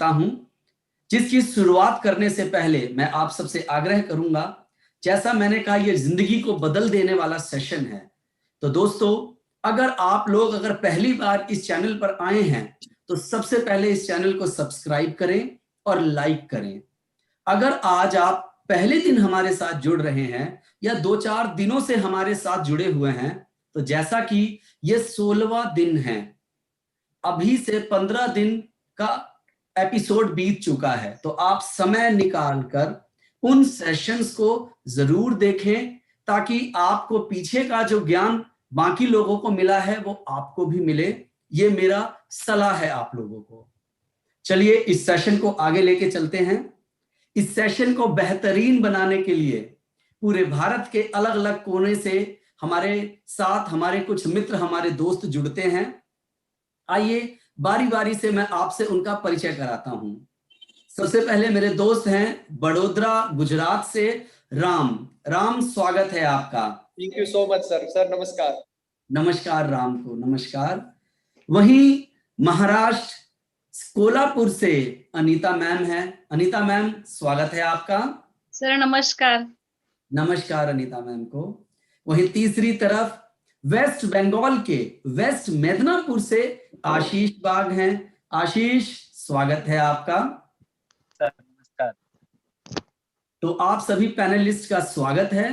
लिखता हूं, जिसकी शुरुआत करने से पहले मैं आप सबसे आग्रह करूंगा, जैसा मैंने कहा ये जिंदगी को बदल देने वाला सेशन है। तो दोस्तों, अगर आप लोग अगर पहली बार इस चैनल पर आए हैं तो सबसे पहले इस चैनल को सब्सक्राइब करें और लाइक करें। अगर आज आप पहले दिन हमारे साथ जुड़ रहे हैं या 2-4 दिनों से हमारे साथ जुड़े हुए हैं, तो जैसा कि ये 16वां दिन है, अभी से 15 दिन का एपिसोड बीत चुका है, तो आप समय निकालकर उन सेशंस को जरूर देखें ताकि आपको पीछे का जो ज्ञान बाकी लोगों को मिला है वो आपको भी मिले। ये मेरा सलाह है आप लोगों को। चलिए इस सेशन को आगे लेके चलते हैं। इस सेशन को बेहतरीन बनाने के लिए पूरे भारत के अलग अलग कोने से हमारे साथ हमारे कुछ मित्र, हमारे दोस्त जुड़ते हैं। आइए बारी बारी से मैं आपसे उनका परिचय कराता हूं। सबसे पहले मेरे दोस्त हैं बड़ोदरा गुजरात से राम। राम, स्वागत है आपका। Thank you so much sir. Sir नमस्कार। नमस्कार राम को नमस्कार। वहीं महाराष्ट्र कोल्हापुर से अनीता मैम है। अनीता मैम, स्वागत है आपका। सर नमस्कार। नमस्कार अनीता मैम को। वहीं तीसरी तरफ वेस्ट बंगाल के वेस्ट मेदिनीपुर से आशीष बाग हैं। आशीष, स्वागत है आपका। सर नमस्कार। तो आप सभी पैनलिस्ट का स्वागत है।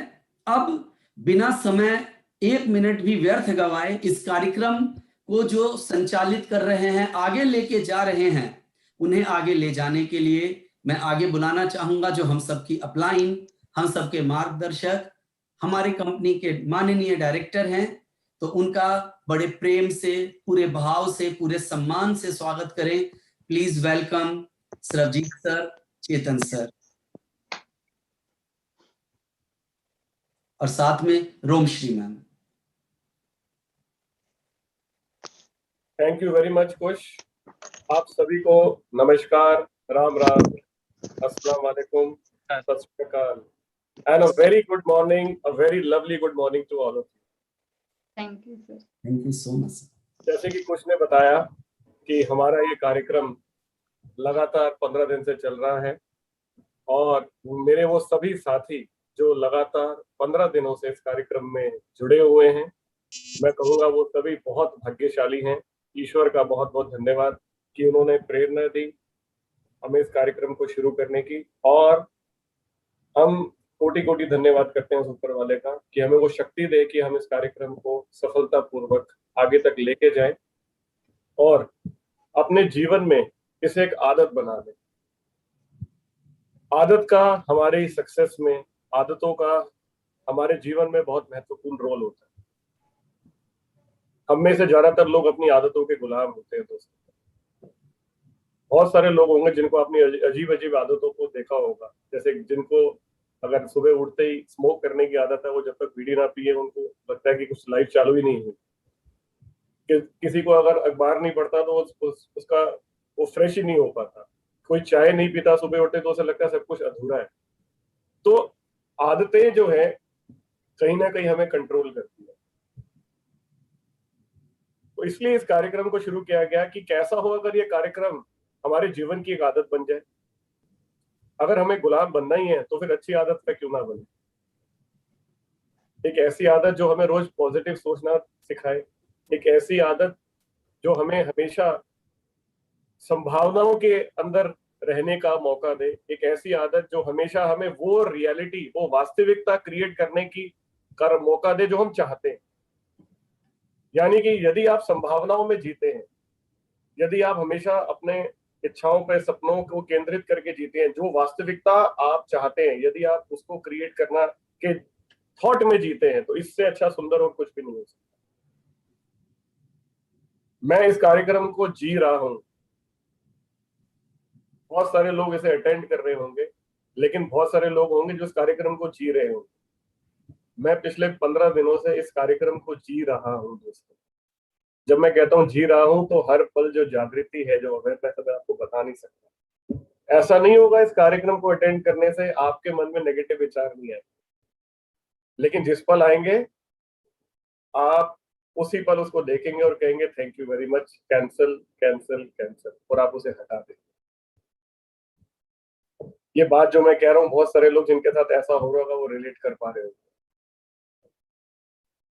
अब बिना समय 1 मिनट भी व्यर्थ गवाए इस कार्यक्रम को जो संचालित कर रहे हैं, आगे लेके जा रहे हैं, उन्हें आगे ले जाने के लिए मैं आगे बुलाना चाहूंगा जो हम सबकी अपलाइन, हम सबके मार्गदर्शक, हमारी कंपनी के माननीय डायरेक्टर हैं। तो उनका बड़े प्रेम से, पूरे भाव से, पूरे सम्मान से स्वागत करें। Please welcome Sarabjit sir, Chetan sir, और साथ में Romshri ma'am. Thank you very much Kush. आप सभी को नमस्कार, राम राम, अस्सलाम वालेकुम, सत श्री अकाल, and a very good morning, a very lovely good morning to all of you. Thank you sir. Thank you so much. जैसे कि कुश ने बताया कि हमारा ये कार्यक्रम लगातार 15 दिन से चल रहा है और मेरे वो सभी साथी जो लगातार 15 दिनों से इस कार्यक्रम में जुड़े हुए हैं, मैं कहूँगा वो सभी बहुत भाग्यशाली हैं। ईश्वर का बहुत बहुत धन्यवाद कि उन्होंने प्रेरणा दी हमें इस कार्यक्रम को शुरू करने की, और हम कोटि कोटि धन्यवाद करते हैं उस ऊपर वाले का कि हमें वो शक्ति दे कि हम इस कार्यक्रम को सफलतापूर्वक आगे तक लेके जाएं और अपने जीवन में इसे एक आदत बना दें। आदत का हमारे सक्सेस में, आदतों का हमारे जीवन में बहुत महत्वपूर्ण रोल होता है। हम में से ज्यादातर लोग अपनी आदतों के गुलाम होते हैं दोस्तों। बहुत सारे लोग होंगे जिनको अपनी अजीब अजीब आदतों को देखा होगा, जैसे जिनको अगर सुबह उठते ही स्मोक करने की आदत है, वो जब तक बीड़ी ना पिए उनको लगता है कि कुछ लाइफ चालू ही नहीं हुई। किसी को अगर अखबार नहीं पढ़ता तो उसका वो फ्रेश ही नहीं हो पाता। कोई चाय नहीं पीता सुबह उठते तो उसे लगता है सब कुछ अधूरा है। तो आदतें जो है कहीं ना कहीं हमें कंट्रोल करती है। तो इसलिए इस कार्यक्रम को शुरू किया गया कि कैसा हो अगर ये कार्यक्रम हमारे जीवन की एक आदत बन जाए। अगर हमें गुलाम बनना ही है तो फिर अच्छी आदत पे क्यों ना बने। एक ऐसी आदत जो हमें रोज पॉजिटिव सोचना सिखाए, एक ऐसी आदत जो हमें हमेशा संभावनाओं के अंदर रहने का मौका दे, एक ऐसी आदत जो हमेशा हमें वो रियलिटी, वो वास्तविकता क्रिएट करने की मौका दे जो हम चाहते हैं। यानी कि यदि आप संभावनाओं में जीते हैं, यदि आप हमेशा अपने इच्छाओं पर, सपनों को केंद्रित करके जीते हैं, जो वास्तविकता आप चाहते हैं, यदि आप उसको क्रिएट करना के थॉट में जीते हैं, तो इससे अच्छा सुंदर और कुछ भी नहीं हो सकता। मैं इस कार्यक्रम को जी रहा हूं। बहुत सारे लोग इसे अटेंड कर रहे होंगे, लेकिन बहुत सारे लोग होंगे जो इस कार्यक्रम को जी रहे होंगे। मैं पिछले 15 दिनों से इस कार्यक्रम को जी रहा हूं दोस्तों। जब मैं कहता हूं जी रहा हूं तो हर पल जो जागृति है, जो अवेयरनेस है, मैं आपको बता नहीं सकता। ऐसा नहीं होगा इस कार्यक्रम को अटेंड करने से आपके मन में नेगेटिव विचार नहीं आए, लेकिन जिस पल आएंगे आप उसी पल उसको देखेंगे और कहेंगे thank you very much, cancel cancel cancel, और आप उसे हटा देंगे। ये बात जो मैं कह रहा हूँ बहुत सारे लोग जिनके साथ ऐसा हो रहा होगा वो रिलेट कर पा रहे हो।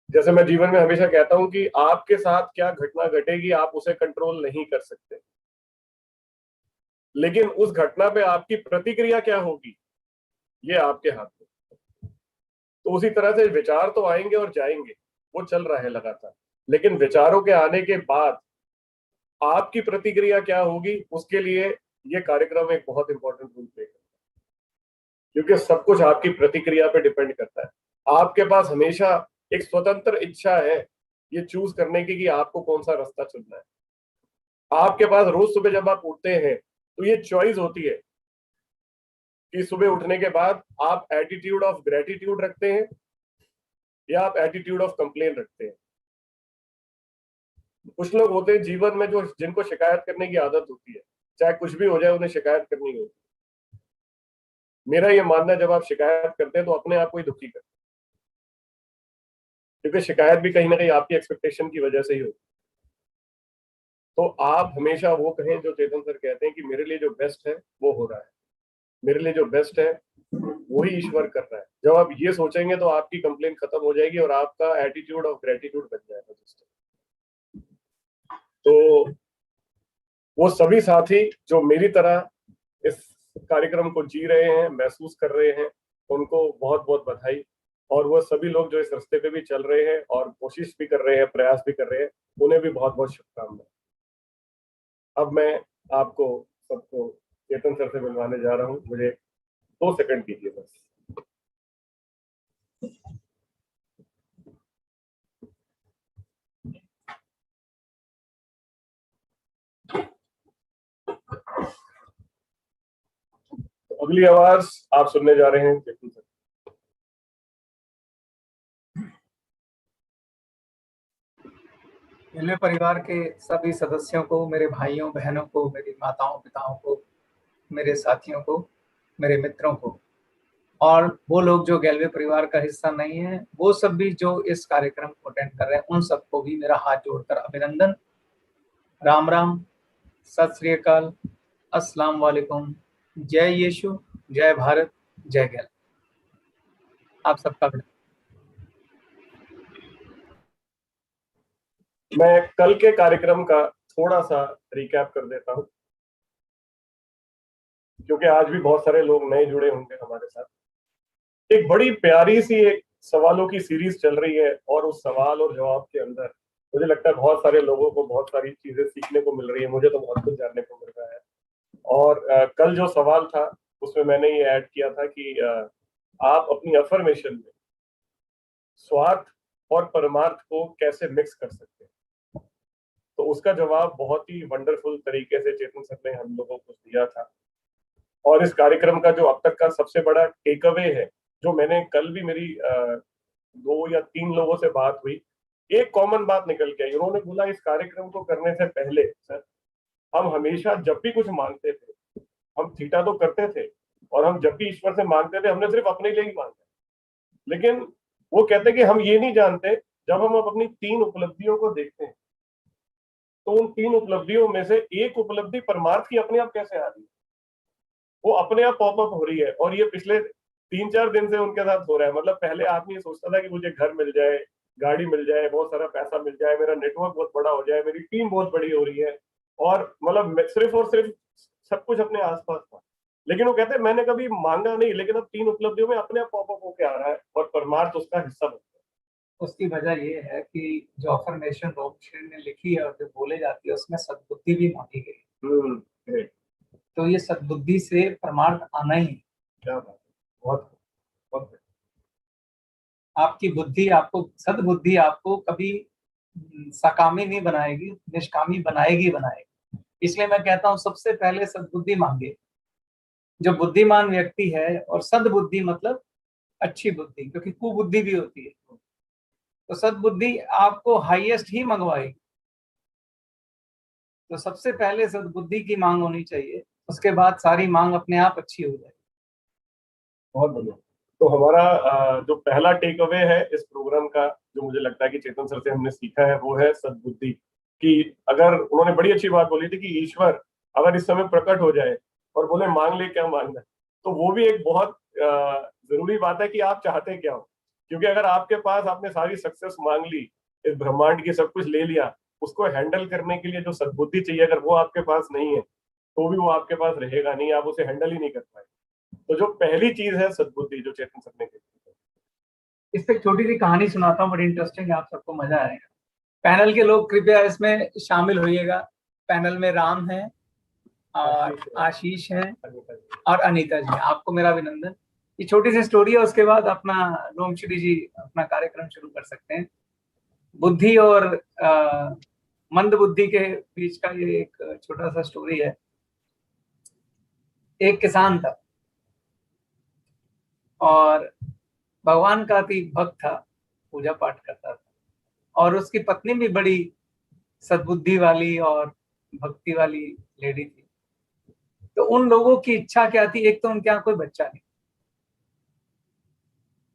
जैसे मैं जीवन में हमेशा कहता हूं कि आपके साथ क्या घटना घटेगी आप उसे कंट्रोल नहीं कर सकते, लेकिन उस घटना पे आपकी प्रतिक्रिया क्या होगी ये आपके हाथ में। तो उसी तरह से विचार तो आएंगे और जाएंगे, वो चल रहा है लगातार, लेकिन विचारों के आने के बाद आपकी प्रतिक्रिया क्या होगी उसके लिए ये कार्यक्रम एक बहुत इंपॉर्टेंट रोल प्ले करता है, क्योंकि सब कुछ आपकी प्रतिक्रिया पे डिपेंड करता है। आपके पास हमेशा एक स्वतंत्र इच्छा है ये चूज करने की कि आपको कौन सा रास्ता चुनना है। आपके पास रोज सुबह जब आप उठते हैं तो ये चॉइस होती है कि सुबह उठने के बाद आप एटीट्यूड ऑफ ग्रेटिट्यूड रखते हैं या आप एटीट्यूड ऑफ कंप्लेन रखते हैं। कुछ लोग होते हैं जीवन में जो जिनको शिकायत करने की आदत होती है, चाहे कुछ भी हो जाए उन्हें शिकायत करनी होती है। मेरा ये मानना है जब आप शिकायत करते हैं तो अपने आप को ही दुखी करते हैं, क्योंकि शिकायत भी कहीं ना कहीं आपकी एक्सपेक्टेशन की वजह से ही होती है। तो आप हमेशा वो कहें जो चेतन सर कहते हैं कि मेरे लिए जो बेस्ट है वो हो रहा है, मेरे लिए जो बेस्ट है वही ईश्वर कर रहा है। जब आप ये सोचेंगे तो आपकी कंप्लेन खत्म हो जाएगी और आपका एटीट्यूड ऑफ ग्रेटिट्यूड बन जाएगा दोस्तों। तो वो सभी साथी जो मेरी तरह इस कार्यक्रम को जी रहे हैं, महसूस कर रहे हैं, उनको बहुत बहुत बधाई। और वो सभी लोग जो इस रास्ते पे भी चल रहे हैं और कोशिश भी कर रहे हैं, प्रयास भी कर रहे हैं, उन्हें भी बहुत बहुत शुभकामनाएं। अब मैं आपको सबको चेतन सर से मिलवाने जा रहा हूँ, मुझे 2 सेकंड दीजिए बस। तो अगली आवाज आप सुनने जा रहे हैं चेतन सर। मेरे परिवार के सभी सदस्यों को, मेरे भाइयों बहनों को, मेरी माताओं पिताओं को, मेरे साथियों को, मेरे मित्रों को, और वो लोग जो गैलवे परिवार का हिस्सा नहीं है, वो सब भी जो इस कार्यक्रम को अटेंड कर रहे हैं, उन सबको भी मेरा हाथ जोड़कर अभिनंदन, राम राम, सत श्री अकाल, अस्सलाम वालेकुम, जय यीशु, जय भारत, जय गैल। आप सबका मैं कल के कार्यक्रम का थोड़ा सा रिकैप कर देता हूं, क्योंकि आज भी बहुत सारे लोग नए जुड़े होंगे हमारे साथ। एक बड़ी प्यारी सी एक सवालों की सीरीज चल रही है और उस सवाल और जवाब के अंदर मुझे लगता है बहुत सारे लोगों को बहुत सारी चीजें सीखने को मिल रही है। मुझे तो बहुत कुछ जानने को मिल रहा है। और कल जो सवाल था उसमें मैंने ये ऐड किया था कि आप अपनी अफर्मेशन में स्वार्थ और परमार्थ को कैसे मिक्स कर सकते हैं। तो उसका जवाब बहुत ही वंडरफुल तरीके से चेतन सर ने हम लोगों को दिया था। और इस कार्यक्रम का जो अब तक का सबसे बड़ा टेक अवे है, जो मैंने कल भी मेरी 2 या 3 लोगों से बात हुई, एक कॉमन बात निकल के आई। उन्होंने बोला इस कार्यक्रम को करने से पहले सर हम हमेशा जब भी कुछ मांगते थे हम थीटा तो करते थे, और हम जब भी ईश्वर से मांगते थे हमने सिर्फ अपने लिए ही मांगा, लेकिन वो कहते कि हम ये नहीं जानते जब हम अपनी 3 उपलब्धियों को देखते हैं तो उन 3 उपलब्धियों में से एक उपलब्धि परमार्थ की अपने आप कैसे आ रही है, वो अपने आप पॉपअप हो रही है। और ये पिछले 3-4 दिन से उनके साथ हो रहा है। मतलब पहले आदमी ये सोचता था कि मुझे घर मिल जाए, गाड़ी मिल जाए, बहुत सारा पैसा मिल जाए, मेरा नेटवर्क बहुत बड़ा हो जाए, मेरी टीम बहुत बड़ी हो रही है, और मतलब सिर्फ और सिर्फ सब कुछ अपने आसपास था। लेकिन वो कहते हैं मैंने कभी मांगा नहीं, लेकिन अब 3 उपलब्धियों में अपने आप पॉपअप होके आ रहा है और परमार्थ उसका हिस्सा बनता है। उसकी वजह ये है कि जो अफर्मेशन रोमशेर ने लिखी है और जो बोले जाती है उसमें सद्बुद्धि भी मांगी गई है। तो ये सद्बुद्धि से परमार्थ आना ही। क्या बात है, बहुत बहुत। आपकी बुद्धि आपको, सद्बुद्धि आपको कभी सकामी नहीं बनाएगी, निष्कामी बनाएगी। इसलिए मैं कहता हूँ सबसे पहले सद्बुद्धि मांगे। जो बुद्धिमान व्यक्ति है, और सद्बुद्धि मतलब अच्छी बुद्धि, क्योंकि कुबुद्धि भी होती है, तो सद्बुद्धि आपको हाईएस्ट ही मंगवाएगी। तो सबसे पहले सद्बुद्धि की मांग होनी चाहिए, उसके बाद सारी मांग अपने आप अच्छी हो जाएगी। बहुत बढ़िया। तो हमारा जो पहला टेक अवे है इस प्रोग्राम का, जो मुझे लगता है कि चेतन सर से हमने सीखा है, वो है सद्बुद्धि। कि अगर उन्होंने बड़ी अच्छी बात बोली थी कि ईश्वर अगर इस समय प्रकट हो जाए और बोले मांग ले क्या मांगना है, तो वो भी एक बहुत जरूरी बात है कि आप चाहते क्या हो। क्योंकि अगर आपके पास आपने सारी सक्सेस मांग ली, इस ब्रह्मांड की सब कुछ ले लिया, उसको हैंडल करने के लिए जो सद्बुद्धि चाहिए अगर वो आपके पास नहीं है तो भी वो आपके पास रहेगा नहीं, आप उसे हैंडल ही नहीं कर पाए। तो जो पहली चीज है सद्बुद्धि, जो चेतन सर ने कही। इस पे एक छोटी सी कहानी सुनाता हूँ, बड़ी इंटरेस्टिंग है, आप सबको मजा आएगा। पैनल के लोग कृपया इसमें शामिल होइएगा। पैनल में राम है और आशीष है और अनीता जी, आपको मेरा अभिनंदन। ये छोटी सी स्टोरी है, उसके बाद अपना रोमश्री जी अपना कार्यक्रम शुरू कर सकते हैं। बुद्धि और मंद बुद्धि के बीच का ये एक छोटा सा स्टोरी है। एक किसान था और भगवान का अति भक्त था, पूजा पाठ करता था, और उसकी पत्नी भी बड़ी सद्बुद्धि वाली और भक्ति वाली लेडी थी। तो उन लोगों की इच्छा क्या थी, एक तो उनके यहाँ कोई बच्चा नहीं,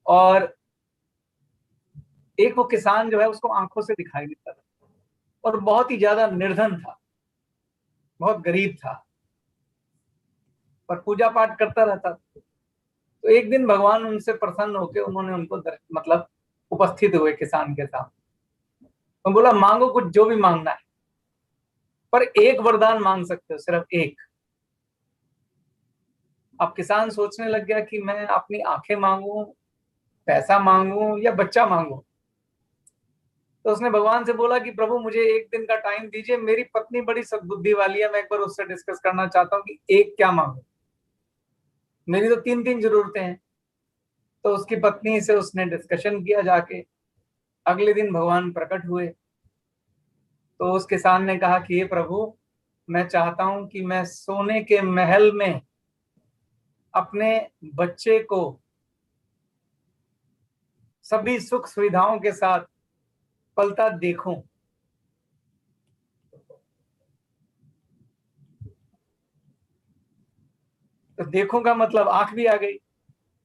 और एक वो किसान जो है उसको आंखों से दिखाई देता था और बहुत ही ज्यादा निर्धन था, बहुत गरीब था, पर पूजा पाठ करता रहता था। तो एक दिन भगवान उनसे प्रसन्न होकर उन्होंने उनको मतलब उपस्थित हुए किसान के सामने। तो बोला मांगो कुछ, जो भी मांगना है, पर एक वरदान मांग सकते हो, सिर्फ एक। अब किसान सोचने लग गया कि मैं अपनी आंखें मांगू, पैसा मांगू या बच्चा मांगू। तो उसने भगवान से बोला कि प्रभु मुझे एक दिन का टाइम दीजिए, मेरी पत्नी बड़ी सद्बुद्धि वाली है, मैं एक बार उससे डिस्कस करना चाहता हूँ कि एक क्या मांगू, मेरी तो 3 जरूरतें हैं। तो उसकी पत्नी से उसने डिस्कशन किया जाके। अगले दिन भगवान प्रकट हुए। तो उस किसान ने कहा कि हे प्रभु, मैं चाहता हूं कि मैं सोने के महल में अपने बच्चे को सभी सुख सुविधाओं के साथ पलता देखूं। तो देखूं का मतलब आंख भी आ गई।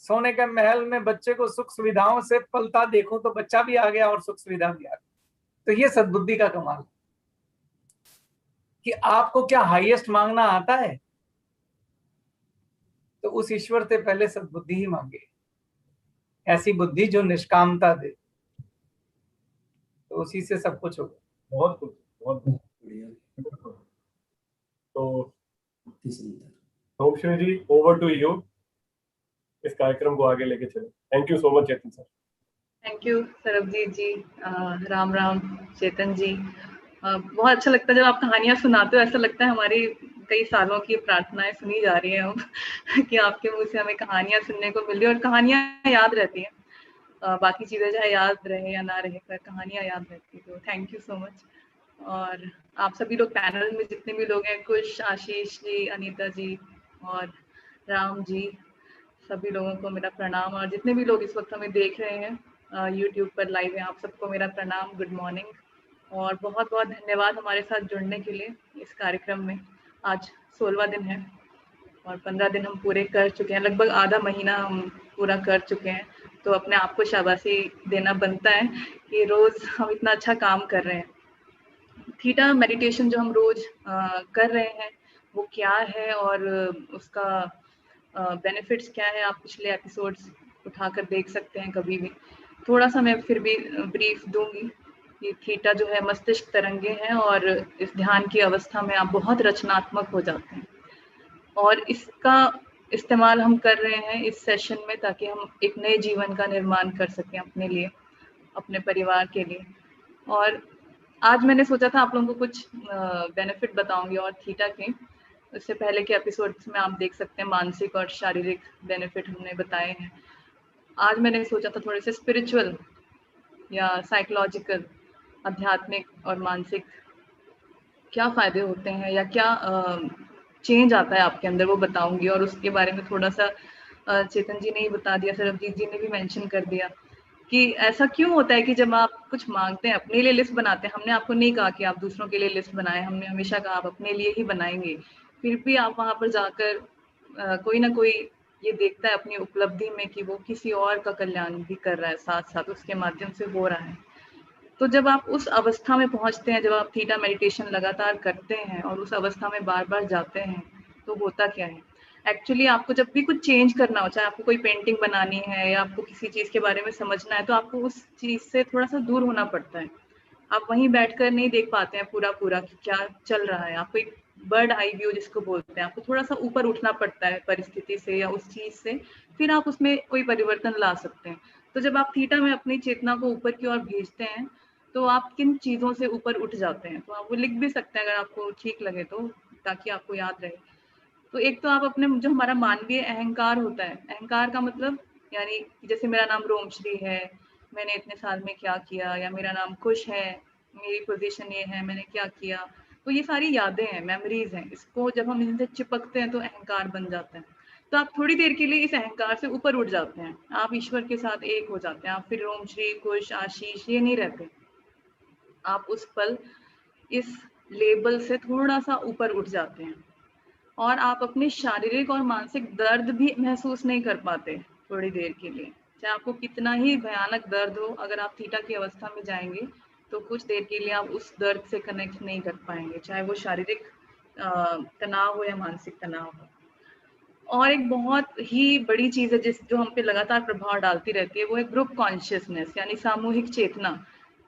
सोने के महल में बच्चे को सुख सुविधाओं से पलता देखूं तो बच्चा भी आ गया और सुख सुविधा भी आ गई। तो ये सद्बुद्धि का कमाल कि आपको क्या हाईएस्ट मांगना आता है, तो उस ईश्वर से पहले सद्बुद्धि ही मांगे, ऐसी बुद्धि जो निष्कामता दे, तो उसी से सब कुछ होगा। बहुत कुछ, बहुत कुछ। बढ़िया। तो अति सुंदर। Romshri ji, over to you, इस कार्यक्रम को आगे लेके चले। Thank you so much Chetan sir. Thank you Sarabjit ji, Ram Ram Chetan ji. बहुत अच्छा लगता है जब आप कहानियां सुनाते हो, ऐसा लगता है हमारी कई सालों की प्रार्थनाएं सुनी जा रही हैं अब कि आपके मुंह से हमें कहानियां सुनने को मिल रही है और कहानियां याद रहती हैं। बाकी चीजें चाहे याद रहे या ना रहे, पर कहानियां याद रहती है। तो थैंक यू सो मच। और आप सभी लोग पैनल में जितने भी लोग हैं, कुश, आशीष जी, अनीता जी और राम जी, सभी लोगों को मेरा प्रणाम। और जितने भी लोग इस वक्त हमें देख रहे हैं यूट्यूब पर लाइव है, आप सबको मेरा प्रणाम, गुड मॉर्निंग और बहुत बहुत धन्यवाद हमारे साथ जुड़ने के लिए इस कार्यक्रम में। आज 16वां दिन है और 15 दिन हम पूरे कर चुके हैं, लगभग आधा महीना हम पूरा कर चुके हैं। तो अपने आप को शाबाशी देना बनता है कि रोज हम इतना अच्छा काम कर रहे हैं। थीटा मेडिटेशन जो हम रोज कर रहे हैं वो क्या है और उसका बेनिफिट्स क्या है, आप पिछले एपिसोड्स उठाकर देख सकते हैं कभी भी। थोड़ा सा मैं फिर भी ब्रीफ दूंगी। ये थीटा जो है मस्तिष्क तरंगे हैं और इस ध्यान की अवस्था में आप बहुत रचनात्मक हो जाते हैं और इसका इस्तेमाल हम कर रहे हैं इस सेशन में ताकि हम एक नए जीवन का निर्माण कर सकें अपने लिए, अपने परिवार के लिए। और आज मैंने सोचा था आप लोगों को कुछ बेनिफिट बताऊंगी और थीटा के। इससे पहले के एपिसोड्स में आप देख सकते हैं मानसिक और शारीरिक बेनिफिट हमने बताए हैं। आज मैंने सोचा था थोड़े से स्पिरिचुअल या साइकोलॉजिकल, आध्यात्मिक और मानसिक क्या फायदे होते हैं या क्या चेंज आता है आपके अंदर, वो बताऊंगी। और उसके बारे में थोड़ा सा चेतन जी ने ही बता दिया, सरबजीत जी ने भी मेंशन कर दिया कि ऐसा क्यों होता है कि जब आप कुछ मांगते हैं, अपने लिए लिस्ट बनाते हैं, हमने आपको नहीं कहा कि आप दूसरों के लिए लिस्ट बनाएं, हमने हमेशा कहा आप अपने लिए ही बनाएंगे, फिर भी आप वहां पर जाकर कोई ना कोई ये देखता है अपनी उपलब्धि में कि वो किसी और का कल्याण भी कर रहा है, साथ साथ उसके माध्यम से हो रहा है। तो जब आप उस अवस्था में पहुंचते हैं, जब आप थीटा मेडिटेशन लगातार करते हैं और उस अवस्था में बार बार जाते हैं, तो होता क्या है, एक्चुअली आपको जब भी कुछ चेंज करना हो, चाहे आपको कोई पेंटिंग बनानी है या आपको किसी चीज के बारे में समझना है, तो आपको उस चीज से थोड़ा सा दूर होना पड़ता है। आप वहीं बैठकर नहीं देख पाते हैं पूरा पूरा कि क्या चल रहा है। आपको एक बर्ड आई व्यू जिसको बोलते हैं, आपको थोड़ा सा ऊपर उठना पड़ता है परिस्थिति से या उस चीज से, फिर आप उसमें कोई परिवर्तन ला सकते हैं। तो जब आप थीटा में अपनी चेतना को ऊपर की ओर भेजते हैं, तो आप किन चीजों से ऊपर उठ जाते हैं, तो आप वो लिख भी सकते हैं अगर आपको ठीक लगे तो, ताकि आपको याद रहे। तो एक तो आप अपने जो हमारा मानवीय अहंकार होता है, अहंकार का मतलब यानी जैसे मेरा नाम रोमश्री है, मैंने इतने साल में क्या किया, या मेरा नाम खुश है, मेरी पोजीशन ये है, मैंने क्या किया, तो ये सारी यादें हैं, मेमोरीज हैं। इसको जब हम इनसे चिपकते हैं तो अहंकार बन जाता है। तो आप थोड़ी देर के लिए इस अहंकार से ऊपर उठ जाते हैं, आप ईश्वर के साथ एक हो जाते हैं। आप फिर रोमश्री, खुश, आशीष ये नहीं रहते। आप उस पल इस लेबल से थोड़ा सा ऊपर उठ जाते हैं, और आप अपने शारीरिक और मानसिक दर्द भी महसूस नहीं कर पाते थोड़ी देर के लिए। चाहे आपको कितना ही भयानक दर्द हो, अगर आप थीटा की अवस्था में जाएंगे तो कुछ देर के लिए आप उस दर्द से कनेक्ट नहीं कर पाएंगे, चाहे वो शारीरिक तनाव हो या मानसिक तनाव हो। और एक बहुत ही बड़ी चीज है जो हम पे लगातार प्रभाव डालती रहती है, वो है ग्रुप कॉन्शियसनेस, यानी सामूहिक चेतना।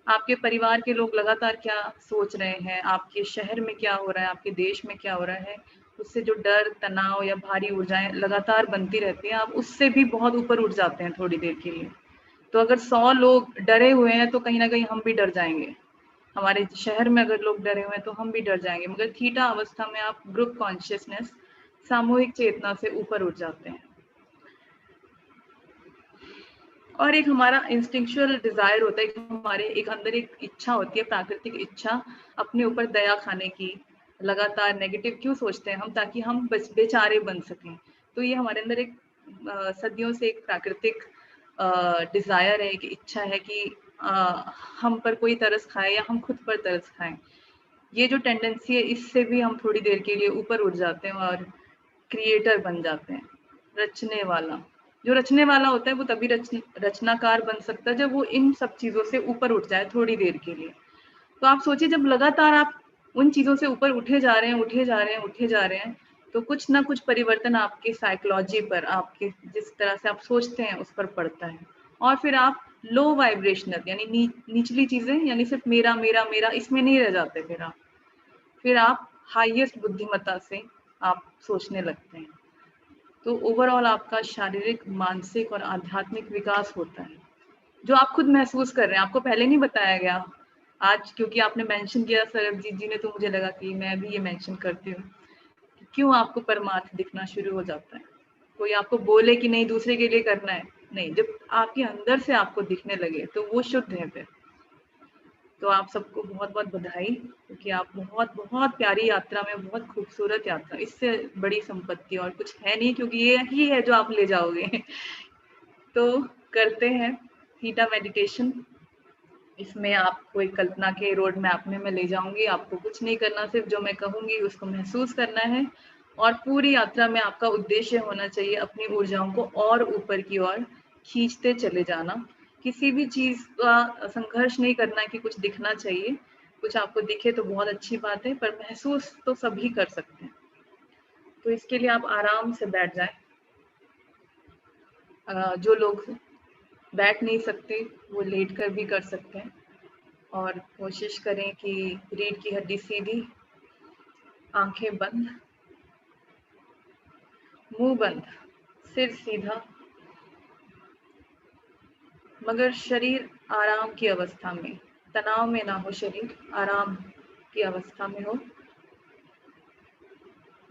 आपके परिवार के लोग लगातार क्या सोच रहे हैं, आपके शहर में क्या हो रहा है, आपके देश में क्या हो रहा है, उससे जो डर, तनाव या भारी ऊर्जाएं लगातार बनती रहती है, आप उससे भी बहुत ऊपर उठ जाते हैं थोड़ी देर के लिए। तो अगर 100 लोग डरे हुए हैं तो कहीं ना कहीं हम भी डर जाएंगे। हमारे शहर में अगर लोग डरे हुए हैं तो हम भी डर जाएंगे, मगर थीटा अवस्था में आप ग्रुप कॉन्शियसनेस, सामूहिक चेतना से ऊपर उठ जाते हैं। और एक हमारा इंस्टिंक्चुअल डिजायर होता है कि हमारे एक अंदर एक इच्छा होती है, प्राकृतिक इच्छा अपने ऊपर दया खाने की। लगातार नेगेटिव क्यों सोचते हैं हम, ताकि हम बेचारे बन सकें। तो ये हमारे अंदर एक सदियों से एक प्राकृतिक डिजायर है, एक इच्छा है कि हम पर कोई तरस खाए या हम खुद पर तरस खाएं। ये जो टेंडेंसी है, इससे भी हम थोड़ी देर के लिए ऊपर उठ जाते हैं और क्रिएटर बन जाते हैं, रचने वाला। जो रचने वाला होता है वो तभी रचनाकार बन सकता है जब वो इन सब चीजों से ऊपर उठ जाए थोड़ी देर के लिए। तो आप सोचिए, जब लगातार आप उन चीजों से ऊपर उठे जा रहे हैं, उठे जा रहे हैं, उठे जा रहे हैं, तो कुछ ना कुछ परिवर्तन आपके साइकोलॉजी पर, आपके जिस तरह से आप सोचते हैं उस पर पड़ता है। और फिर आप लो वाइब्रेशनल यानी निचली चीजें, यानी सिर्फ मेरा मेरा मेरा, इसमें नहीं रह जाते। फिर आप हाईएस्ट बुद्धिमत्ता से आप सोचने लगते हैं। तो ओवरऑल आपका शारीरिक, मानसिक और आध्यात्मिक विकास होता है, जो आप खुद महसूस कर रहे हैं। आपको पहले नहीं बताया गया, आज क्योंकि आपने मेंशन किया सरबजीत जी ने, तो मुझे लगा कि मैं भी ये मेंशन करती हूँ कि क्यों आपको परमार्थ दिखना शुरू हो जाता है। कोई आपको बोले कि नहीं दूसरे के लिए करना है, नहीं, जब आपके अंदर से आपको दिखने लगे तो वो शुद्ध है फिर। तो आप सबको बहुत बहुत बधाई, क्योंकि आप बहुत बहुत प्यारी यात्रा में, बहुत खूबसूरत यात्रा, इससे बड़ी संपत्ति और कुछ है नहीं, क्योंकि ये ही है जो आप ले जाओगे। तो करते हैं थीटा मेडिटेशन। इसमें आपको एक कल्पना के रोड मैप में मैं ले जाऊंगी। आपको कुछ नहीं करना, सिर्फ जो मैं कहूंगी उसको महसूस करना है। और पूरी यात्रा में आपका उद्देश्य होना चाहिए अपनी ऊर्जाओं को और ऊपर की ओर खींचते चले जाना। किसी भी चीज का संघर्ष नहीं करना है कि कुछ दिखना चाहिए। कुछ आपको दिखे तो बहुत अच्छी बात है, पर महसूस तो सभी कर सकते हैं। तो इसके लिए आप आराम से बैठ जाएं। जो लोग बैठ नहीं सकते वो लेट कर भी कर सकते हैं। और कोशिश करें कि रीढ़ की हड्डी सीधी, आंखें बंद, मुंह बंद, सिर सीधा, मगर शरीर आराम की अवस्था में, तनाव में ना हो, शरीर आराम की अवस्था में हो।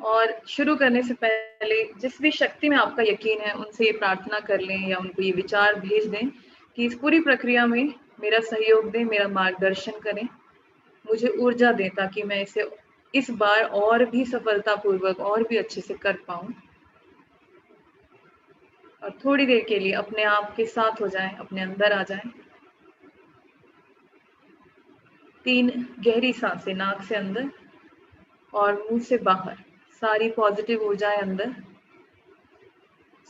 और शुरू करने से पहले जिस भी शक्ति में आपका यकीन है उनसे ये प्रार्थना कर लें या उनको ये विचार भेज दें कि इस पूरी प्रक्रिया में मेरा सहयोग दें, मेरा मार्गदर्शन करें, मुझे ऊर्जा दें, ताकि मैं इसे इस बार और भी सफलतापूर्वक और भी अच्छे से कर पाऊं। और थोड़ी देर के लिए अपने आप के साथ हो जाएं, अपने अंदर आ जाएं। 3 गहरी सांसें नाक से अंदर और मुंह से बाहर। सारी पॉजिटिव ऊर्जाएं अंदर,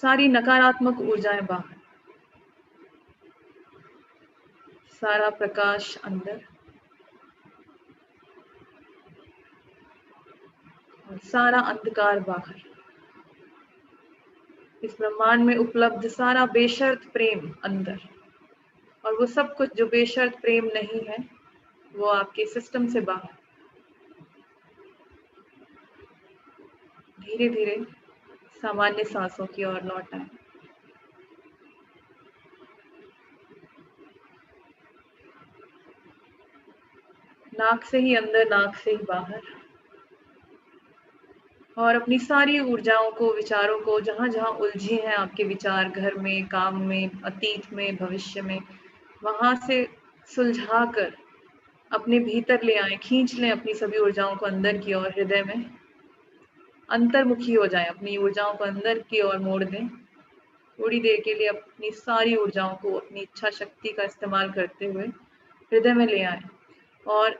सारी नकारात्मक ऊर्जाएं बाहर। सारा प्रकाश अंदर और सारा अंधकार बाहर। इस ब्रह्मांड में उपलब्ध सारा बेशर्त प्रेम अंदर, और वो सब कुछ जो बेशर्त प्रेम नहीं है वो आपके सिस्टम से बाहर। धीरे धीरे सामान्य सांसों की ओर लौट आए। नाक से ही अंदर, नाक से ही बाहर, और अपनी सारी ऊर्जाओं को, विचारों को, जहां जहां उलझे हैं आपके विचार, घर में, काम में, अतीत में, भविष्य में, वहां से सुलझा कर अपने भीतर ले आए, खींच लें अपनी सभी ऊर्जाओं को अंदर की ओर, हृदय में अंतर्मुखी हो जाए, अपनी ऊर्जाओं को अंदर की ओर मोड़ दें। थोड़ी देर के लिए अपनी सारी ऊर्जाओं को अपनी इच्छा शक्ति का इस्तेमाल करते हुए हृदय में ले आए, और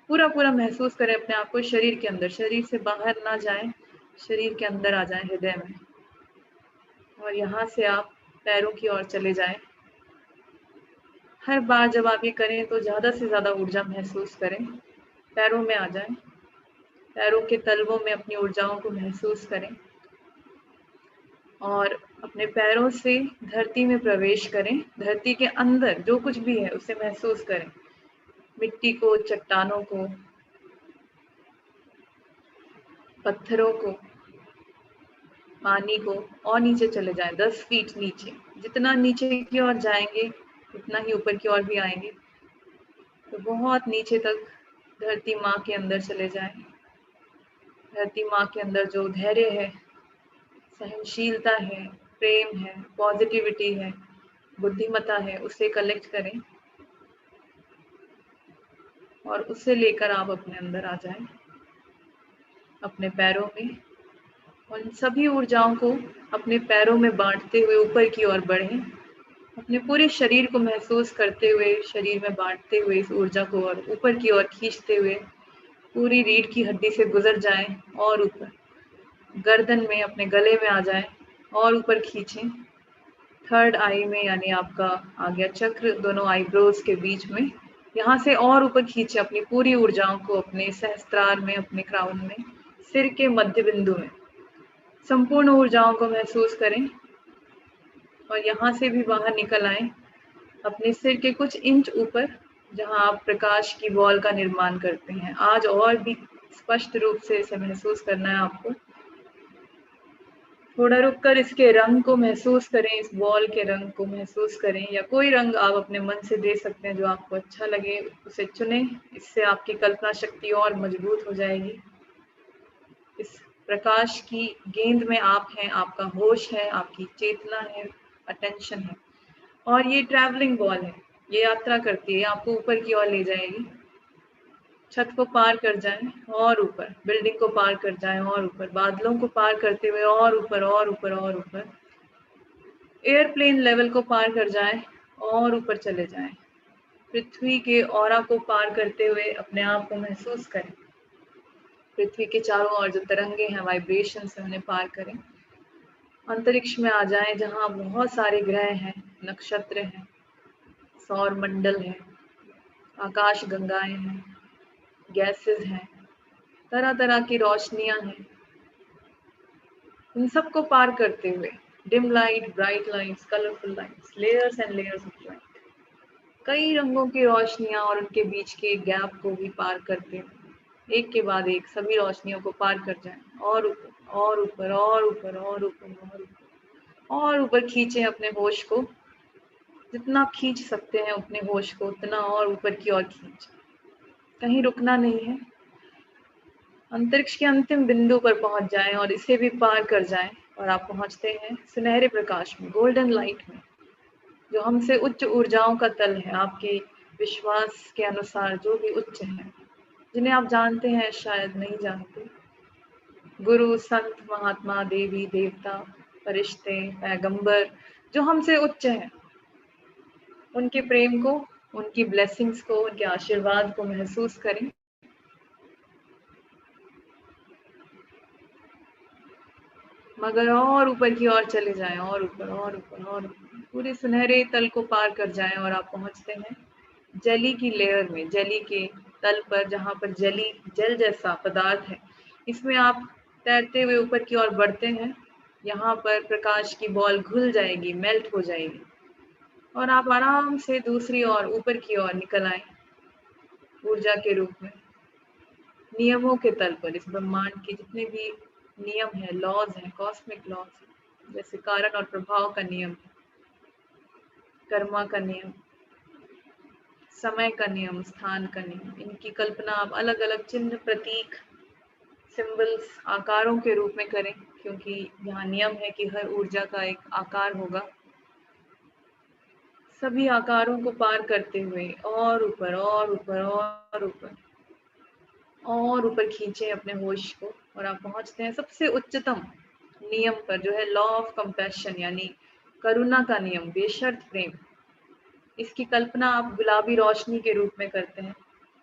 पूरा पूरा महसूस करें अपने आप को शरीर के अंदर, शरीर से बाहर ना जाए, शरीर के अंदर आ जाए, हृदय में। और यहाँ से आप पैरों की ओर चले जाएं। हर बार जब आप ये करें तो ज़्यादा से ज़्यादा ऊर्जा महसूस करें, पैरों में आ जाएं, पैरों के तलवों में अपनी ऊर्जाओं को महसूस करें, और अपने पैरों से धरती में प्रवेश करें। धरती के अंदर जो कुछ भी है उसे महसूस करें, मिट्टी को, चट्टानों को, पत्थरों को, पानी को, और नीचे चले जाएं, 10 फीट नीचे। जितना नीचे की ओर जाएंगे उतना ही ऊपर की ओर भी आएंगे, तो बहुत नीचे तक धरती माँ के अंदर चले जाएं। धरती माँ के अंदर जो धैर्य है, सहनशीलता है, प्रेम है, पॉजिटिविटी है, बुद्धिमत्ता है, उसे कलेक्ट करें, और उसे लेकर आप अपने अंदर आ जाएं, अपने पैरों में। उन सभी ऊर्जाओं को अपने पैरों में बांटते हुए ऊपर की ओर बढ़ें, अपने पूरे शरीर को महसूस करते हुए, शरीर में बांटते हुए इस ऊर्जा को, और ऊपर की ओर खींचते हुए पूरी रीढ़ की हड्डी से गुजर जाएं, और ऊपर गर्दन में, अपने गले में आ जाएं, और ऊपर खींचें। थर्ड आई में, यानी आपका आज्ञा चक्र, दोनों आईब्रोज के बीच में, यहाँ से और ऊपर खींचे अपनी पूरी ऊर्जाओं को, अपने सहस्त्रार में, अपने क्राउन में, सिर के मध्य बिंदु में संपूर्ण ऊर्जाओं को महसूस करें, और यहाँ से भी बाहर निकल आए अपने सिर के कुछ इंच ऊपर, जहाँ आप प्रकाश की बॉल का निर्माण करते हैं। आज और भी स्पष्ट रूप से इसे महसूस करना है आपको। थोड़ा रुककर इसके रंग को महसूस करें, इस बॉल के रंग को महसूस करें, या कोई रंग आप अपने मन से दे सकते हैं जो आपको अच्छा लगे, उसे चुनें। इससे आपकी कल्पना शक्ति और मजबूत हो जाएगी। इस प्रकाश की गेंद में आप हैं, आपका होश है, आपकी चेतना है, अटेंशन है, और ये ट्रैवलिंग बॉल है, ये यात्रा करती है, आपको ऊपर की ओर ले जाएगी। छत को पार कर जाएं और ऊपर, बिल्डिंग को पार कर जाएं और ऊपर, बादलों को पार करते हुए और ऊपर और ऊपर और ऊपर, एयरप्लेन लेवल को पार कर जाएं और ऊपर चले जाएं। पृथ्वी के ऑरा को पार करते हुए अपने आप को महसूस करें। पृथ्वी के चारों ओर जो तरंगे हैं, वाइब्रेशन से उन्हें पार करें। अंतरिक्ष में आ जाएं, जहां बहुत सारे ग्रह हैं, नक्षत्र हैं, सौर मंडल है, आकाश गंगाएं हैं, गैसेस हैं, तरह तरह की रोशनियां हैं। इन सबको पार करते हुए dim light, bright lights, colourful lights, layers and layers of light, कई रंगों की रोशनियां, और उनके बीच के गैप को भी पार करते हुए एक के बाद एक सभी रोशनियों को पार कर जाएं, और ऊपर और ऊपर और ऊपर और ऊपर और ऊपर और ऊपर खींचें अपने होश को। जितना खींच सकते हैं अपने होश को उतना और ऊपर की ओर खींच, कहीं रुकना नहीं है। अंतरिक्ष के अंतिम बिंदु पर पहुंच जाएं और इसे भी पार कर जाएं, और आप पहुंचते हैं सुनहरे प्रकाश में, गोल्डन लाइट में, जो हमसे उच्च ऊर्जाओं का तल है, आपके विश्वास के अनुसार जो भी उच्च है, जिन्हें आप जानते हैं, शायद नहीं जानते। गुरु, संत, महात्मा, देवी, देवता, फरिश्ते, पैगंबर, जो हमसे उच्च है, उनके प्रेम को, उनकी ब्लेसिंग्स को, उनके आशीर्वाद को महसूस करें। मगर और ऊपर की ओर चले जाएं, और ऊपर और ऊपर और ऊपर, पूरे सुनहरे तल को पार कर जाएं, और आप पहुंचते हैं जली की लेयर में, जली के तल पर, जहां पर जली, जल जैसा पदार्थ है। इसमें आप तैरते हुए ऊपर की ओर बढ़ते हैं, यहाँ पर प्रकाश की बॉल घुल जाएगी, मेल्ट हो जाएगी और आप आराम से दूसरी ओर ऊपर की ओर निकल आए ऊर्जा के रूप में। नियमों के तल पर इस ब्रह्मांड के जितने भी नियम है, लॉज हैं, कॉस्मिक लॉज, जैसे कारण और प्रभाव का नियम, कर्मा का नियम, समय का नियम, स्थान का नियम, इनकी कल्पना आप अलग अलग चिन्ह, प्रतीक, सिंबल्स, आकारों के रूप में करें, क्योंकि यहाँ नियम है कि हर ऊर्जा का एक आकार होगा। सभी आकारों को पार करते हुए और ऊपर और ऊपर और ऊपर और ऊपर खींचे अपने होश को और आप पहुंचते हैं सबसे उच्चतम नियम पर, जो है लॉ ऑफ कंपैशन, यानी करुणा का नियम, बेशर्त प्रेम। इसकी कल्पना आप गुलाबी रोशनी के रूप में करते हैं,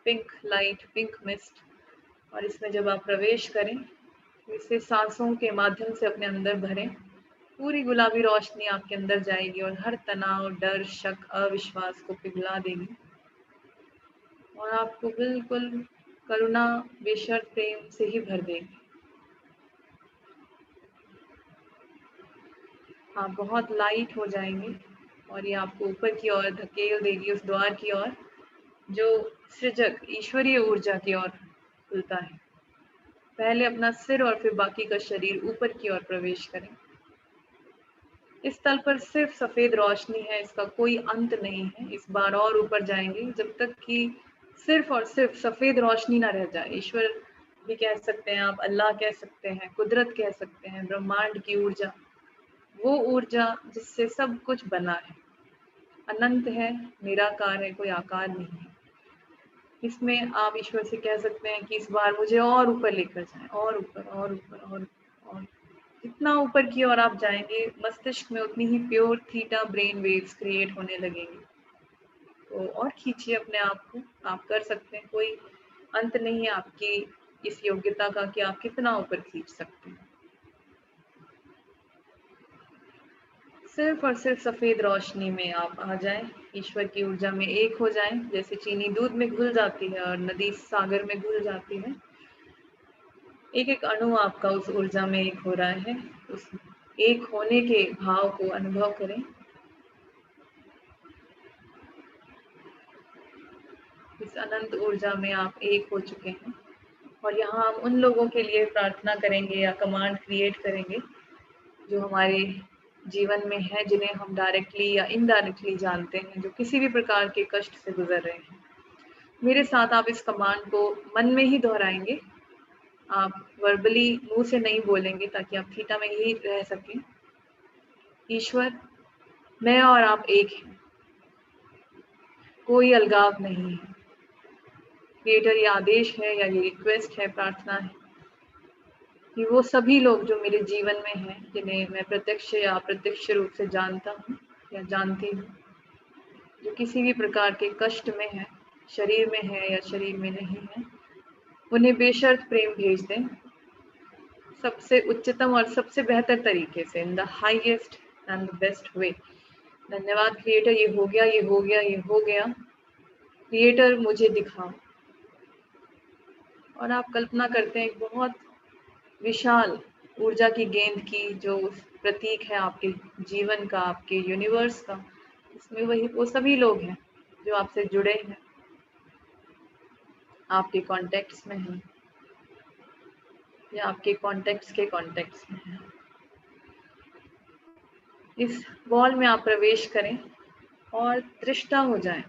पिंक लाइट, पिंक मिस्ट, और इसमें जब आप प्रवेश करें इसे सांसों के माध्यम से अपने अंदर भरें। पूरी गुलाबी रोशनी आपके अंदर जाएगी और हर तनाव, डर, शक, अविश्वास को पिघला देगी और आपको बिल्कुल करुणा, बेशर्त प्रेम से ही भर देगी। आप बहुत लाइट हो जाएंगे और ये आपको ऊपर की ओर धकेल देगी, उस द्वार की ओर जो सृजक ईश्वरीय ऊर्जा की ओर खुलता है। पहले अपना सिर और फिर बाकी का शरीर ऊपर की ओर प्रवेश करें। इस तल पर सिर्फ सफेद रोशनी है, इसका कोई अंत नहीं है। इस बार और ऊपर जाएंगे जब तक कि सिर्फ और सिर्फ सफेद रोशनी ना रह जाए। ईश्वर भी कह सकते हैं आप, अल्लाह कह सकते हैं, कुदरत कह सकते हैं, ब्रह्मांड की ऊर्जा, वो ऊर्जा जिससे सब कुछ बना है, अनंत है, निराकार है, कोई आकार नहीं है। इसमें आप ईश्वर से कह सकते हैं कि इस बार मुझे और ऊपर लेकर जाएं, और ऊपर और ऊपर और जितना ऊपर की ओर आप जाएंगे मस्तिष्क में उतनी ही pure theta brain waves create होने लगेंगे। तो और खींचिए अपने आप को, आप कर सकते हैं, कोई अंत नहीं है आपकी इस योग्यता का कि आप कितना ऊपर खींच सकते हैं। सिर्फ और सिर्फ सफेद रोशनी में आप आ जाएं, ईश्वर की ऊर्जा में एक हो जाएं, जैसे चीनी दूध में घुल जाती है और नदी सागर में घुल जाती है। एक एक अणु आपका उस ऊर्जा में एक हो रहा है। उस एक होने के भाव को अनुभव करें। इस अनंत ऊर्जा में आप एक हो चुके हैं और यहाँ हम उन लोगों के लिए प्रार्थना करेंगे या कमांड क्रिएट करेंगे जो हमारे जीवन में है, जिन्हें हम डायरेक्टली या इनडायरेक्टली जानते हैं, जो किसी भी प्रकार के कष्ट से गुजर रहे हैं। मेरे साथ आप इस कमांड को मन में ही दोहराएंगे, आप वर्बली मुंह से नहीं बोलेंगे ताकि आप थीटा में ही रह सकें। ईश्वर, मैं और आप एक हैं, कोई अलगाव नहीं है। क्रिएटर, ये आदेश है या ये रिक्वेस्ट है, प्रार्थना है कि वो सभी लोग जो मेरे जीवन में हैं, जिन्हें मैं प्रत्यक्ष या अप्रत्यक्ष रूप से जानता हूँ या जानती हूँ, जो किसी भी प्रकार के कष्ट में है, शरीर में है या शरीर में नहीं है, उन्हें बेशर्त प्रेम भेज दें, सबसे उच्चतम और सबसे बेहतर तरीके से, in the highest and the best way. धन्यवाद क्रिएटर, ये हो गया, ये हो गया, ये हो गया। क्रिएटर, मुझे दिखाओ। और आप कल्पना करते हैं एक बहुत विशाल ऊर्जा की गेंद की, जो प्रतीक है आपके जीवन का, आपके यूनिवर्स का। इसमें वही वो सभी लोग हैं जो आपसे जुड़े हैं, आपके कॉन्टेक्ट्स में हैं या आपके कॉन्टेक्ट्स के कॉन्टेक्ट्स में हैं। इस बॉल में आप प्रवेश करें और दृष्टा हो जाएं,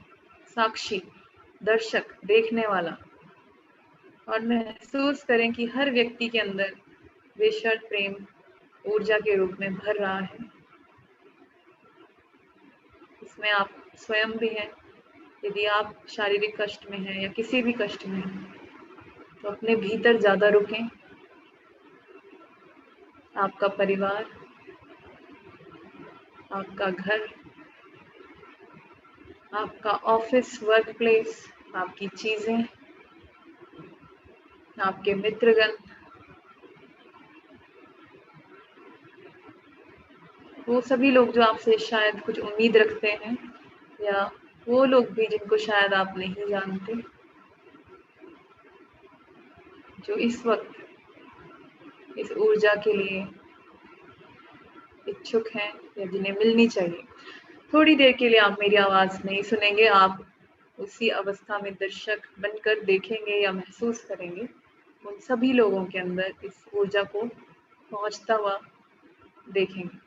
साक्षी, दर्शक, देखने वाला, और महसूस करें कि हर व्यक्ति के अंदर बेशर्त प्रेम ऊर्जा के रूप में भर रहा है। इसमें आप स्वयं भी हैं। यदि आप शारीरिक कष्ट में हैं या किसी भी कष्ट में हैं तो अपने भीतर ज्यादा रुकें। आपका परिवार, आपका घर, आपका ऑफिस, वर्क प्लेस, आपकी चीजें, आपके मित्रगण, वो सभी लोग जो आपसे शायद कुछ उम्मीद रखते हैं, या वो लोग भी जिनको शायद आप नहीं जानते, जो इस वक्त इस ऊर्जा के लिए इच्छुक हैं या जिन्हें मिलनी चाहिए, थोड़ी देर के लिए आप मेरी आवाज़ नहीं सुनेंगे, आप उसी अवस्था में दर्शक बनकर देखेंगे या महसूस करेंगे। उन सभी लोगों के अंदर इस ऊर्जा को पहुंचता हुआ देखेंगे।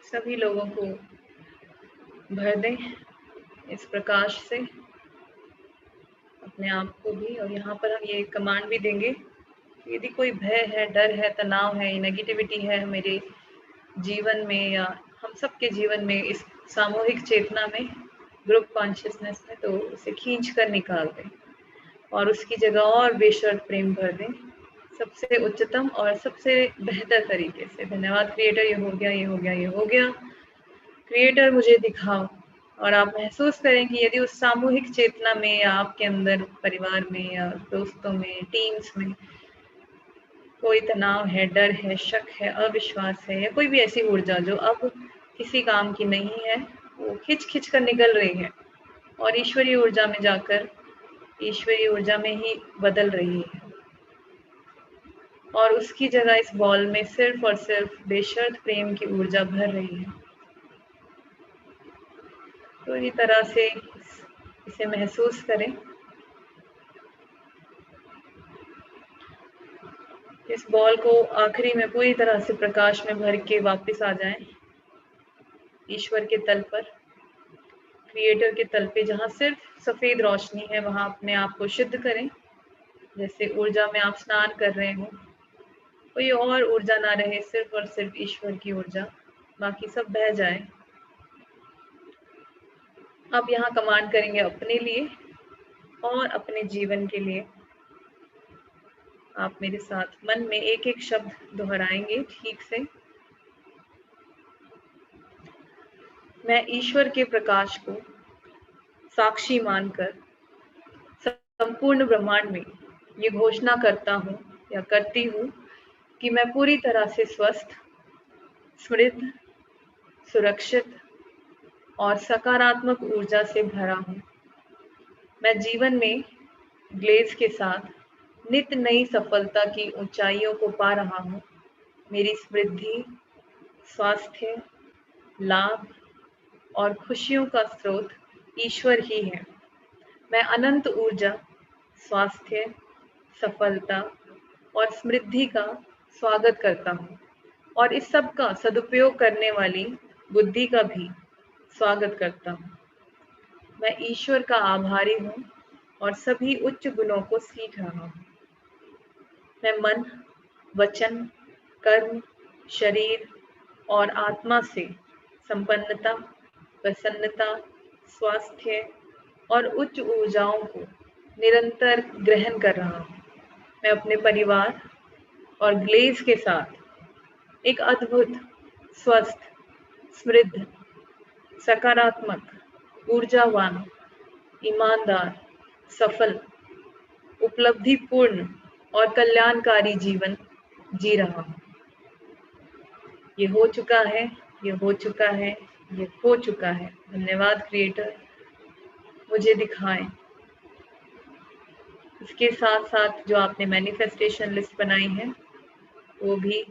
सभी लोगों को भर दें इस प्रकाश से, अपने आप को भी। और यहाँ पर हम ये कमांड भी देंगे, यदि कोई भय है, डर है, तनाव है, नेगेटिविटी है मेरे जीवन में या हम सबके जीवन में, इस सामूहिक चेतना में, ग्रुप कॉन्शियसनेस में, तो उसे खींच कर निकाल दें और उसकी जगह और बेशर्त प्रेम भर दें, सबसे उच्चतम और सबसे बेहतर तरीके से। धन्यवाद क्रिएटर, ये हो गया, ये हो गया, ये हो गया। क्रिएटर मुझे दिखाओ। और आप महसूस करें कि यदि उस सामूहिक चेतना में या आपके अंदर परिवार में या दोस्तों में, टीम्स में कोई तनाव है, डर है, शक है, अविश्वास है या कोई भी ऐसी ऊर्जा जो अब किसी काम की नहीं है, वो खिंच खिंच कर निकल रही है और ईश्वरीय ऊर्जा में जाकर ईश्वरीय ऊर्जा में ही बदल रही है, और उसकी जगह इस बॉल में सिर्फ और सिर्फ बेशर्त प्रेम की ऊर्जा भर रही है। तो इस तरह से इसे महसूस करें। इस बॉल को आखिरी में पूरी तरह से प्रकाश में भर के वापस आ जाएं ईश्वर के तल पर, क्रिएटर के तल पे, जहाँ सिर्फ सफेद रोशनी है। वहां अपने आप को शुद्ध करें, जैसे ऊर्जा में आप स्नान कर रहे हो। कोई और ऊर्जा ना रहे, सिर्फ और सिर्फ ईश्वर की ऊर्जा, बाकी सब बह जाए। अब यहाँ कमांड करेंगे अपने लिए और अपने जीवन के लिए। आप मेरे साथ मन में एक एक शब्द दोहराएंगे ठीक से। मैं ईश्वर के प्रकाश को साक्षी मानकर संपूर्ण ब्रह्मांड में ये घोषणा करता हूँ या करती हूँ कि मैं पूरी तरह से स्वस्थ, समृद्ध, सुरक्षित और सकारात्मक ऊर्जा से भरा हूँ। मैं जीवन में ग्लेज के साथ नित्य नई सफलता की ऊंचाइयों को पा रहा हूँ। मेरी समृद्धि, स्वास्थ्य, लाभ और खुशियों का स्रोत ईश्वर ही है। मैं अनंत ऊर्जा, स्वास्थ्य, सफलता और समृद्धि का स्वागत करता हूँ और इस सब का सदुपयोग करने वाली बुद्धि का भी स्वागत करता हूँ। मैं ईश्वर का आभारी हूँ और सभी उच्च गुणों को सीख रहा हूँ। मैं मन, वचन, कर्म, शरीर और आत्मा से संपन्नता, प्रसन्नता, स्वास्थ्य और उच्च ऊर्जाओं को निरंतर ग्रहण कर रहा हूँ। मैं अपने परिवार और ग्लेज के साथ एक अद्भुत, स्वस्थ, समृद्ध, सकारात्मक, ऊर्जावान, ईमानदार, सफल, उपलब्धिपूर्ण और कल्याणकारी जीवन जी रहा हूँ। ये हो चुका है, ये हो चुका है, ये हो चुका है। धन्यवाद क्रिएटर, मुझे दिखाएं। इसके साथ साथ जो आपने मैनिफेस्टेशन लिस्ट बनाई है वो भी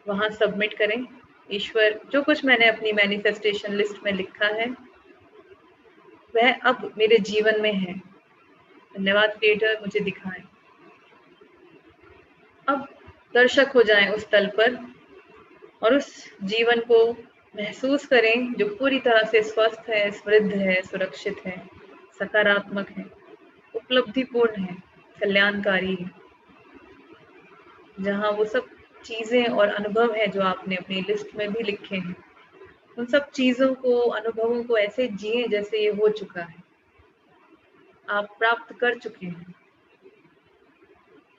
वहाँ सबमिट करें। ईश्वर, जो कुछ मैंने अपनी मैनिफेस्टेशन लिस्ट में लिखा है वह अब मेरे जीवन में है। धन्यवाद क्रिएटर, मुझे दिखाएं। अब दर्शक हो जाएं उस तल पर और उस जीवन को महसूस करें जो पूरी तरह से स्वस्थ है, समृद्ध है, सुरक्षित है, सकारात्मक है, उपलब्धिपूर्ण है, कल्याणकारी है, जहाँ वो सब चीजें और अनुभव है जो आपने अपनी लिस्ट में भी लिखे हैं, उन सब चीजों को, अनुभवों को ऐसे जिए जैसे ये हो चुका है, आप प्राप्त कर चुके हैं।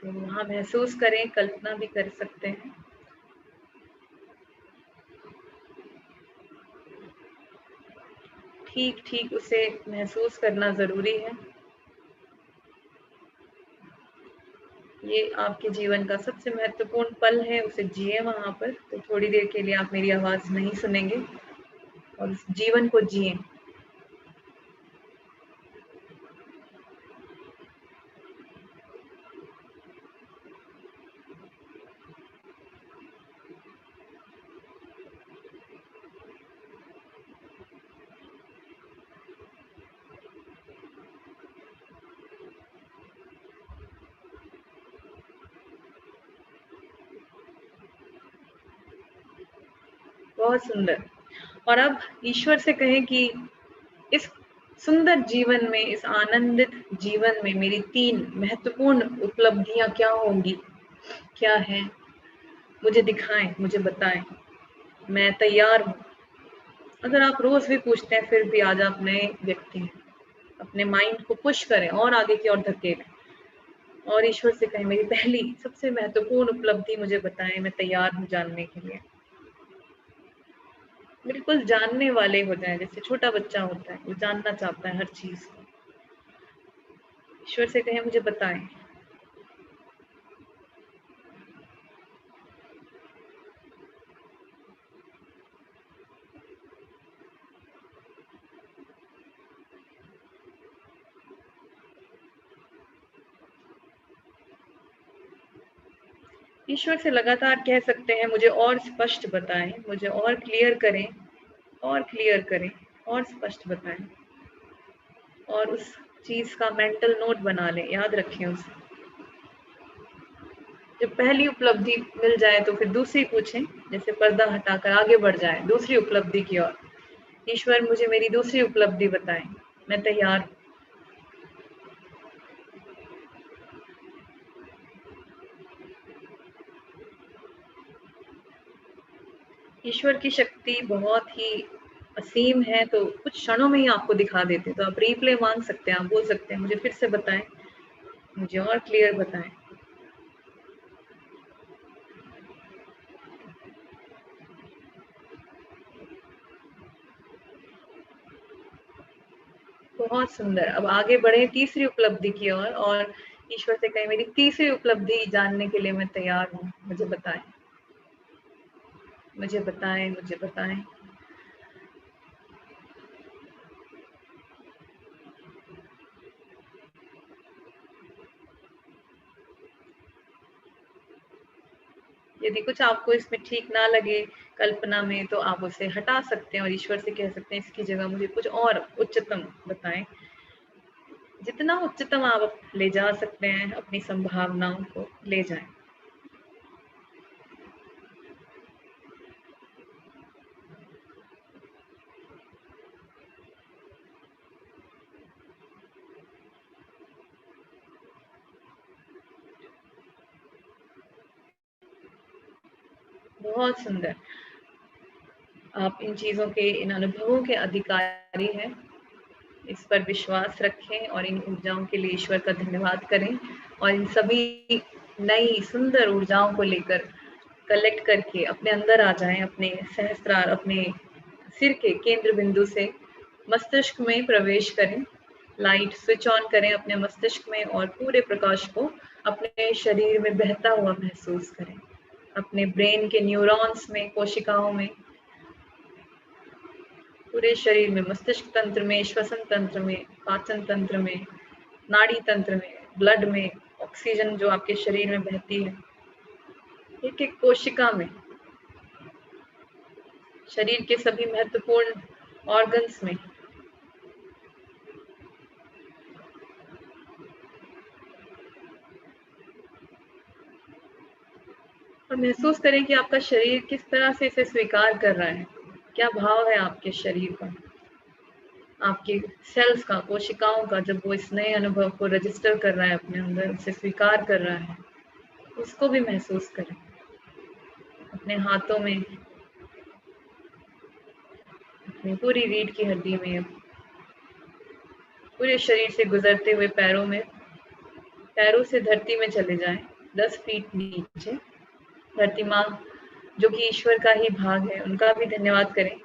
तो वहाँ महसूस करें, कल्पना भी कर सकते हैं। ठीक ठीक उसे महसूस करना जरूरी है। ये आपके जीवन का सबसे महत्वपूर्ण पल है, उसे जिए वहां पर। तो थोड़ी देर के लिए आप मेरी आवाज नहीं सुनेंगे और उस जीवन को जिए। बहुत सुंदर। और अब ईश्वर से कहें कि इस सुंदर जीवन में, इस आनंदित जीवन में मेरी 3 महत्वपूर्ण उपलब्धियां क्या होंगी, क्या है, मुझे दिखाएं, मुझे बताएं, मैं तैयार हूं। अगर आप रोज भी पूछते हैं फिर भी आज आप नए व्यक्ति हैं। अपने माइंड को पुश करें और आगे की ओर धकेलें और ईश्वर से कहें मेरी पहली सबसे महत्वपूर्ण उपलब्धि मुझे बताएं, मैं तैयार हूं जानने के लिए। बिल्कुल जानने वाले हो जाएं, जैसे छोटा बच्चा होता है, वो जानना चाहता है हर चीज को। ईश्वर से कहें मुझे बताएं। ईश्वर से लगातार कह सकते हैं मुझे और स्पष्ट बताएं, मुझे और क्लियर करें, और क्लियर करें, और स्पष्ट बताएं। और उस चीज का मेंटल नोट बना लें, याद रखें उसे। जब पहली उपलब्धि मिल जाए तो फिर दूसरी पूछें, जैसे पर्दा हटाकर आगे बढ़ जाए दूसरी उपलब्धि की ओर। ईश्वर मुझे मेरी दूसरी उपलब्धि बताएं, मैं तैयार हूं। ईश्वर की शक्ति बहुत ही असीम है, तो कुछ क्षणों में ही आपको दिखा देते। तो आप रिप्ले मांग सकते हैं, आप बोल सकते हैं मुझे फिर से बताएं, मुझे और क्लियर बताएं। बहुत सुंदर। अब आगे बढ़े तीसरी उपलब्धि की ओर और ईश्वर से कहें मेरी तीसरी उपलब्धि जानने के लिए मैं तैयार हूँ, मुझे बताएं, मुझे बताएं, मुझे बताएं। यदि कुछ आपको इसमें ठीक ना लगे कल्पना में, तो आप उसे हटा सकते हैं और ईश्वर से कह सकते हैं इसकी जगह मुझे कुछ और उच्चतम बताएं। जितना उच्चतम आप ले जा सकते हैं अपनी संभावनाओं को ले जाएं। बहुत सुंदर। आप इन चीजों के, इन अनुभवों के अधिकारी हैं। इस पर विश्वास रखें और इन ऊर्जाओं के लिए ईश्वर का धन्यवाद करें और इन सभी नई सुंदर ऊर्जाओं को लेकर कलेक्ट करके अपने अंदर आ जाएं। अपने सहस्त्रार, अपने सिर के केंद्र बिंदु से मस्तिष्क में प्रवेश करें। लाइट स्विच ऑन करें अपने मस्तिष्क में और पूरे प्रकाश को अपने शरीर में बहता हुआ महसूस करें। अपने ब्रेन के न्यूरॉन्स में, कोशिकाओं में, पूरे शरीर में, मस्तिष्क तंत्र में, श्वसन तंत्र में, पाचन तंत्र में, नाड़ी तंत्र में, ब्लड में, ऑक्सीजन जो आपके शरीर में बहती है, एक एक कोशिका में, शरीर के सभी महत्वपूर्ण ऑर्गन्स में। और महसूस करें कि आपका शरीर किस तरह से इसे स्वीकार कर रहा है। क्या भाव है आपके शरीर का, आपके सेल्स का, कोशिकाओं का, जब वो इस नए अनुभव को रजिस्टर कर रहा है अपने अंदर, उसे स्वीकार कर रहा है, उसको भी महसूस करें। अपने हाथों में, अपनी पूरी रीढ़ की हड्डी में, पूरे शरीर से गुजरते हुए पैरों में, पैरों से धरती में चले जाएं 10 फीट नीचे। धरती माँ जो कि ईश्वर का ही भाग है, उनका भी धन्यवाद करें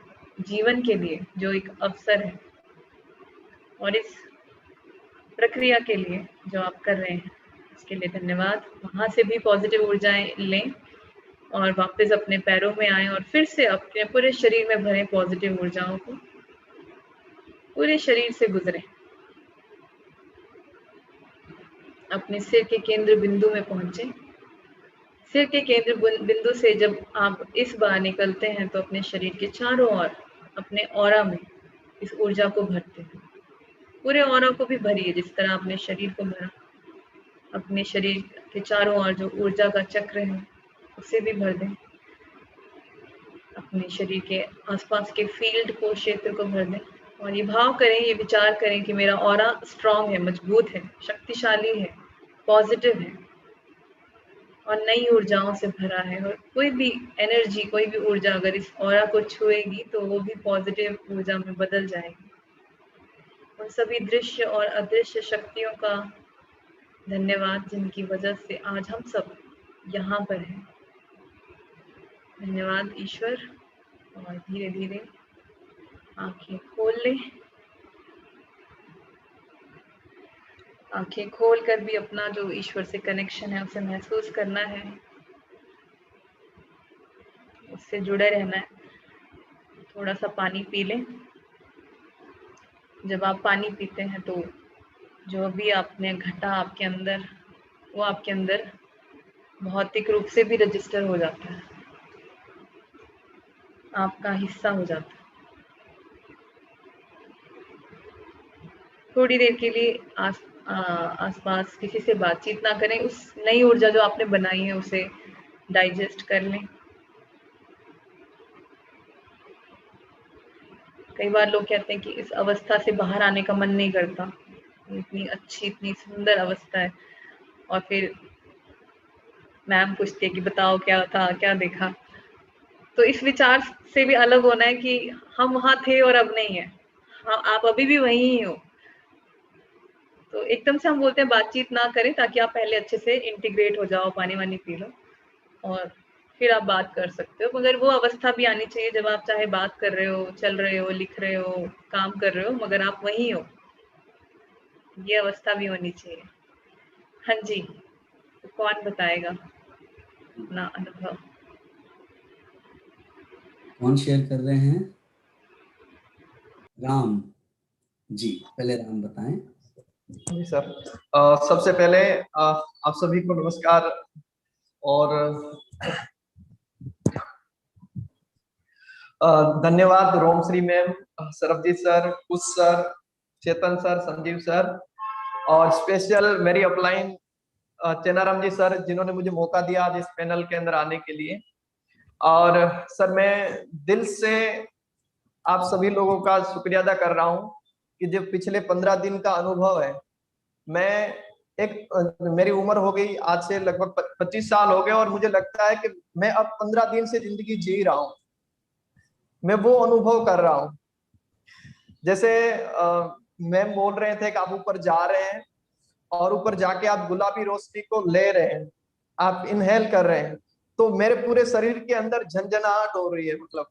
जीवन के लिए, जो एक अवसर है, और इस प्रक्रिया के लिए जो आप कर रहे हैं इसके लिए धन्यवाद। वहाँ से भी पॉजिटिव ऊर्जाएं लें और वापस अपने पैरों में आए और फिर से अपने पूरे शरीर में भरें पॉजिटिव ऊर्जाओं को, पूरे शरीर से गुजरें। अपने सिर के केंद्र बिंदु में पहुंचे। सिर के केंद्र बिंदु से जब आप इस बार निकलते हैं तो अपने शरीर के चारों ओर अपने ऑरा में इस ऊर्जा को भरते हैं। पूरे ऑरा को भी भरिए जिस तरह अपने शरीर को भरा। अपने शरीर के चारों ओर जो ऊर्जा का चक्र है उसे भी भर दें। अपने शरीर के आसपास के फील्ड को, क्षेत्र को भर दें और ये भाव करें, ये विचार करें कि मेरा ऑरा स्ट्रांग है, मजबूत है, शक्तिशाली है, पॉजिटिव है और नई ऊर्जाओं से भरा है। और कोई भी एनर्जी, कोई भी ऊर्जा अगर इस ऑरा को छुएगी तो वो भी पॉजिटिव ऊर्जा में बदल जाएगी। उन सभी दृश्य और अदृश्य शक्तियों का धन्यवाद जिनकी वजह से आज हम सब यहाँ पर हैं। धन्यवाद ईश्वर। और धीरे धीरे आंखें खोल लें। आंखें खोल कर भी अपना जो ईश्वर से कनेक्शन है उसे महसूस करना है, उससे जुड़े रहना है। थोड़ा सा पानी पी लें। जब आप पानी पीते हैं तो जो भी आपने घटा आपके अंदर, वो आपके अंदर भौतिक रूप से भी रजिस्टर हो जाता है, आपका हिस्सा हो जाता है। थोड़ी देर के लिए आसपास किसी से बातचीत ना करें। उस नई ऊर्जा जो आपने बनाई है उसे डाइजेस्ट कर लें। कई बार लोग कहते हैं कि इस अवस्था से बाहर आने का मन नहीं करता, इतनी अच्छी, इतनी सुंदर अवस्था है। और फिर मैम पूछती है कि बताओ क्या था, क्या देखा। तो इस विचार से भी अलग होना है कि हम वहां थे और अब नहीं है। हाँ, आप अभी भी वहीं ही हो। तो एकदम से हम बोलते हैं बातचीत ना करें ताकि आप पहले अच्छे से इंटीग्रेट हो जाओ, पानी वानी पी लो और फिर आप बात कर सकते हो। मगर वो अवस्था भी आनी चाहिए जब आप चाहे बात कर रहे हो, चल रहे हो, लिख रहे हो, काम कर रहे हो, मगर आप वहीं हो। ये अवस्था भी होनी चाहिए। हाँ जी, तो कौन बताएगा अपना अनुभव? कौन शेयर कर रहे हैं? राम जी, पहले राम बताएं। जी सर, सबसे पहले आप सभी को नमस्कार। और धन्यवाद रोमश्री मैम, सरबजीत सर, कुश sir, Chetan sir, Sanjeev sir और स्पेशल मेरी अपलाइन चेनाराम जी सर जिन्होंने मुझे मौका दिया आज इस पैनल के अंदर आने के लिए। और सर मैं दिल से आप सभी लोगों का शुक्रिया अदा कर रहा हूँ कि जो पिछले 15 दिन का अनुभव है, मैं मेरी उम्र हो गई आज से लगभग 25 साल हो गए और मुझे लगता है कि मैं अब 15 दिन से जिंदगी जी रहा हूँ। मैं वो अनुभव कर रहा हूँ। जैसे मैम बोल रहे थे कि आप ऊपर जा रहे हैं और ऊपर जाके आप गुलाबी रोशनी को ले रहे हैं, आप इनहेल कर रहे हैं, तो मेरे पूरे शरीर के अंदर झंझनाहट हो रही है। मतलब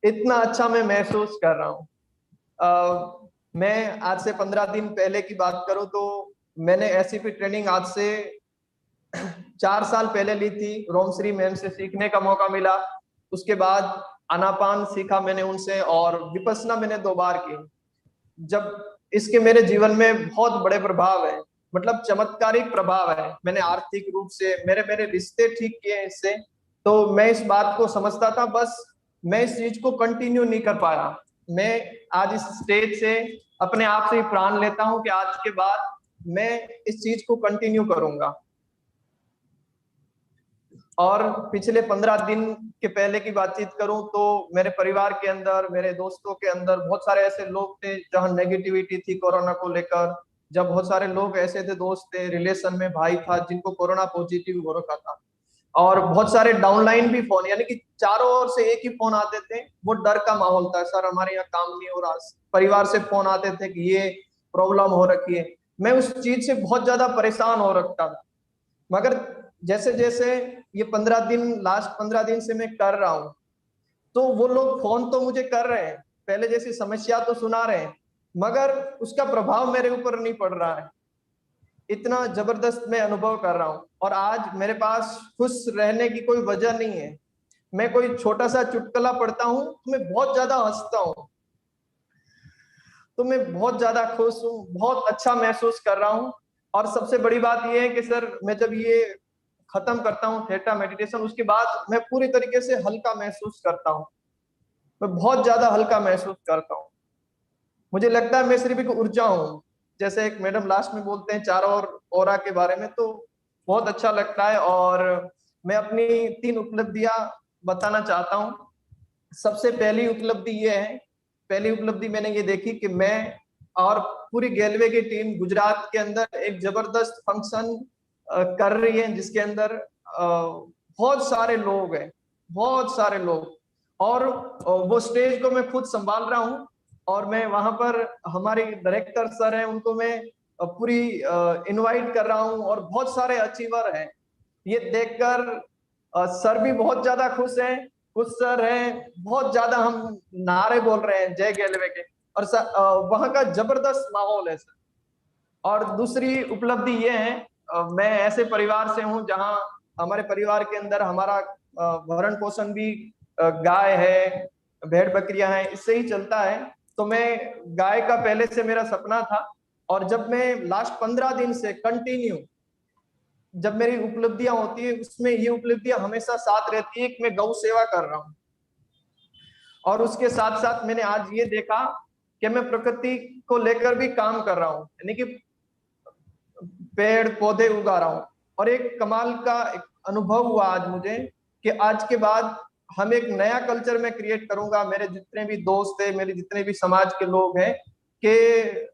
इतना अच्छा मैं महसूस कर रहा हूँ। मैं आज से 15 दिन पहले की बात करूं तो मैंने एससीपी ट्रेनिंग आज से 4 साल पहले ली थी। रोमश्री मैम से सीखने का मौका मिला। उसके बाद आनापान सीखा मैंने उनसे और विपस्सना मैंने 2 बार की। जब इसके मेरे जीवन में बहुत बड़े प्रभाव है, मतलब चमत्कारिक प्रभाव है। मैंने आर्थिक रूप से मेरे रिश्ते ठीक किए इससे। तो मैं इस बात को समझता था, बस मैं इस चीज को कंटिन्यू नहीं कर पाया। मैं आज इस स्टेज से अपने आप से ही प्राण लेता हूं कि आज के बाद मैं इस चीज को कंटिन्यू करूंगा। और पिछले 15 दिन के पहले की बातचीत करूं तो मेरे परिवार के अंदर, मेरे दोस्तों के अंदर बहुत सारे ऐसे लोग थे जहां नेगेटिविटी थी कोरोना को लेकर। जब बहुत सारे लोग ऐसे थे, दोस्त थे, रिलेशन में भाई था जिनको कोरोना पॉजिटिव हो रखा था। और बहुत सारे डाउनलाइन भी फोन, यानी कि चारों ओर से एक ही फोन आते थे। वो डर का माहौल था, सर हमारे यहाँ काम नहीं हो रहा। परिवार से फोन आते थे कि ये प्रॉब्लम हो रखी है। मैं उस चीज से बहुत ज्यादा परेशान हो रखता था। मगर जैसे जैसे ये 15 दिन, लास्ट 15 दिन से मैं कर रहा हूं, तो वो लोग फोन तो मुझे कर रहे हैं, पहले जैसी समस्या तो सुना रहे हैं, मगर उसका प्रभाव मेरे ऊपर नहीं पड़ रहा है। इतना जबरदस्त मैं अनुभव कर रहा हूं और आज मेरे पास खुश रहने की कोई वजह नहीं है। मैं कोई छोटा सा चुटकुला पढ़ता हूं तो मैं बहुत ज्यादा हंसता हूं, तो मैं बहुत ज्यादा खुश हूं, बहुत अच्छा महसूस कर रहा हूं। और सबसे बड़ी बात यह है कि सर मैं जब ये खत्म करता हूं थेटा मेडिटेशन, उसके बाद मैं पूरी तरीके से हल्का महसूस करता हूं। मैं बहुत ज्यादा हल्का महसूस करता हूं। मुझे लगता है मैं सिर्फ एक ऊर्जा हूं, जैसे एक मैडम लास्ट में बोलते हैं चारों ओर ऑरा के बारे में, तो बहुत अच्छा लगता है। और मैं अपनी 3 उपलब्धियां बताना चाहता हूं। सबसे पहली उपलब्धि ये है, पहली उपलब्धि मैंने ये देखी कि मैं और पूरी गैलवे की टीम गुजरात के अंदर एक जबरदस्त फंक्शन कर रही है, जिसके अंदर बहुत सारे लोग हैं, बहुत सारे लोग। और वो स्टेज को मैं खुद संभाल रहा हूँ और मैं वहां पर हमारे डायरेक्टर सर हैं, उनको मैं पूरी इनवाइट कर रहा हूँ और बहुत सारे अचीवर हैं। ये देखकर सर भी बहुत ज्यादा खुश हैं, कुछ सर हैं बहुत ज्यादा हम नारे बोल रहे हैं जय गैलवे के, और वहां का जबरदस्त माहौल है सर। और दूसरी उपलब्धि ये है, मैं ऐसे परिवार से हूं जहां हमारे परिवार के अंदर हमारा भरण पोषण भी गाय है, भेड़ बकरियां हैं, इससे ही चलता है। तो मैं गाय का पहले से मेरा सपना था, और जब मैं लास्ट 15 दिन से कंटिन्यू जब मेरी उपलब्धियां होती है, उसमें ये उपलब्धियां हमेशा साथ रहती है कि मैं गौ सेवा कर रहा हूँ। और उसके साथ साथ मैंने आज ये देखा कि मैं प्रकृति को लेकर भी काम कर रहा हूँ, यानी कि पेड़ पौधे उगा रहा हूँ। और एक कमाल का एक अनुभव हुआ आज मुझे कि आज के बाद हम एक नया कल्चर में क्रिएट करूंगा। मेरे जितने भी दोस्त है, मेरे जितने भी समाज के लोग हैं, कि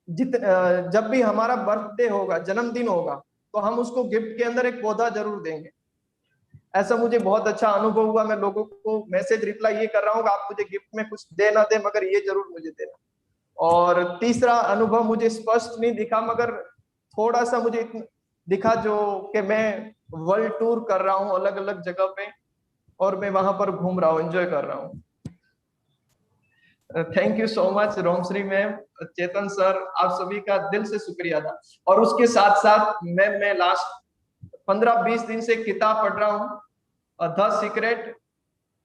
जब भी हमारा बर्थडे होगा, जन्मदिन होगा, तो हम उसको गिफ्ट के अंदर एक पौधा जरूर देंगे। ऐसा मुझे बहुत अच्छा अनुभव हुआ। मैं लोगों को मैसेज रिप्लाई ये कर रहा हूँ कि आप मुझे गिफ्ट में कुछ दे ना दे, मगर ये जरूर मुझे देना। और तीसरा अनुभव मुझे स्पष्ट नहीं दिखा, मगर थोड़ा सा मुझे दिखा, जो कि मैं वर्ल्ड टूर कर रहा हूँ अलग अलग जगह पे, और मैं वहां पर घूम रहा हूँ, एंजॉय कर रहा हूँ। Thank you so much Romshri ma'am, Chetan sir, आप सभी का दिल से शुक्रिया था। और उसके साथ साथ मैं लास्ट 15-20 दिन से किताब पढ़ रहा हूँ, द सीक्रेट।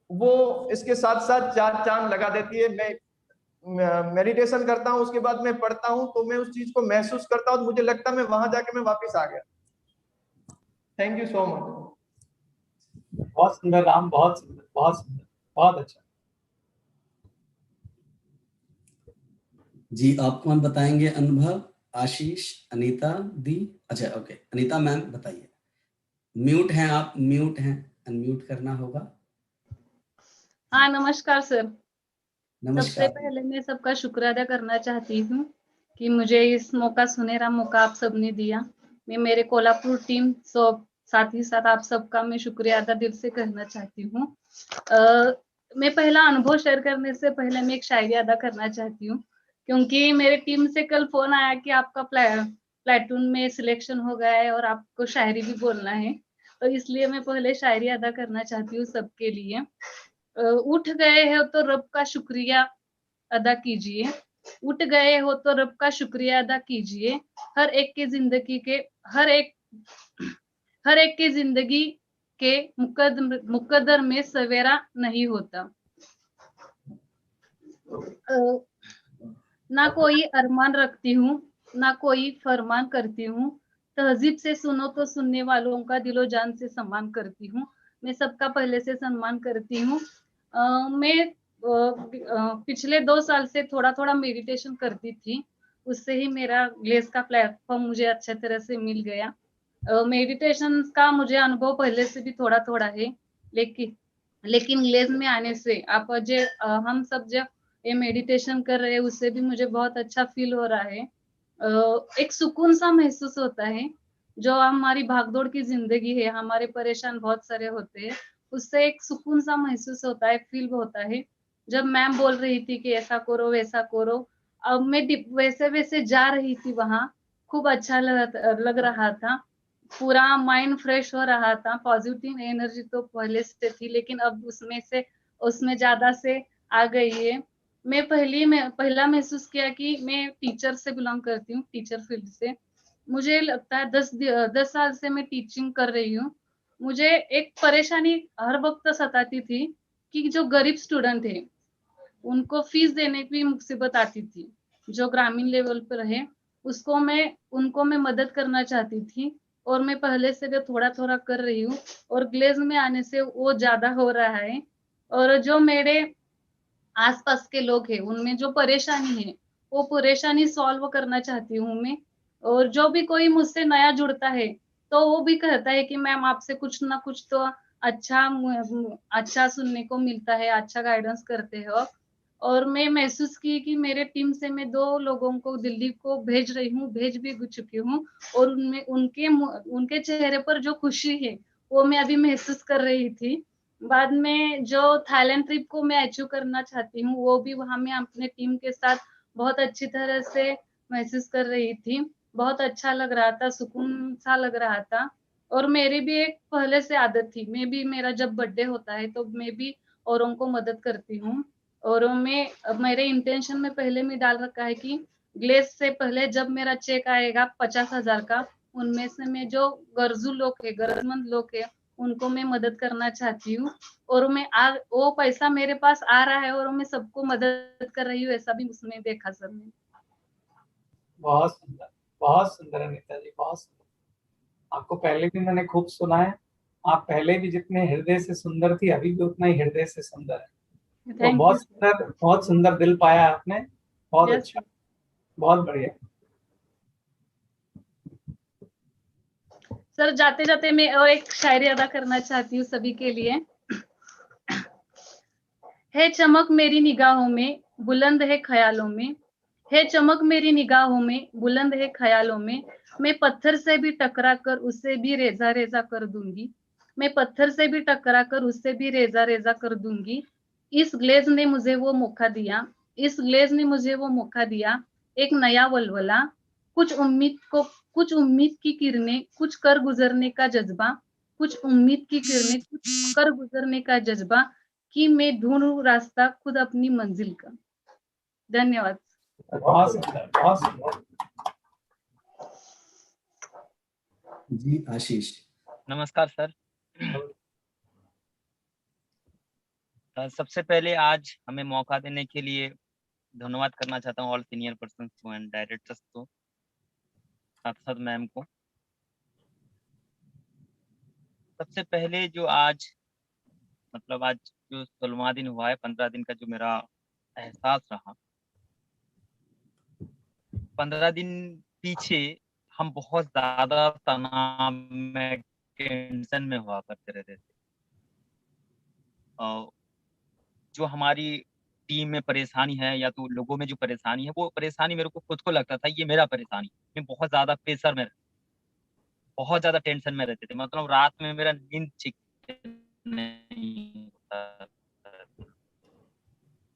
वो इसके साथ साथ 4 चांद लगा देती है। मैं मेडिटेशन करता हूँ, उसके बाद मैं पढ़ता हूँ, तो मैं उस चीज को महसूस करता हूँ, मुझे लगता है मैं वहां जाके मैं वापस आ गया। Thank you so much. बहुत सुंदर राम, बहुत सुंदर, बहुत सुंदर, बहुत अच्छा। जी, आप कौन बताएंगे अनुभव? आशीष, अनीता दी? अच्छा, ओके, अनीता मैम बताइए। म्यूट हैं आप, म्यूट हैं, अनम्यूट करना होगा। हाँ, नमस्कार सर। सबसे नमस्कार। पहले मैं सबका शुक्र अदा करना चाहती हूँ कि मुझे इस मौका, सुनहरा मौका आप सबने दिया। मैं मेरे कोल्हापुर टीम सब, साथ ही साथ आप सबका मैं शुक्रिया अदा दिल से करना चाहती हूँ। मैं पहला अनुभव शेयर करने से पहले मैं एक शायरी अदा करना चाहती हूँ, क्योंकि मेरे टीम से कल फोन आया कि आपका प्लेटून में सिलेक्शन हो गया है और आपको शायरी भी बोलना है, तो इसलिए मैं पहले शायरी अदा करना चाहती हूँ सबके लिए। उठ गए हो तो रब का शुक्रिया अदा कीजिए, उठ गए हो तो रब का शुक्रिया अदा कीजिए। हर एक की जिंदगी के हर एक की जिंदगी के मुकद्दर में सवेरा नहीं होता। ना कोई अरमान रखती हूँ, ना कोई फरमान करती हूँ। तहजीब से सुनो तो सुनने वालों का दिलो जान से सम्मान करती हूँ। मैं सबका पहले से सम्मान करती हूँ। मैं पिछले 2 साल से थोड़ा थोड़ा मेडिटेशन करती थी, उससे ही मेरा ग्लेस का प्लेटफॉर्म मुझे अच्छे तरह से मिल गया। मेडिटेशन का मुझे अनुभव पहले से भी थोड़ा थोड़ा है, लेकिन ग्लेस में आने से आप हम सब जब ये मेडिटेशन कर रहे हैं, उससे भी मुझे बहुत अच्छा फील हो रहा है। एक सुकून सा महसूस होता है। जो हमारी भागदौड़ की जिंदगी है, हमारे परेशान बहुत सारे होते हैं, उससे एक सुकून सा महसूस होता है, फील होता है। जब मैम बोल रही थी कि ऐसा करो वैसा करो, अब मैं वैसे वैसे जा रही थी वहां, खूब अच्छा लग रहा था, पूरा माइंड फ्रेश हो रहा था। पॉजिटिव एनर्जी तो पहले से थी, लेकिन अब उसमें ज्यादा से आ गई है। मैं पहला महसूस किया कि मैं टीचर से बिलोंग करती हूँ, टीचर फील्ड से। मुझे लगता है 10 साल से मैं टीचिंग कर रही हूँ। मुझे एक परेशानी हर वक्त सताती थी कि जो गरीब स्टूडेंट है उनको फीस देने की मुसीबत आती थी। जो ग्रामीण लेवल पर है उनको मैं मदद करना चाहती थी, और मैं पहले से भी थोड़ा थोड़ा कर रही हूँ, और ग्लेज में आने से वो ज्यादा हो रहा है। और जो मेरे आसपास के लोग हैं उनमें जो परेशानी है वो परेशानी सॉल्व करना चाहती हूँ मैं। और जो भी कोई मुझसे नया जुड़ता है तो वो भी कहता है कि मैम आपसे कुछ ना कुछ तो अच्छा सुनने को मिलता है, अच्छा गाइडेंस करते हो। और मैं महसूस की कि मेरे टीम से मैं 2 लोगों को दिल्ली को भेज भी चुकी हूँ, और उनमें उनके चेहरे पर जो खुशी है वो मैं अभी महसूस कर रही थी। बाद में जो थाईलैंड ट्रिप को मैं अचीव करना चाहती हूँ वो भी वहां मैं अपने टीम के साथ बहुत अच्छी तरह से महसूस कर रही थी। बहुत अच्छा लग रहा था, सुकून सा लग रहा था। और मेरी भी एक पहले से आदत थी, मैं भी मेरा जब बर्थडे होता है तो मैं भी औरों को मदद करती हूँ। और मेरे इंटेंशन में पहले में डाल रखा है कि ग्लेस से पहले जब मेरा चेक आएगा 50,000 का, उनमें से मैं जो गरजमंद लोग है उनको मैं मदद करना चाहती हूँ। और वो पैसा मेरे पास आ रहा है और मैं सबको मदद कर रही हूँ, ऐसा भी उसमें देखा सर ने। बहुत सुंदर अनीता जी, बहुत सुंदर। आपको पहले भी मैंने खूब सुना है। आप पहले भी जितने हृदय से सुंदर थी अभी भी उतना ही हृदय से सुंदर है। तो थैंक यू। बहुत सुंदर दिल पाया आपने। बहुत यस अच्छा, बहुत बढ़िया। सर, जाते जाते मैं और एक शायरी अदा करना चाहती हूँ सभी के लिए। है चमक मेरी निगाहों में, बुलंद है ख्यालों में, है चमक मेरी निगाहों में, बुलंद है ख्यालों में। मैं पत्थर से भी टकरा कर उसे भी रेजा रेजा कर दूंगी, मैं पत्थर से भी टकरा कर उसे भी रेजा रेजा कर दूंगी। इस ग्लेज ने मुझे वो मौका दिया, इस ग्लेज ने मुझे वो मौका दिया, एक नया वलवला, कुछ उम्मीद की किरणें, कुछ कर गुजरने का जज्बा, कुछ उम्मीद की किरणें, कुछ कर गुजरने का जज्बा, कि मैं ढूंढूं रास्ता खुद अपनी मंजिल का। धन्यवाद। बहुत सुंदर, बहुत सुंदर। जी आशीष। नमस्कार सर। सबसे पहले आज हमें मौका देने के लिए धन्यवाद करना चाहता हूँ ऑल सीनियर पर्सन को एंड डायरेक्टर्स को, साथ साथ मैम को। सबसे पहले जो आज आज जो 16वां दिन हुआ है, 15 दिन का जो मेरा एहसास रहा, 15 दिन पीछे हम बहुत ज्यादा तनाव में, टेंशन में हुआ करते रहते थे। जो हमारी टीम में परेशानी है या तो लोगों में जो परेशानी है, वो परेशानी मेरे को खुद को लगता था ये मेरा परेशानी। मैं बहुत ज्यादा प्रेशर में, बहुत ज्यादा टेंशन में रहते थे। रात में मेरा नींद ठीक नहीं होता।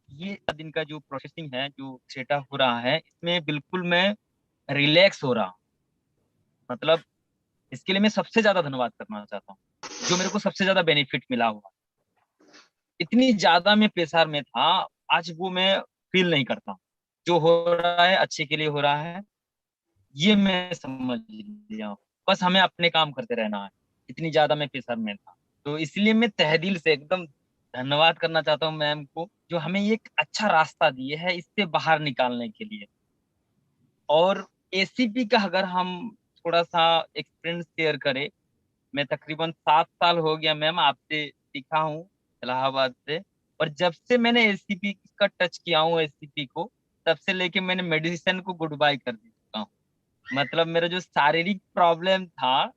ये दिन का जो प्रोसेसिंग है, जो सेटअप हो रहा है, इसमें बिल्कुल मैं रिलैक्स हो रहा हूँ। इसके लिए मैं सबसे ज्यादा धन्यवाद करना चाहता हूँ, जो मेरे को सबसे ज्यादा बेनिफिट मिला हुआ। इतनी ज्यादा मैं प्रेशर में था, आज वो मैं फील नहीं करता। जो हो रहा है अच्छे के लिए हो रहा है, ये मैं समझ लिया हूँ। बस हमें अपने काम करते रहना है। इतनी ज्यादा मैं प्रेशर में था, तो इसलिए मैं तहे दिल से एकदम धन्यवाद करना चाहता हूँ मैम को, जो हमें एक अच्छा रास्ता दिए है इससे बाहर निकालने के लिए। और एसीपी का अगर हम थोड़ा सा एक्सपीरियंस शेयर करें, मैं तकरीबन 7 साल हो गया मैम आपसे सीखा हूँ इलाहाबाद से। और जब से मैंने एसीपी का टच किया हूँ, एसीपी को, तब से लेके मैंने मेडिसिन को गुड बाय कर चुका हूँ। मेरा जो शारीरिक प्रॉब्लम था,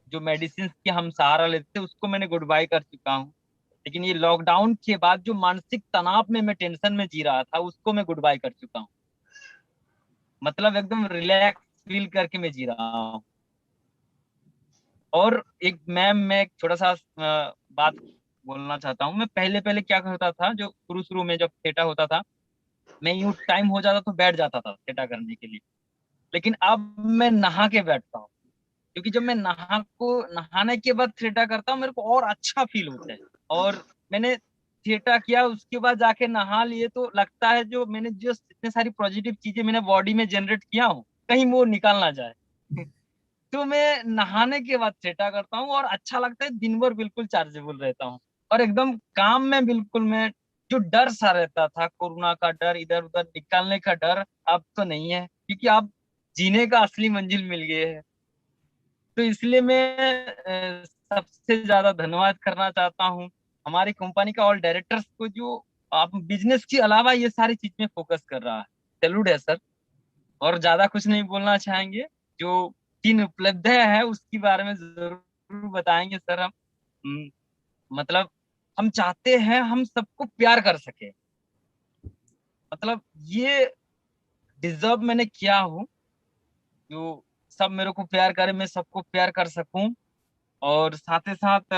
जो मेडिसिन के हम सहारा लेते थे, उसको मैंने गुड बाय कर चुका हूँ। लेकिन ये लॉकडाउन के बाद जो मानसिक तनाव में मैं टेंशन में जी रहा था, उसको मैं गुड बाय कर चुका हूँ। एकदम रिलैक्स फील करके मैं जी रहा हूँ। और एक मैम, मैं एक छोटा सा बात बोलना चाहता हूँ। मैं पहले पहले क्या करता था, जो शुरू में जब थेटा होता था, मैं यूं टाइम हो जाता तो बैठ जाता था थेटा करने के लिए। लेकिन अब मैं नहा के बैठता हूँ, क्योंकि जब मैं नहाने के बाद थेटा करता हूँ, मेरे को और अच्छा फील होता है। और मैंने थीटा किया, उसके बाद जाके नहा लिए, तो लगता है जो मैंने जो इतने सारी पॉजिटिव चीजें मैंने बॉडी में जनरेट किया हूँ, कहीं वो निकाल ना जाए। तो मैं नहाने के बाद थीटा करता हूँ और अच्छा लगता है, दिन भर बिल्कुल चार्जेबल रहता हूँ और एकदम काम में बिल्कुल मैं, जो डर सा रहता था, कोरोना का डर, इधर उधर निकालने का डर, अब तो नहीं है, क्योंकि अब जीने का असली मंजिल मिल गए है। तो इसलिए मैं सबसे ज्यादा धन्यवाद करना चाहता हूँ हमारी कंपनी का और डायरेक्टर्स को, जो आप बिजनेस के अलावा ये सारी चीज में फोकस कर रहा है। सैल्यूट है सर। और ज्यादा कुछ नहीं बोलना चाहेंगे, जो 3 उपलब्धियां है उसके बारे में जरूर बताएंगे सर हम। मतलब हम चाहते हैं हम सबको प्यार कर सके, मतलब ये डिजर्व मैंने किया हूँ, जो सब मेरे को प्यार करे, मैं सबको प्यार कर सकूं। और साथ ही साथ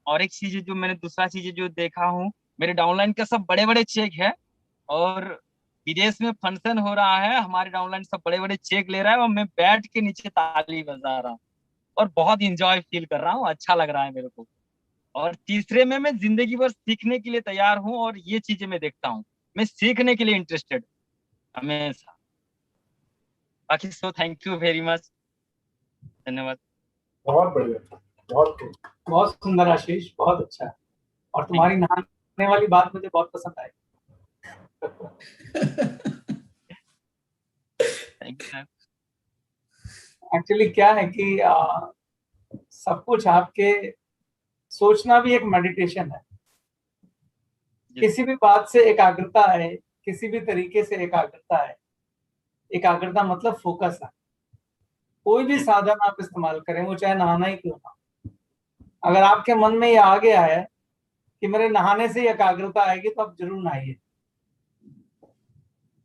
और एक चीज जो मैंने, दूसरा चीज जो देखा हूँ, मेरे डाउनलाइन के सब बड़े बड़े चेक है, और विदेश में फंक्शन हो रहा है, हमारे डाउनलाइन सब बड़े बड़े चेक ले रहा है और मैं बैठ के नीचे ताली बजा रहा हूँ और बहुत इंजॉय फील कर रहा हूँ, अच्छा लग रहा है मेरे को। और तीसरे में मैं जिंदगी भर सीखने के लिए तैयार हूँ, और ये चीजें मैं देखता हूँ, मैं सीखने के लिए इंटरेस्टेड हमेशा। बाकी so thank you very much, धन्यवाद। बहुत बढ़िया, बहुत खूब। बहुत सुंदर आशीष, बहुत अच्छा। और तुम्हारी नहाने वाली बात मुझे बहुत पसंद आई। Thank you sir. एक्चुअली क्या है कि सब कुछ आपके सोचना भी एक मेडिटेशन है। किसी भी बात से एकाग्रता है, किसी भी तरीके से एकाग्रता है। एकाग्रता मतलब फोकस है। कोई भी साधन आप इस्तेमाल करें, वो चाहे नहाना ही क्यों ना, अगर आपके मन में ये आ गया है कि मेरे नहाने से एकाग्रता आएगी, तो आप जरूर नहाइए।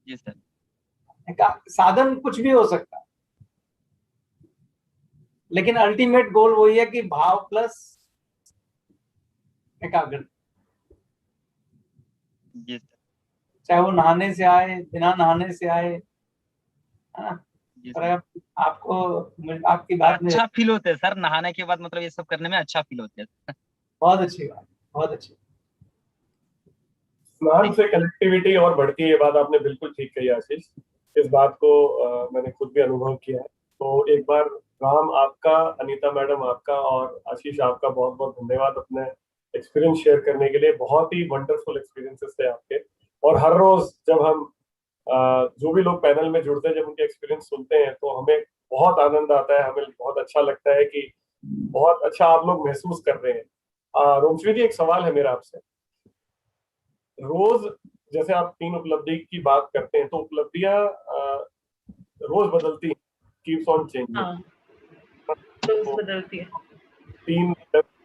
जी सर। साधन कुछ भी हो सकता है, लेकिन अल्टीमेट गोल वही है कि भाव प्लस एकाग्रता। जी सर। चाहे वो नहाने से आए, बिना नहाने से आए, है ना। जी पर सर। आपको आपकी बात में अच्छा फील होता है सर नहाने के बाद, मतलब ये सब करने में अच्छा फील होता है। बहुत अच्छी बात, बहुत अच्छी। स्नान से कनेक्टिविटी और बढ़ती है, ये बात आपने बिल्कुल ठीक कही आशीष। इस बात को मैंने खुद भी अनुभव किया है। तो एक बार राम आपका, अनीता मैडम आपका और आशीष आपका बहुत बहुत धन्यवाद अपने एक्सपीरियंस शेयर करने के लिए। बहुत ही वंडरफुल एक्सपीरियंसेस थे आपके। और हर रोज जब हम जो भी लोग पैनल में जुड़ते हैं, जब उनके एक्सपीरियंस सुनते हैं, तो हमें बहुत आनंद आता है, हमें बहुत अच्छा लगता है कि बहुत अच्छा आप लोग महसूस कर रहे हैं। रोमश्री जी, एक सवाल है मेरा आपसे। रोज जैसे आप 3 उपलब्धि की बात करते हैं, तो उपलब्धियां रोज बदलती हैं, कीप्स ऑन चेंजिंग। हाँ, रोज बदलती है। 3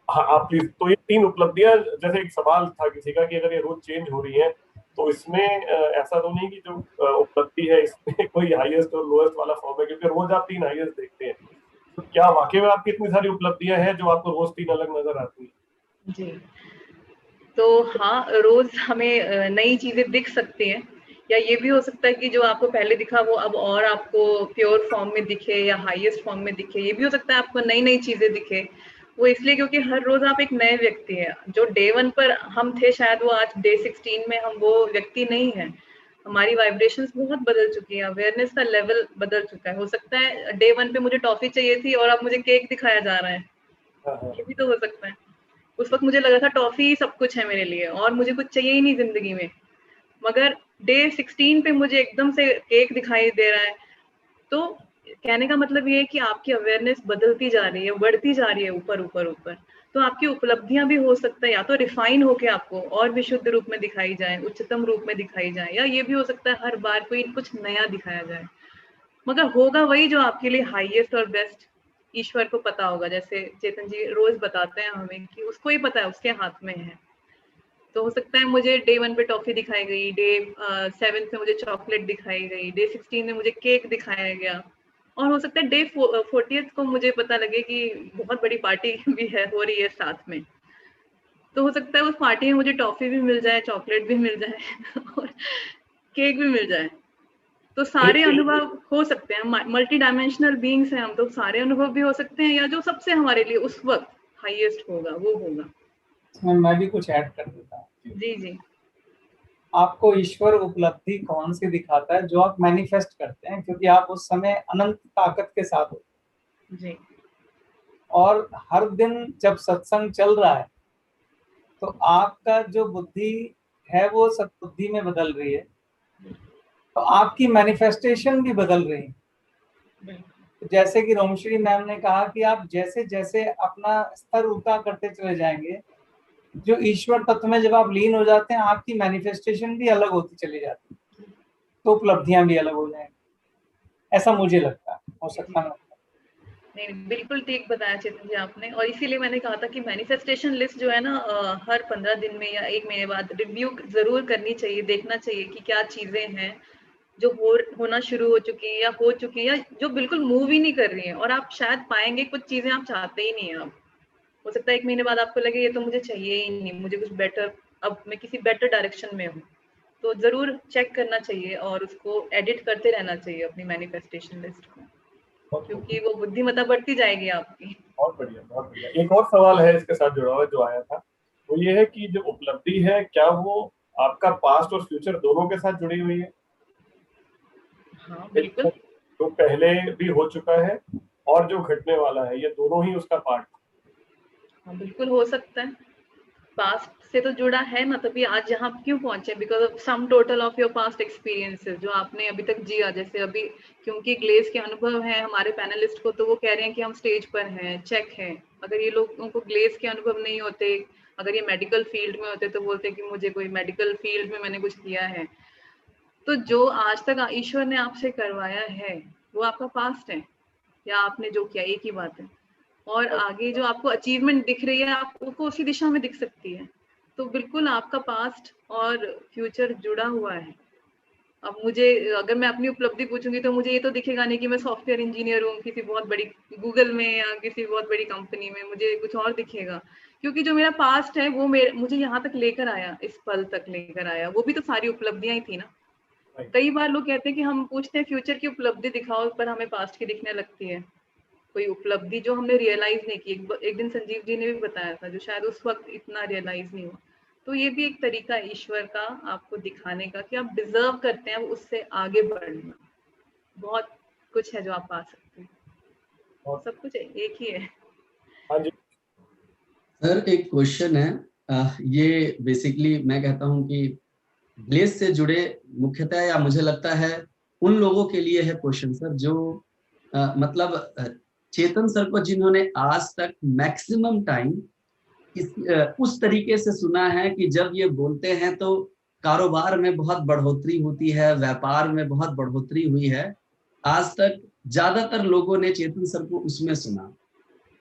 आप प्लीज, तो ये 3 उपलब्धियां, जैसे एक सवाल था किसी का कि अगर ये रोज चेंज हो रही है, तो इसमें ऐसा तो नहीं कि जो उपलब्धि है इसमें कोई हाईएस्ट और लोएस्ट वाला फॉर्म है, क्योंकि रोज आप 3 हाईएस्ट देखते हैं। तो क्या वाकई में आपकी इतनी सारी उपलब्धियां हैं जो आपको रोज 3 अलग नजर आती है? जी, तो हाँ, रोज हमें नई चीजें दिख सकती हैं, या ये भी हो सकता है कि जो आपको पहले दिखा वो अब और आपको प्योर फॉर्म में दिखे या हाईएस्ट फॉर्म में दिखे। ये भी हो सकता है आपको नई नई चीजें दिखे। वो इसलिए क्योंकि हर रोज आप एक नए व्यक्ति हैं। जो डे 1 पर हम थे, शायद वो आज डे 16 में हम वो व्यक्ति नहीं है। हमारी वाइब्रेशंस बहुत बदल चुकी है, अवेयरनेस का लेवल बदल चुका है। हो सकता है डे 1 पे मुझे टॉफी चाहिए थी और अब मुझे केक दिखाया जा रहा है, ये भी तो हो सकता है। उस वक्त मुझे लगा था टॉफी सब कुछ है मेरे लिए और मुझे कुछ चाहिए ही नहीं जिंदगी में, मगर डे 16 पे मुझे एकदम से केक दिखाई दे रहा है। तो कहने का मतलब ये है कि आपकी अवेयरनेस बदलती जा रही है, बढ़ती जा रही है, ऊपर ऊपर ऊपर। तो आपकी उपलब्धियां भी हो सकता है या तो रिफाइन होके आपको और भी शुद्ध रूप में दिखाई जाए, उच्चतम रूप में दिखाई जाए, या ये भी हो सकता है हर बार कोई कुछ नया दिखाया जाए, मगर होगा वही जो आपके लिए हाईएस्ट और बेस्ट ईश्वर को पता होगा। जैसे चेतन जी रोज बताते हैं हमें कि उसको ही पता है, उसके हाथ में है। तो हो सकता है मुझे डे 1 पे टॉफी दिखाई गई, डे 7 पे मुझे चॉकलेट दिखाई गई, डे 16 में मुझे केक दिखाया गया, और हो सकता है डे 40th को मुझे पता लगे कि बहुत बड़ी पार्टी भी है, हो रही है साथ में। तो हो सकता है उस पार्टी में मुझे टॉफी भी मिल जाए, चॉकलेट भी मिल जाए और केक भी मिल जाए। तो सारे अनुभव हो सकते हैं, मल्टी डायमेंशनल बीइंग्स हैं हम, तो सारे अनुभव भी हो सकते हैं, या जो सबसे हमारे लिए उस वक्त हाईएस्ट होगा वो होगा। इसमें मैं भी कुछ ऐड कर देता हूँ। जी जी। आपको ईश्वर उपलब्धि कौन सी दिखाता है? जो आप मैनिफेस्ट करते हैं, क्योंकि आप उस समय अनंत ताकत के साथ हो। जी। और हर दिन जब सत्संग चल रहा है तो आपका जो बुद्धि है वो सद्बुद्धि में बदल रही है, तो आपकी मैनिफेस्टेशन भी बदल रही है। जैसे कि रोमश्री मैम ने कहा कि आप जैसे जैसे अपना स्तर ऊंचा करते चले जाएंगे, जो ईश्वर तत्व में जब आप लीन हो जाते हैं, आपकी मैनिफेस्टेशन भी अलग होती चली जाती है, तो उपलब्धियां भी अलग हो जाएंगी, ऐसा मुझे लगता है। हो सकता है नहीं, बिल्कुल ठीक बताया चेतन जी आपने, और इसीलिए मैंने कहा था कि मैनिफेस्टेशन लिस्ट जो है ना, हर 15 दिन में या 1 महीने बाद रिव्यू जरूर करनी चाहिए, देखना चाहिए कि क्या चीजें हैं जो होना शुरू हो चुकी है या हो चुकी है, या जो बिल्कुल मूव ही नहीं कर रही है। और आप शायद पाएंगे कुछ चीजें आप चाहते ही नहीं है। आप हो सकता है 1 महीने बाद आपको लगे ये तो मुझे चाहिए ही नहीं, मुझे कुछ बेटर, अब मैं किसी बेटर डायरेक्शन में हूँ। तो जरूर चेक करना चाहिए और उसको एडिट करते रहना चाहिए अपनी मैनिफेस्टेशन लिस्ट को, क्योंकि वो बुद्धिमत्ता बढ़ती जाएगी आपकी। बहुत बढ़िया, बहुत बढ़िया। एक और सवाल है इसके साथ जुड़ा हुआ जो आया था, वो ये है कि जो उपलब्धि है, क्या वो आपका पास्ट और फ्यूचर दोनों के साथ जुड़ी हुई है? हाँ बिल्कुल। जो पहले भी हो चुका है और जो घटने वाला है, ये दोनों ही उसका पार्ट? हाँ बिल्कुल हो सकता है, पास्ट से तो जुड़ा है ना, तभी आज यहाँ क्यों पहुंचे, because of sum total of your past experiences जो आपने अभी तक जिया। जैसे अभी क्योंकि ग्लेज के अनुभव हैं हमारे पैनलिस्ट को, तो वो कह रहे हैं कि हम स्टेज पर हैं, चेक है। अगर ये लोगों को ग्लेज के अनुभव नहीं होते, अगर ये मेडिकल फील्ड में होते, तो बोलते कि मुझे कोई मेडिकल फील्ड में मैंने कुछ किया है। तो जो आज तक ईश्वर ने आपसे करवाया है वो आपका पास्ट है, या आपने जो किया, एक ही बात है। और आगे जो आपको अचीवमेंट दिख रही है, आपको उसी दिशा में दिख सकती है। तो बिल्कुल आपका पास्ट और फ्यूचर जुड़ा हुआ है। अब मुझे, अगर मैं अपनी उपलब्धि पूछूंगी तो मुझे ये तो दिखेगा नहीं कि मैं सॉफ्टवेयर इंजीनियर हूँ किसी बहुत बड़ी गूगल में या किसी बहुत बड़ी कंपनी में, मुझे कुछ और दिखेगा। क्योंकि जो मेरा पास्ट है वो मुझे यहाँ तक लेकर आया, इस पल तक लेकर आया, वो भी तो सारी उपलब्धियां ही थी ना। कई बार लोग कहते हैं कि हम पूछते हैं फ्यूचर की उपलब्धि दिखाओ, पर हमें पास्ट की दिखने लगती है कोई उपलब्धि जो हमने रियलाइज नहीं की। एक दिन संजीव जी ने भी बताया था, जो शायद उस वक्त इतना रियलाइज नहीं हुआ। तो ये भी एक तरीका है ईश्वर का आपको दिखाने का कि आप डिजर्व करते हैं उससे आगे बढ़ना। बहुत कुछ है जो आप पा सकते हैं, सब कुछ एक ही है। हाँ जी सर, एक क्वेश्चन है, ये बेसिकली मैं कहता हूं कि ग्लेज से जुड़े मुख्यतः, या मुझे लगता है उन लोगों के लिए है क्वेश्चन सर, जो मतलब चेतन सर को जिन्होंने आज तक मैक्सिमम टाइम उस तरीके से सुना है कि जब ये बोलते हैं तो कारोबार में बहुत बढ़ोतरी होती है, व्यापार में बहुत बढ़ोतरी हुई है। आज तक ज्यादातर लोगों ने चेतन सर को उसमें सुना।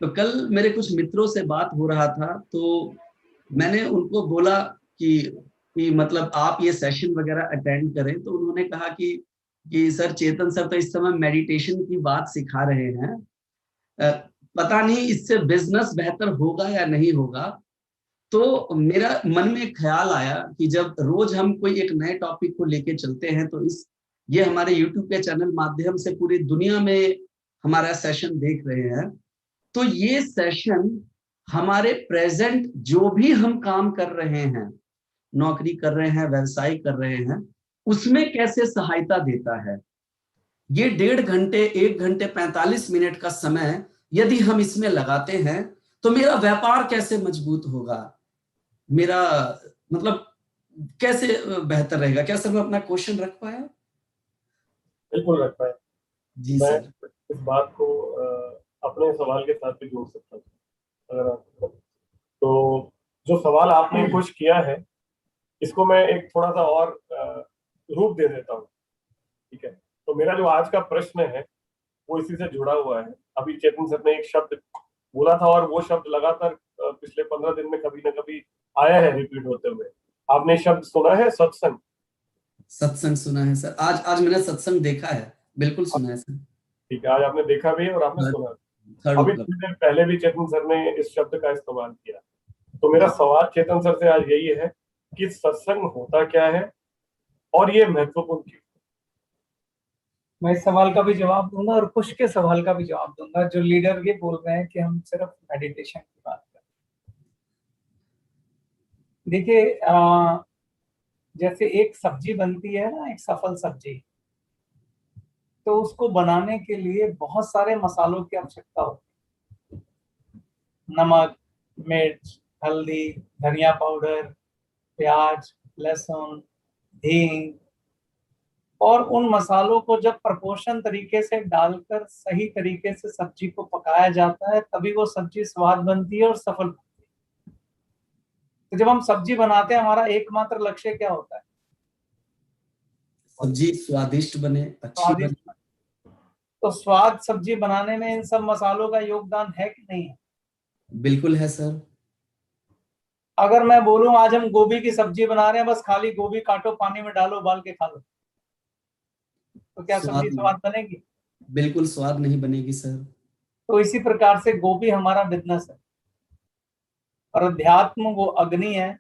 तो कल मेरे कुछ मित्रों से बात हो रहा था, तो मैंने उनको बोला कि मतलब आप ये सेशन वगैरह अटेंड करें, तो उन्होंने कहा कि सर चेतन सर तो इस समय मेडिटेशन की बात सिखा रहे हैं, पता नहीं इससे बिजनेस बेहतर होगा या नहीं होगा। तो मेरा मन में ख्याल आया कि जब रोज हम कोई एक नए टॉपिक को लेके चलते हैं, तो ये हमारे यूट्यूब के चैनल माध्यम से पूरी दुनिया में हमारा सेशन देख रहे हैं, तो ये सेशन हमारे प्रेजेंट जो भी हम काम कर रहे हैं, नौकरी कर रहे हैं, व्यवसाय कर रहे हैं, उसमें कैसे सहायता देता है। ये 1.5 घंटे 1 घंटे 45 मिनट का समय यदि हम इसमें लगाते हैं, तो मेरा व्यापार कैसे मजबूत होगा, मेरा मतलब कैसे बेहतर रहेगा। क्या सर मैं अपना क्वेश्चन रख पाया? बिल्कुल रख पाए। जी मैं सर। इस बात को अपने सवाल के साथ भी जोड़ सकता हूँ अगर आप, तो जो सवाल आपने कुछ किया है, इसको मैं एक थोड़ा सा और रूप दे देता हूँ, ठीक है। तो मेरा जो आज का प्रश्न है वो इसी से जुड़ा हुआ है। अभी चेतन सर ने एक शब्द बोला था और वो शब्द लगातार पिछले 15 दिन में कभी ना कभी आया है रिपीट होते हुए। आपने शब्द सुना है, सत्संग? सत्संग सुना है सर, आज मैंने सत्संग देखा है, बिल्कुल सुना है सर। ठीक है, आज आपने देखा भी है और आपने सुना भी। थर्ड अभी उपलब्धि। थोड़ी देर पहले भी चेतन सर ने इस शब्द का इस्तेमाल किया। तो मेरा सवाल चेतन सर से आज यही है कि सत्संग होता क्या है और ये महत्वपूर्ण क्यों? मैं इस सवाल का भी जवाब दूंगा और कुछ के सवाल का भी जवाब दूंगा, जो लीडर ये बोल रहे हैं कि हम सिर्फ मेडिटेशन की बात करें। देखिए, जैसे एक सब्जी बनती है ना, एक सफल सब्जी, तो उसको बनाने के लिए बहुत सारे मसालों की आवश्यकता होती है। नमक, मिर्च, हल्दी, धनिया पाउडर, प्याज, लहसुन, हींग, और उन मसालों को जब प्रपोर्शन तरीके से डालकर सही तरीके से सब्जी को पकाया जाता है, तभी वो सब्जी स्वाद बनती है और सफल बनती है। तो जब हम सब्जी बनाते हैं, हमारा एकमात्र लक्ष्य क्या होता है? सब्जी स्वादिष्ट बने, अच्छी बने। स्वादिष्ट। तो स्वाद सब्जी बनाने में इन सब मसालों का योगदान है कि नहीं है? बिल्कुल है सर। अगर मैं बोलूं आज हम गोभी की सब्जी बना रहे हैं, बस खाली गोभी काटो, पानी में डालो, उबाल के खा लो, तो क्या सब्जी स्वाद बनेगी? बिल्कुल स्वाद नहीं बनेगी सर। तो इसी प्रकार से गोभी हमारा बिजनेस है, और अध्यात्म वो अग्नि है,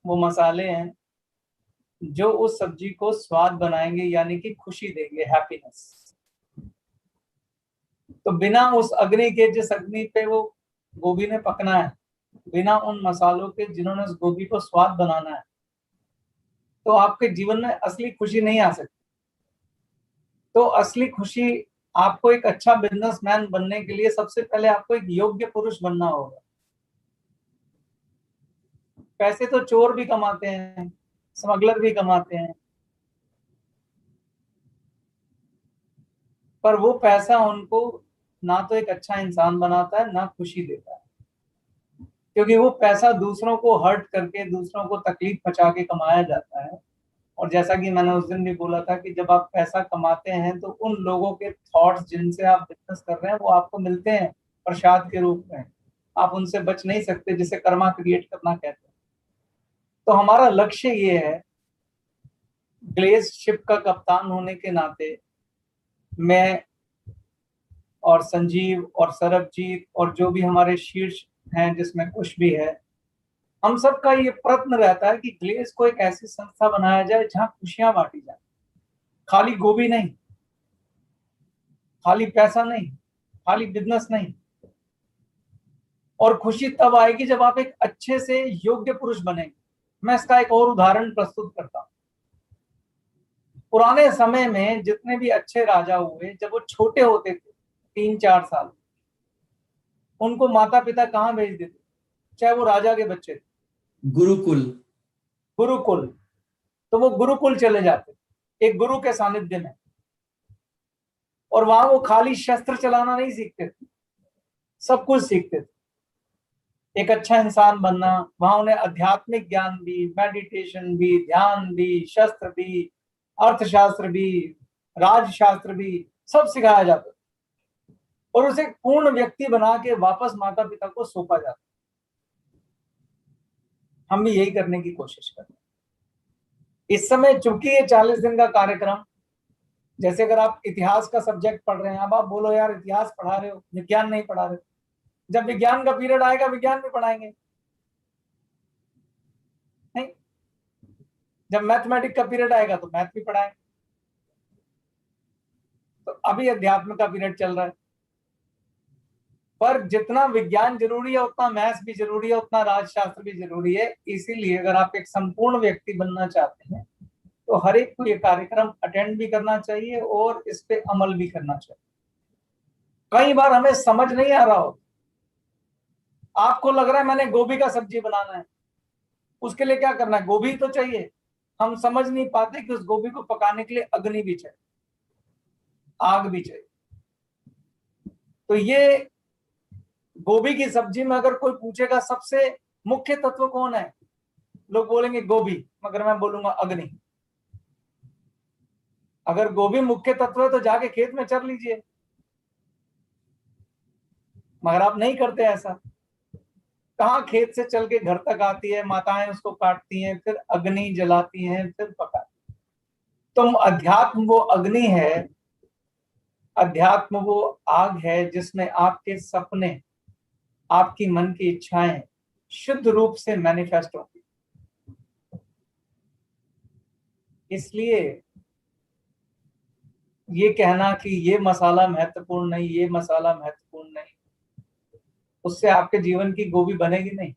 वो मसाले हैं जो उस सब्जी को स्वाद बनाएंगे, यानी कि खुशी देंगे, हैप्पीनेस। तो बिना उस अग्नि के, जिस अग्नि पे वो गोभी ने पकना है, बिना उन मसालों के जिन्होंने उस गोभी को स्वाद बनाना है, तो आपके जीवन में असली खुशी नहीं आ सकती। तो असली खुशी, आपको एक अच्छा बिजनेसमैन बनने के लिए सबसे पहले आपको एक योग्य पुरुष बनना होगा। पैसे तो चोर भी कमाते हैं, स्मगलर भी कमाते हैं, पर वो पैसा उनको ना तो एक अच्छा इंसान बनाता है, ना खुशी देता है, क्योंकि वो पैसा दूसरों को हर्ट करके, दूसरों को तकलीफ पहुंचा के कमाया जाता है। और जैसा कि मैंने उस दिन भी बोला था कि जब आप पैसा कमाते हैं, तो उन लोगों के थॉट्स जिनसे आप बिजनेस कर रहे हैं, वो आपको मिलते हैं प्रसाद के रूप में। आप उनसे बच नहीं सकते, जिसे कर्मा क्रिएट करना कहते हैं। तो हमारा लक्ष्य ये है, ग्लेज शिप का कप्तान होने के नाते मैं और संजीव और सरबजीत और जो भी हमारे शीर्ष हैं, जिसमें कुछ भी है, हम सबका ये प्रयत्न रहता है कि ग्लेज को एक ऐसी संस्था बनाया जाए जहां खुशियां बांटी जाए। खाली गोभी नहीं, खाली पैसा नहीं, खाली बिजनेस नहीं। और खुशी तब आएगी जब आप एक अच्छे से योग्य पुरुष बनेंगे। मैं इसका एक और उदाहरण प्रस्तुत करता हूं। पुराने समय में जितने भी अच्छे राजा हुए, जब वो छोटे होते थे, 3-4 साल, उनको माता पिता कहाँ भेज देते, चाहे वो राजा के बच्चे थे? गुरुकुल। गुरुकुल। तो वो गुरुकुल चले जाते एक गुरु के सानिध्य में, और वहां वो खाली शस्त्र चलाना नहीं सीखते थे, सब कुछ सीखते थे। एक अच्छा इंसान बनना, वहां उन्हें आध्यात्मिक ज्ञान भी, मेडिटेशन भी, ध्यान भी, शस्त्र भी, अर्थशास्त्र भी, राजशास्त्र भी, सब सिखाया जाता, और उसे पूर्ण व्यक्ति बना के वापस माता पिता को सौंपा जाता। हम भी यही करने की कोशिश कर रहे हैं इस समय। चूंकि ये 40 दिन का कार्यक्रम, जैसे अगर आप इतिहास का सब्जेक्ट पढ़ रहे हैं, अब आप बोलो यार इतिहास पढ़ा रहे हो, विज्ञान नहीं पढ़ा रहे हो। जब विज्ञान का पीरियड आएगा, विज्ञान भी पढ़ाएंगे नहीं? जब मैथमेटिक्स का पीरियड आएगा तो मैथ भी पढ़ाएंगे। तो अभी अध्यात्म का पीरियड चल रहा है, पर जितना विज्ञान जरूरी है, उतना मैथ्स भी जरूरी है, उतना राजशास्त्र भी जरूरी है। इसीलिए अगर आप एक संपूर्ण व्यक्ति बनना चाहते हैं, तो हर एक को ये कार्यक्रम अटेंड भी करना चाहिए और इस पे अमल भी करना चाहिए। कई बार हमें समझ नहीं आ रहा हो, आपको लग रहा है मैंने गोभी का सब्जी बनाना है, उसके लिए क्या करना है? गोभी तो चाहिए। हम समझ नहीं पाते कि उस गोभी को पकाने के लिए अग्नि भी चाहिए, आग भी चाहिए। तो ये गोभी की सब्जी में अगर कोई पूछेगा सबसे मुख्य तत्व कौन है, लोग बोलेंगे गोभी, मगर मैं बोलूंगा अग्नि। अगर गोभी मुख्य तत्व है तो जाके खेत में चर लीजिए, मगर आप नहीं करते ऐसा। कहाँ खेत से चल के घर तक आती है, माताएं उसको काटती हैं, फिर अग्नि जलाती हैं, फिर पकाती हैं। तो अध्यात्म वो अग्नि है, अध्यात्म वो आग है जिसमें आपके सपने, आपकी मन की इच्छाएं शुद्ध रूप से मैनिफेस्ट होती। इसलिए ये कहना कि ये मसाला महत्वपूर्ण नहीं, ये मसाला महत्वपूर्ण नहीं, उससे आपके जीवन की गोभी बनेगी नहीं।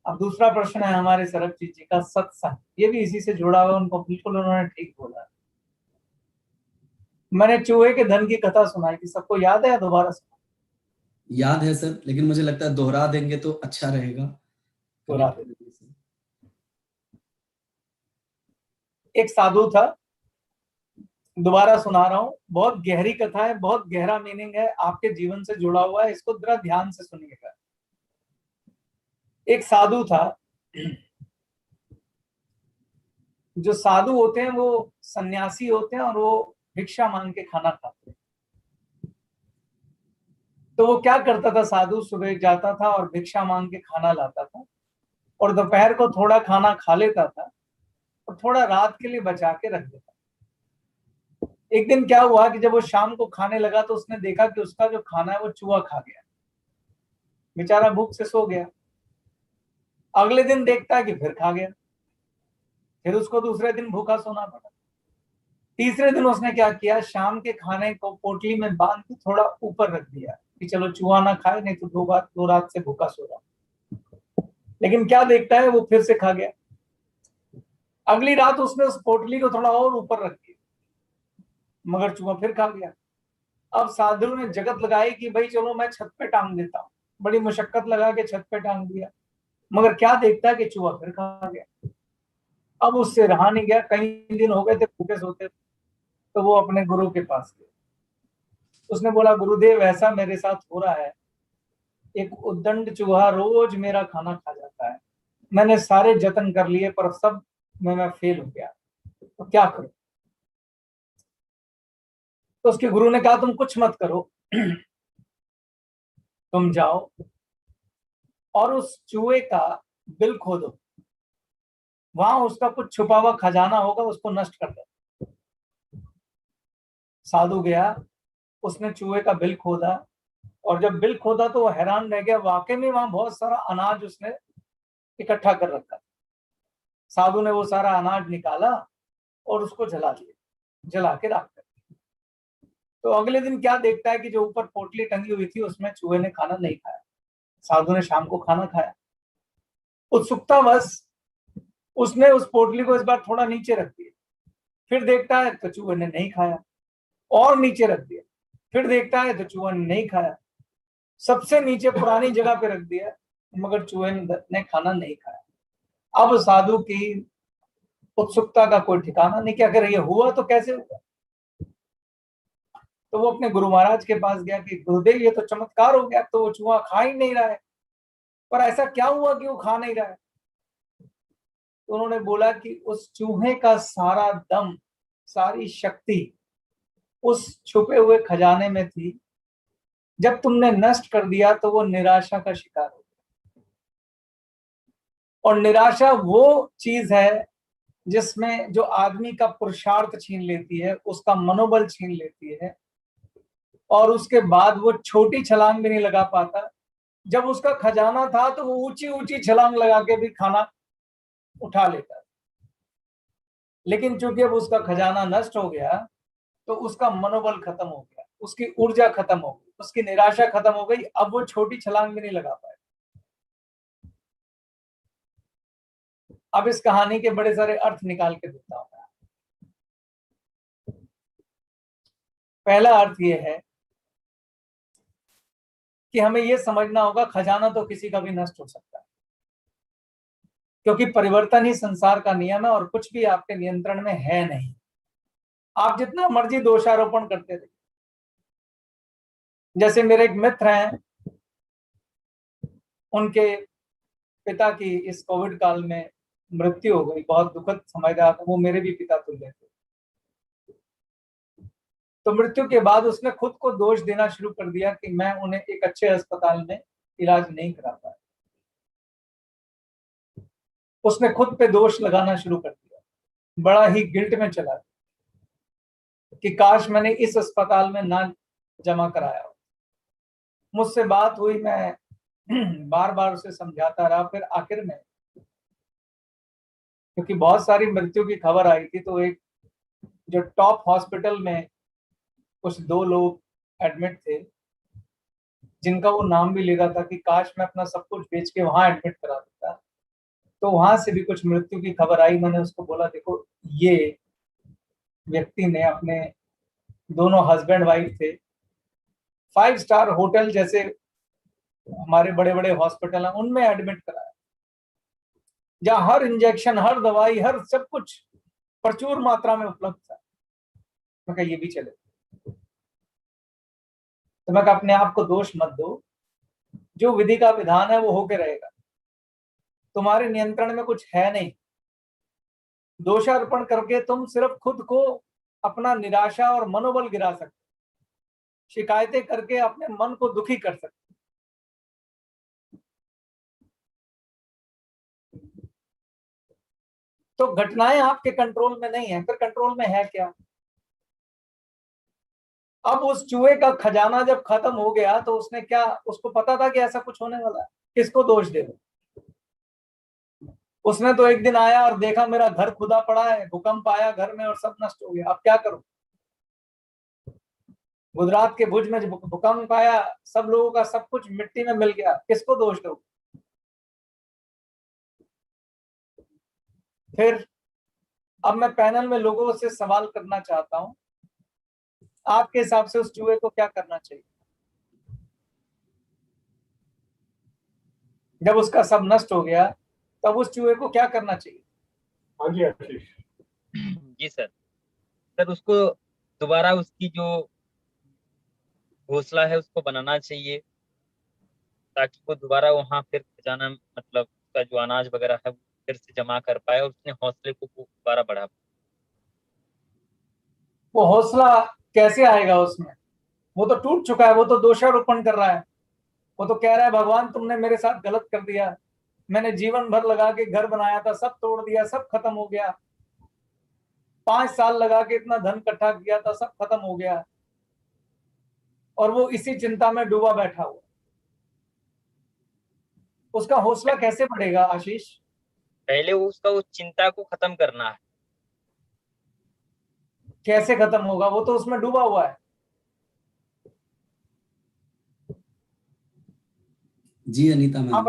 अब दूसरा प्रश्न है हमारे सरबजीत जी का, सत्संग, ये भी इसी से जुड़ा हुआ है, उनको बिल्कुल उन्होंने ठीक बोला। मैंने चूहे के धन की कथा सुनाई थी, सबको याद है या दोबारा सुना? याद है सर, लेकिन मुझे लगता है दोहरा देंगे तो अच्छा रहेगा। दोहरा देंगे। एक साधु था, दोबारा सुना रहा हूं, बहुत गहरी कथा है, बहुत गहरा मीनिंग है, आपके जीवन से जुड़ा हुआ है, इसको जरा ध्यान से सुनिएगा। एक साधु था, जो साधु होते हैं वो सन्यासी होते हैं और वो भिक्षा मांग के खाना खाते हैं। तो वो क्या करता था, साधु सुबह जाता था और भिक्षा मांग के खाना लाता था, और दोपहर को थोड़ा खाना खा लेता था और थोड़ा रात के लिए बचा के रख देता। एक दिन क्या हुआ कि जब वो शाम को खाने लगा तो उसने देखा कि उसका जो खाना है वो चूहा खा गया। बेचारा भूख से सो गया। अगले दिन देखता है कि फिर खा गया, फिर उसको दूसरे दिन भूखा सोना पड़ा। तीसरे दिन उसने क्या किया, शाम के खाने को पोटली में बांध के थोड़ा ऊपर रख दिया कि चलो चूहा ना खाए, नहीं तो दो रात से भूखा सो रहा। लेकिन क्या देखता है, वो फिर से खा गया। अगली रात उसने उस पोटली को थोड़ा और ऊपर रख दिया, मगर चूहा फिर खा गया। अब साधु ने जगत लगाई कि भाई चलो मैं छत पे टांग देता हूँ। बड़ी मुशक्कत लगा के छत पे टांग दिया, मगर क्या देखता है कि चूहा फिर खा गया। अब उससे रहा नहीं गया, कई दिन हो गए थे भूखे सोते, तो वो अपने गुरु के पास गया। उसने बोला, गुरुदेव ऐसा मेरे साथ हो रहा है, एक उद्दंड चूहा रोज मेरा खाना खा जाता है, मैंने सारे जतन कर लिए पर सब में मैं फेल हो गया, तो क्या करूं? तो उसके गुरु ने कहा, तुम कुछ मत करो, तुम जाओ और उस चूहे का बिल खोदो, वहां उसका कुछ छुपा हुआ खजाना होगा, उसको नष्ट कर दो। साधु गया, उसने चूहे का बिल खोदा, और जब बिल खोदा तो वो हैरान रह गया, वाकई में वहां बहुत सारा अनाज उसने इकट्ठा कर रखा। साधु ने वो सारा अनाज निकाला और उसको जला दिया, जला के रख दिया। तो अगले दिन क्या देखता है कि जो ऊपर पोटली टंगी हुई थी उसमें चूहे ने खाना नहीं खाया। साधु ने शाम को खाना खाया, उत्सुकतावश उसने उस पोटली को इस बार थोड़ा नीचे रख दिया, फिर देखता है तो चूहे ने नहीं खाया, और नीचे रख दिया, फिर देखता है तो चूहे ने नहीं खाया, सबसे नीचे पुरानी जगह पे रख दिया, मगर चूहे ने खाना नहीं खाया। अब साधु की उत्सुकता का कोई ठिकाना नहीं, क्या करे, ये हुआ तो कैसे हुआ? तो वो अपने गुरु महाराज के पास गया कि गुरुदेव ये तो चमत्कार हो गया, तो वो चूहा खा ही नहीं रहा है, पर ऐसा क्या हुआ कि वो खा नहीं रहा है? तो उन्होंने बोला कि उस चूहे का सारा दम, सारी शक्ति उस छुपे हुए खजाने में थी, जब तुमने नष्ट कर दिया तो वो निराशा का शिकार हो गया। और निराशा वो चीज है जिसमें जो आदमी का पुरुषार्थ छीन लेती है, उसका मनोबल छीन लेती है, और उसके बाद वो छोटी छलांग भी नहीं लगा पाता। जब उसका खजाना था तो वो ऊंची ऊंची छलांग लगा के भी खाना उठा लेता, लेकिन चूंकि अब उसका खजाना नष्ट हो गया तो उसका मनोबल खत्म हो गया, उसकी ऊर्जा खत्म हो गई, उसकी निराशा खत्म हो गई, अब वो छोटी छलांग भी नहीं लगा पाए। अब इस कहानी के बड़े सारे अर्थ निकाल के देता हूं। पहला अर्थ ये है कि हमें यह समझना होगा, खजाना तो किसी का भी नष्ट हो सकता है, क्योंकि परिवर्तन ही संसार का नियम है और कुछ भी आपके नियंत्रण में है नहीं। आप जितना मर्जी दोषारोपण करते रहिए। जैसे मेरे एक मित्र हैं, उनके पिता की इस कोविड काल में मृत्यु हो गई, बहुत दुखद समय रहा, वो मेरे भी पिता तुल्य थे। तो मृत्यु के बाद उसने खुद को दोष देना शुरू कर दिया कि मैं उन्हें एक अच्छे अस्पताल में इलाज नहीं करा पाया। उसने खुद पे दोष लगाना शुरू कर दिया, बड़ा ही गिल्ट में चला गया कि काश मैंने इस अस्पताल में ना जमा कराया हो। मुझसे बात हुई, मैं बार बार उसे समझाता रहा, फिर आखिर में, क्योंकि बहुत सारी मृत्यु की खबर आई थी, तो एक जो टॉप हॉस्पिटल में कुछ 2 लोग एडमिट थे, जिनका वो नाम भी ले रहा था कि काश मैं अपना सब कुछ बेच के वहां एडमिट करा देता, तो वहां से भी कुछ मृत्यु की खबर आई। मैंने उसको बोला देखो ये व्यक्ति ने अपने दोनों हस्बैंड वाइफ थे 5 स्टार होटल जैसे हमारे बड़े बड़े हॉस्पिटल हैं उनमें एडमिट कराया, जहां हर इंजेक्शन, हर दवाई, हर सब कुछ प्रचुर मात्रा में उपलब्ध था। मैं कहा ये भी चले। तो मैं कहा अपने आप को दोष मत दो, जो विधि का विधान है वो होके रहेगा, तुम्हारे नियंत्रण में कुछ है नहीं। दोषारोपण करके तुम सिर्फ खुद को अपना निराशा और मनोबल गिरा सकते, शिकायतें करके अपने मन को दुखी कर सकते। तो घटनाएं आपके कंट्रोल में नहीं है, फिर कंट्रोल में है क्या? अब उस चूहे का खजाना जब खत्म हो गया तो उसने क्या, उसको पता था कि ऐसा कुछ होने वाला है, किसको दोष दे दो? उसने तो एक दिन आया और देखा मेरा घर खुदा पड़ा है, भूकंप आया घर में और सब नष्ट हो गया, अब क्या करूं? गुजरात के भुज में भूकंप आया, सब लोगों का सब कुछ मिट्टी में मिल गया, किसको दोष दो? फिर अब मैं पैनल में लोगों से सवाल करना चाहता हूं, आपके हिसाब से उस चूहे को क्या करना चाहिए जब उसका सब नष्ट हो गया? तब उस चूहे को क्या करना चाहिए? हाँ जी आशीष। जी सर उसको दोबारा उसकी जो घोंसला है उसको बनाना चाहिए, ताकि वो दोबारा वहां फिर खजाना, मतलब उसका जो अनाज वगैरह है वो फिर से जमा कर पाए और उसने हौसले को दोबारा बढ़ा पाए। वो हौसला कैसे आएगा उसमें? वो तो टूट चुका है, वो तो दोषारोपण कर रहा है, वो तो कह रहा है भगवान तुमने मेरे साथ गलत कर दिया, मैंने जीवन भर लगा के घर बनाया था, सब तोड़ दिया, सब खत्म हो गया, 5 साल लगा के इतना धन इकट्ठा किया था, सब खत्म हो गया। और वो इसी चिंता में डूबा बैठा हुआ। उसका हौसला कैसे बढ़ेगा आशीष? पहले उसका उस चिंता को खत्म करना है। कैसे खत्म होगा? वो तो उसमें डूबा हुआ है। जी अनीता आप मैम।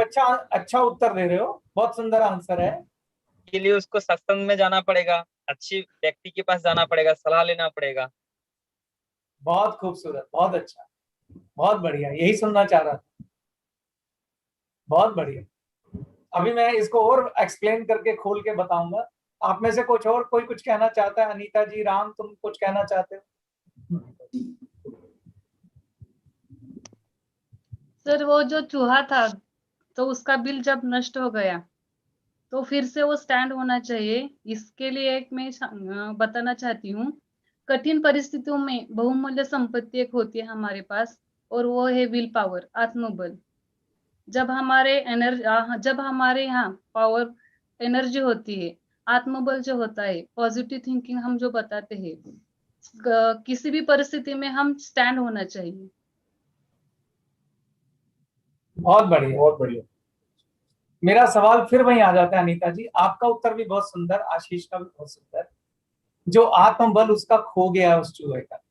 अच्छा उत्तर दे रहे हो, बहुत सुंदर आंसर है। के लिए उसको सत्संग में जाना पड़ेगा, अच्छे व्यक्ति के पास जाना पड़ेगा, सलाह लेना पड़ेगा। बहुत खूबसूरत, बहुत अच्छा, बहुत बढ़िया, यही सुनना चाह रहा था। बहुत बढ़िया। अभी मैं इसको और एक्सप्लेन करके खोल के बताऊंगा। आप में से कुछ और कोई कुछ कहना चाहता है? अनीता जी, राम, तुम कुछ कहना चाहते हो? सर वो जो चूहा था तो उसका बिल जब नष्ट हो गया तो फिर से वो स्टैंड होना चाहिए। इसके लिए एक मैं बताना चाहती हूँ, कठिन परिस्थितियों में बहुमूल्य संपत्ति एक होती है हमारे पास, और वो है विल पावर, आत्मबल। जब हमारे यहाँ पावर, एनर्जी होती है, आत्मबल जो होता है, पॉजिटिव थिंकिंग हम जो बताते हैं, किसी भी परिस्थिति में हम स्टैंड होना चाहिए। बहुत बढ़िया, बहुत बढ़िया। मेरा सवाल फिर वहीं आ जाता है अनीता जी, आपका उत्तर भी बहुत सुंदर, आशीष का भी बहुत सुंदर। जो आत्मबल उसका खो गया है उस चूहे का,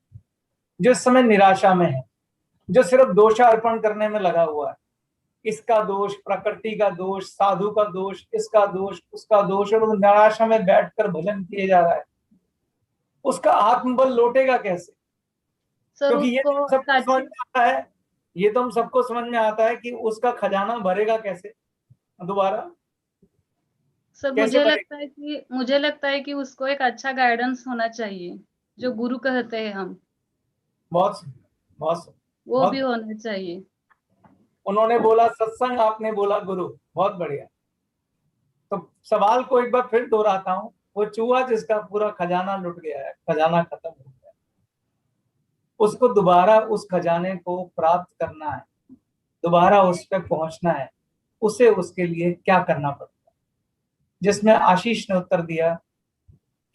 जो इस समय निराशा में है, जो सिर्फ दोषारोपण करने में लगा हुआ है, इसका दोष, प्रकृति का दोष, साधु का दोष, इसका दोष, उसका दोष, और वो निराशा में बैठकर भजन किए जा रहा है, उसका आत्मबल लौटेगा कैसे? सर क्योंकि ये उसको तो सबको समझ में आता है, ये तो हम सबको समझ में आता है कि उसका खजाना भरेगा कैसे दोबारा? सर कैसे भरेगा? मुझे लगता है कि उसको एक अच्छा गाइडेंस होना चाहिए, जो गुरु कहते हैं हम, बहुत सुंदर, बहुत सुंदर, वो भी बहुत। होना चाहिए। उन्होंने बोला सत्संग, आपने बोला गुरु, बहुत बढ़िया। तो सवाल को एक बार फिर दोहराता हूँ, वो चूहा जिसका पूरा खजाना लुट गया है, खजाना खत्म हो गया, उसको दोबारा उस खजाने को प्राप्त करना है, दोबारा उस पर पहुंचना है, उसे उसके लिए क्या करना पड़ता है? जिसमें आशीष ने उत्तर दिया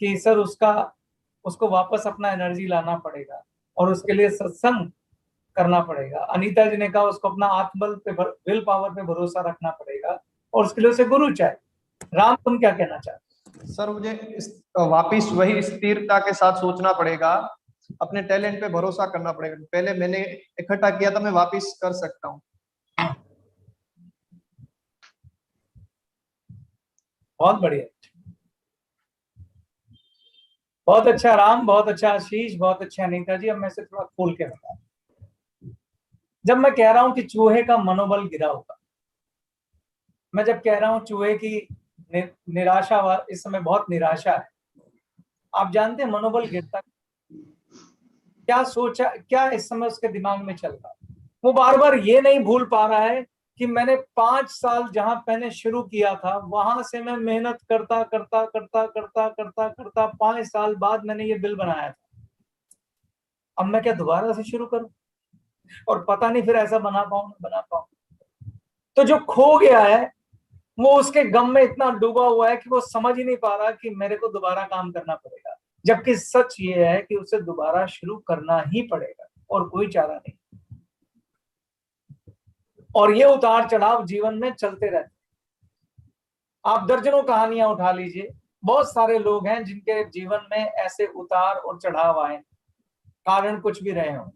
कि सर उसको वापस अपना एनर्जी लाना पड़ेगा और उसके लिए सत्संग करना पड़ेगा। अनीता जी ने कहा उसको अपना आत्मबल पे, विल पावर पे भरोसा रखना पड़ेगा और उसके लिए उसे गुरु चाहिए। राम, तुम क्या कहना चाहते? सर मुझे वापिस वही स्थिरता के साथ सोचना पड़ेगा, अपने टैलेंट पे भरोसा करना पड़ेगा। पहले मैंने इकट्ठा किया था, मैं वापिस कर सकता हूँ। बहुत बढ़िया, बहुत अच्छा राम, बहुत अच्छा आशीष, बहुत अच्छा अनीता जी। अब मैं से थोड़ा खोल के बता, जब मैं कह रहा हूं कि चूहे का मनोबल गिरा होगा, मैं जब कह रहा हूं चूहे की निराशा, इस समय बहुत निराशा है। आप जानते हैं मनोबल गिरता, क्या सोचा, क्या इस समय उसके दिमाग में चल रहा है? वो बार बार ये नहीं भूल पा रहा है कि मैंने 5 साल जहां मैंने शुरू किया था, वहां से मैं मेहनत करता करता करता करता करता करता 5 साल बाद मैंने ये बिल बनाया था। अब मैं क्या दोबारा से शुरू करूं? और पता नहीं फिर ऐसा बना पाऊं। तो जो खो गया है वो उसके गम में इतना डूबा हुआ है कि वो समझ ही नहीं पा रहा कि मेरे को दोबारा काम करना पड़ेगा, जबकि सच ये है कि उसे दोबारा शुरू करना ही पड़ेगा और कोई चारा नहीं। और ये उतार चढ़ाव जीवन में चलते रहते। आप दर्जनों कहानियां उठा लीजिए, बहुत सारे लोग हैं जिनके जीवन में ऐसे उतार और चढ़ाव आए, कारण कुछ भी रहे हों।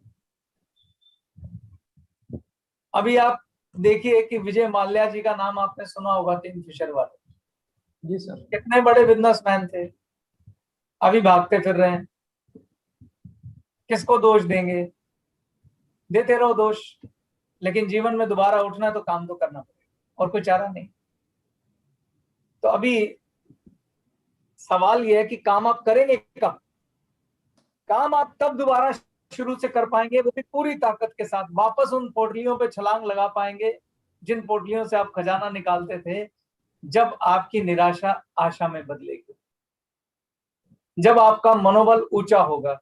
अभी आप देखिए कि विजय माल्या जी का नाम आपने सुना होगा, किंगफिशर वाले। जी सर। कितने बड़े बिजनेसमैन थे, अभी भागते फिर रहे हैं। किसको दोष देंगे? देते रहो दोष, लेकिन जीवन में दोबारा उठना तो काम तो करना पड़ेगा और कोई चारा नहीं। तो अभी सवाल यह है कि काम आप करेंगे कब? काम आप तब दोबारा शुरू से कर पाएंगे, वो भी पूरी ताकत के साथ। वापस उन पोटलियों पे छलांग लगा पाएंगे जिन पोटलियों से आप खजाना निकालते थे, जब आपकी निराशा आशा में बदलेगी, जब आपका मनोबल ऊंचा होगा,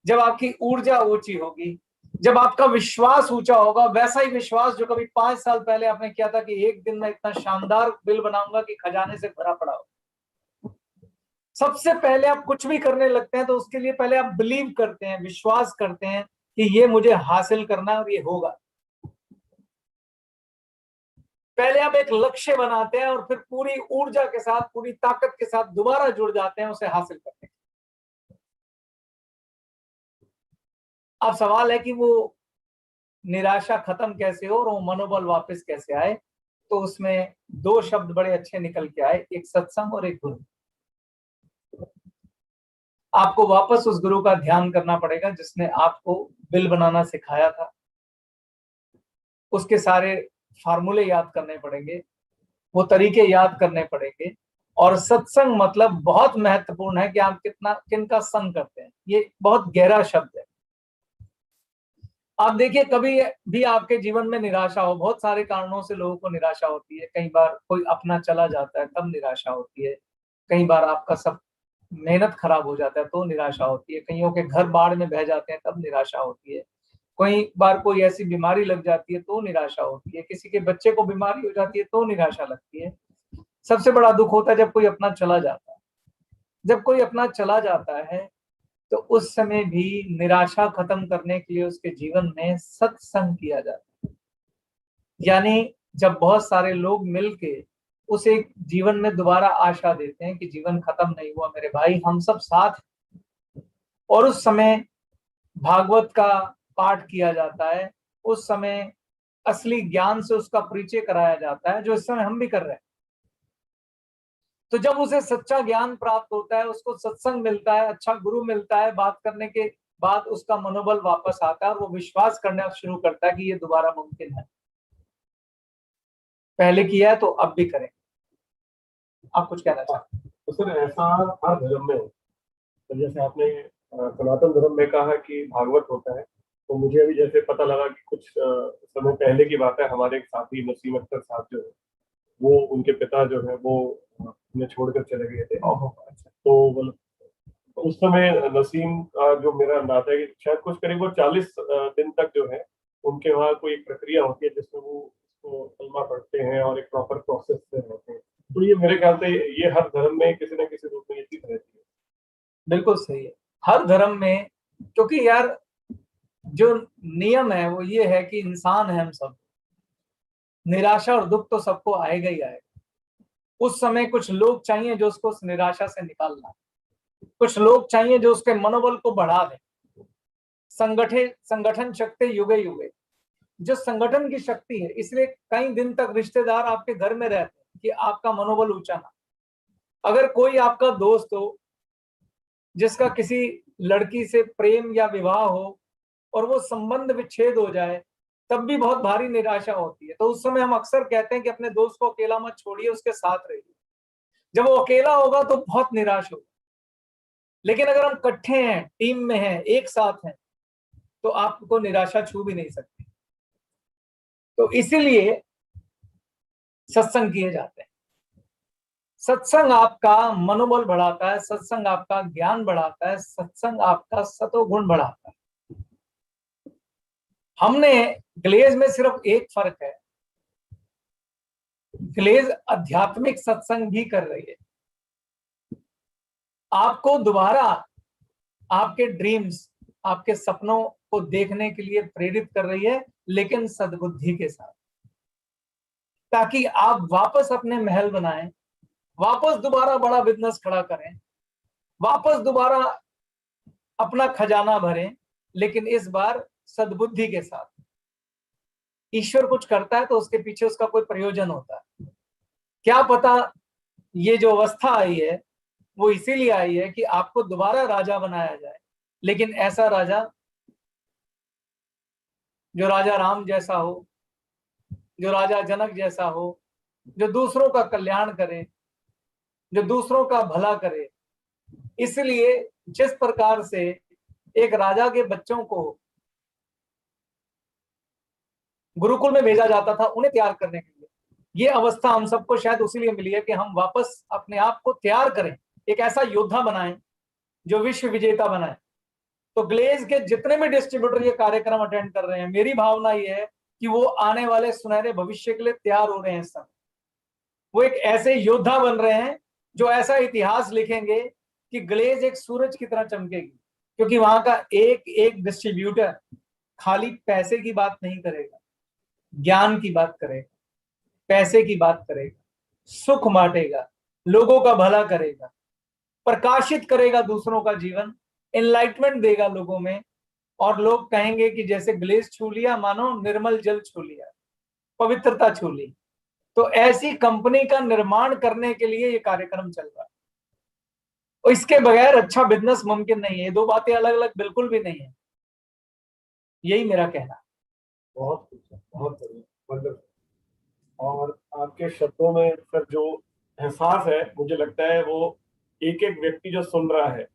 जब आपकी ऊर्जा ऊंची होगी, जब आपका विश्वास ऊंचा होगा। वैसा ही विश्वास जो कभी 5 साल पहले आपने किया था कि एक दिन में इतना शानदार बिल बनाऊंगा कि खजाने से भरा पड़ा हो। सबसे पहले आप कुछ भी करने लगते हैं तो उसके लिए पहले आप बिलीव करते हैं, विश्वास करते हैं कि ये मुझे हासिल करना है और ये होगा। पहले आप एक लक्ष्य बनाते हैं और फिर पूरी ऊर्जा के साथ, पूरी ताकत के साथ दोबारा जुड़ जाते हैं उसे हासिल करने। अब सवाल है कि वो निराशा खत्म कैसे हो और वो मनोबल वापस कैसे आए। तो उसमें 2 शब्द बड़े अच्छे निकल के आए, एक सत्संग और एक गुरु। आपको वापस उस गुरु का ध्यान करना पड़ेगा जिसने आपको बिल बनाना सिखाया था। उसके सारे फार्मूले याद करने पड़ेंगे, वो तरीके याद करने पड़ेंगे। और सत्संग मतलब बहुत महत्वपूर्ण है कि आप किनका संग करते हैं। ये बहुत गहरा शब्द है। आप देखिए, कभी भी आपके जीवन में निराशा हो, बहुत सारे कारणों से लोगों को निराशा होती है। कई बार कोई अपना चला जाता है तब निराशा होती है, कई बार आपका सब मेहनत खराब हो जाता है तो निराशा होती है, कईयों के घर बाढ़ में बह जाते हैं तब निराशा होती है, कई बार कोई ऐसी बीमारी लग जाती है तो निराशा होती है, किसी के बच्चे को बीमारी हो जाती है तो निराशा लगती है। सबसे बड़ा दुख होता है जब कोई अपना चला जाता है। जब कोई अपना चला जाता है तो उस समय भी निराशा खत्म करने के लिए उसके जीवन में सत्संग किया जाता है। यानी जब बहुत सारे लोग मिलके उसे जीवन में दोबारा आशा देते हैं कि जीवन खत्म नहीं हुआ मेरे भाई, हम सब साथ हैं। और उस समय भागवत का पाठ किया जाता है, उस समय असली ज्ञान से उसका परिचय कराया जाता है, जो इस समय हम भी कर रहे हैं। तो जब उसे सच्चा ज्ञान प्राप्त होता है, उसको सत्संग मिलता है, अच्छा गुरु मिलता है, बात करने के बाद उसका मनोबल वापस आता है और वो विश्वास करना शुरू करता है कि ये दोबारा मुमकिन है। पहले किया है तो अब भी करें। आप कुछ कहना चाहते हैं? तो सर ऐसा हर धर्म में, तो जैसे आपने सनातन धर्म में कहा कि भागवत होता है, तो मुझे अभी जैसे पता लगा कि कुछ समय पहले की बात है, हमारे एक साथी नसीम अख्तर साहब जो है, वो उनके पिता जो है वो उन्हें छोड़कर चले गए थे। तो मतलब उस समय नसीम का जो मेरा नाता है, शायद कुछ करीब वो 40 दिन तक जो है उनके वहाँ कोई एक प्रक्रिया होती है जिसमें वो उसको कलमा पढ़ते हैं और एक प्रॉपर प्रोसेस से रहते हैं। तो ये मेरे ख्याल से ये हर धर्म में किसी न किसी रूप में ये चीज रहती है। बिल्कुल सही है, हर धर्म में। क्योंकि यार जो नियम है वो ये है कि इंसान है हम सब, निराशा और दुख तो सबको आएगा ही आएगा। उस समय कुछ लोग चाहिए जो उसको उस निराशा से निकालना, कुछ लोग चाहिए जो उसके मनोबल को बढ़ा दें। संगठन शक्ति युगे युगे, जो संगठन की शक्ति है। इसलिए कई दिन तक रिश्तेदार आपके घर में रहते हैं कि आपका मनोबल ऊंचा ना। अगर कोई आपका दोस्त हो जिसका किसी लड़की से प्रेम या विवाह हो और वो संबंध विच्छेद हो जाए, तब भी बहुत भारी निराशा होती है। तो उस समय हम अक्सर कहते हैं कि अपने दोस्त को अकेला मत छोड़िए, उसके साथ रहिए। जब वो अकेला होगा तो बहुत निराश होगा, लेकिन अगर हम इकट्ठे हैं, टीम में हैं, एक साथ हैं, तो आपको निराशा छू भी नहीं सकती। तो इसीलिए सत्संग किए जाते हैं। सत्संग आपका मनोबल बढ़ाता है, सत्संग आपका ज्ञान बढ़ाता है, सत्संग आपका सतोगुण बढ़ाता है। हमने ग्लेज में सिर्फ एक फर्क है, ग्लेज आध्यात्मिक सत्संग भी कर रही है, आपको दोबारा आपके ड्रीम्स, आपके सपनों को देखने के लिए प्रेरित कर रही है, लेकिन सद्बुद्धि के साथ, ताकि आप वापस अपने महल बनाएं, वापस दोबारा बड़ा बिजनेस खड़ा करें, वापस दोबारा अपना खजाना भरें, लेकिन इस बार सद्बुद्धि के साथ। ईश्वर कुछ करता है तो उसके पीछे उसका कोई प्रयोजन होता है। क्या पता ये जो अवस्था आई है वो इसीलिए आई है कि आपको दोबारा राजा बनाया जाए, लेकिन ऐसा राजा जो राजा राम जैसा हो, जो राजा जनक जैसा हो, जो दूसरों का कल्याण करे, जो दूसरों का भला करे। इसलिए जिस प्रकार से एक राजा के बच्चों को गुरुकुल में भेजा जाता था उन्हें तैयार करने के लिए, ये अवस्था हम सबको शायद उसीलिए मिली है कि हम वापस अपने आप को तैयार करें, एक ऐसा योद्धा बनाएं जो विश्व विजेता बनाए। तो ग्लेज के जितने भी डिस्ट्रीब्यूटर ये कार्यक्रम अटेंड कर रहे हैं, मेरी भावना ये है कि वो आने वाले सुनहरे भविष्य के लिए तैयार हो रहे हैं। सब वो एक ऐसे योद्धा बन रहे हैं जो ऐसा इतिहास लिखेंगे कि ग्लेज एक सूरज की तरह चमकेगी, क्योंकि वहां का एक एक डिस्ट्रीब्यूटर खाली पैसे की बात नहीं करेगा, ज्ञान की बात करेगा, पैसे की बात करेगा, सुख बांटेगा, लोगों का भला करेगा, प्रकाशित करेगा दूसरों का जीवन, एनलाइटमेंट देगा लोगों में, और लोग कहेंगे कि जैसे ग्लेज छू लिया, मानो निर्मल जल छू लिया, पवित्रता छू ली। तो ऐसी कंपनी का निर्माण करने के लिए ये कार्यक्रम चल रहा है, और इसके बगैर अच्छा बिजनेस मुमकिन नहीं है। ये दो बातें अलग अलग बिल्कुल भी नहीं है, यही मेरा कहना है। बहुत बहुत बढ़िया। और आपके शब्दों में फिर जो एहसास है, मुझे लगता है वो एक एक व्यक्ति जो सुन रहा है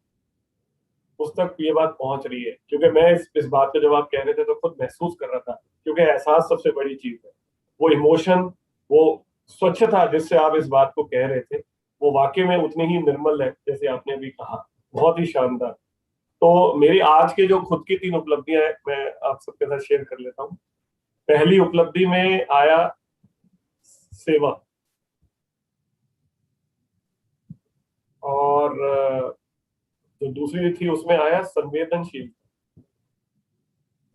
उस तक ये बात पहुंच रही है, क्योंकि मैं इस बात को जब आप कह रहे थे तो खुद महसूस कर रहा था, क्योंकि एहसास सबसे बड़ी चीज है। वो इमोशन, वो स्वच्छता जिससे आप इस बात को कह रहे थे, वो वाकई में उतनी ही निर्मल है जैसे आपने अभी कहा। बहुत ही शानदार। तो मेरी आज के जो खुद की 3 उपलब्धियां हैं, मैं आप सबके साथ शेयर कर लेता हूँ। पहली उपलब्धि में आया सेवा, और जो दूसरी थी उसमें आया संवेदनशील।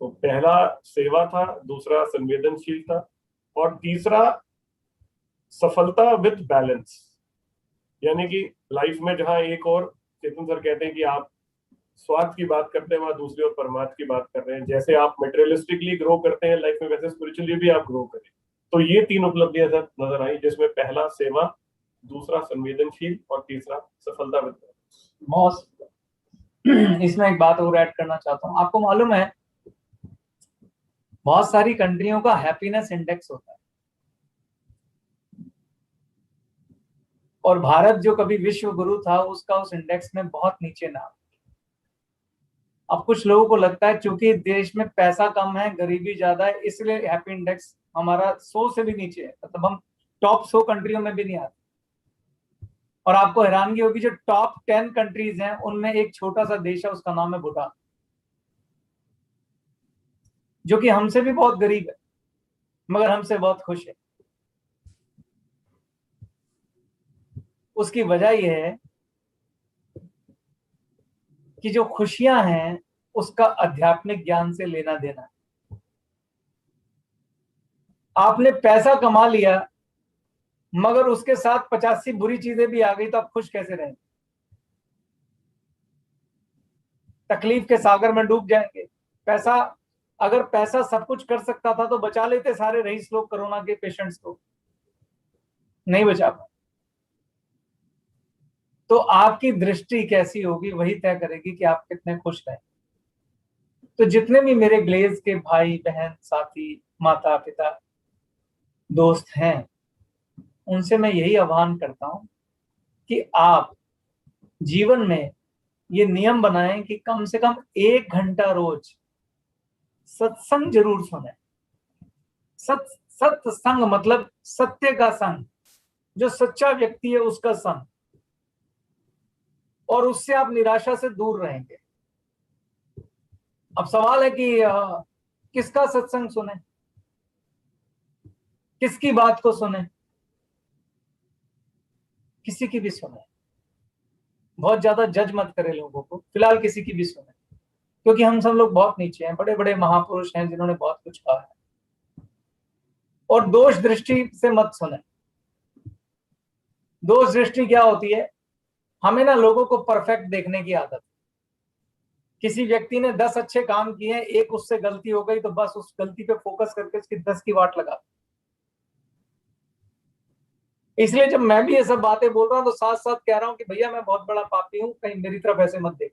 तो पहला सेवा था, दूसरा संवेदनशील था, और तीसरा सफलता विद बैलेंस। यानी कि लाइफ में जहां एक और चेतन सर कहते हैं कि आप स्वार्थ की बात करते हैं, वहां दूसरी ओर परमार्थ की बात कर रहे हैं। जैसे आप मटेरियलिस्टिकली ग्रो करते हैं लाइफ में, वैसे स्पिरिचुअली भी आप ग्रो करें। तो ये 3 उपलब्धियां नजर आई, जिसमें पहला सेवा, दूसरा संवेदनशील और तीसरा सफलता विद बैलेंस। बहुत इसमें एक बात और ऐड करना चाहता हूँ। आपको मालूम है बहुत सारी कंट्रियों का हैप्पीनेस इंडेक्स होता है, और भारत जो कभी विश्व गुरु था उसका उस इंडेक्स में बहुत नीचे नाम। अब कुछ लोगों को लगता है क्योंकि देश में पैसा कम है, गरीबी ज्यादा है, इसलिए हैप्पी इंडेक्स हमारा 100 से भी नीचे है, मतलब हम टॉप 100 कंट्रियों में भी नहीं आते। और आपको हैरानगी होगी, जो टॉप 10 कंट्रीज हैं उनमें एक छोटा सा देश है, उसका नाम है भूटान, जो कि हमसे भी बहुत गरीब है मगर हमसे बहुत खुश है। उसकी वजह यह है कि जो खुशियां हैं उसका आध्यात्मिक ज्ञान से लेना देना है। आपने पैसा कमा लिया मगर उसके साथ 85 बुरी चीजें भी आ गई, तो आप खुश कैसे रहेंगे? तकलीफ के सागर में डूब जाएंगे। पैसा, अगर पैसा सब कुछ कर सकता था तो बचा लेते सारे रईस लोग कोरोना के पेशेंट्स को, नहीं बचा पाए। तो आपकी दृष्टि कैसी होगी वही तय करेगी कि आप कितने खुश रहें। तो जितने भी मेरे ग्लेज के भाई बहन साथी माता पिता दोस्त हैं, उनसे मैं यही आह्वान करता हूं कि आप जीवन में ये नियम बनाएं कि कम से कम 1 घंटा रोज सत्संग जरूर सुने। सत्संग मतलब सत्य का संग, जो सच्चा व्यक्ति है उसका संग, और उससे आप निराशा से दूर रहेंगे। अब सवाल है कि किसका सत्संग सुने, किसकी बात को सुने? किसी की भी सुने, बहुत ज्यादा जज मत करें लोगों को, फिलहाल किसी की भी सुने, क्योंकि हम सब लोग बहुत नीचे हैं, बड़े बड़े महापुरुष हैं जिन्होंने बहुत कुछ कहा है। और दोष दृष्टि से मत सुने। दोष दृष्टि क्या होती है? हमें ना लोगों को परफेक्ट देखने की आदत। किसी व्यक्ति ने 10 अच्छे काम किए, एक उससे गलती हो गई तो बस उस गलती पे फोकस करके उसकी 10 की वाट लगा। इसलिए जब मैं भी ये सब बातें बोल रहा हूं तो साथ साथ कह रहा हूं कि भैया मैं बहुत बड़ा पापी हूं, कहीं मेरी तरफ ऐसे मत देख।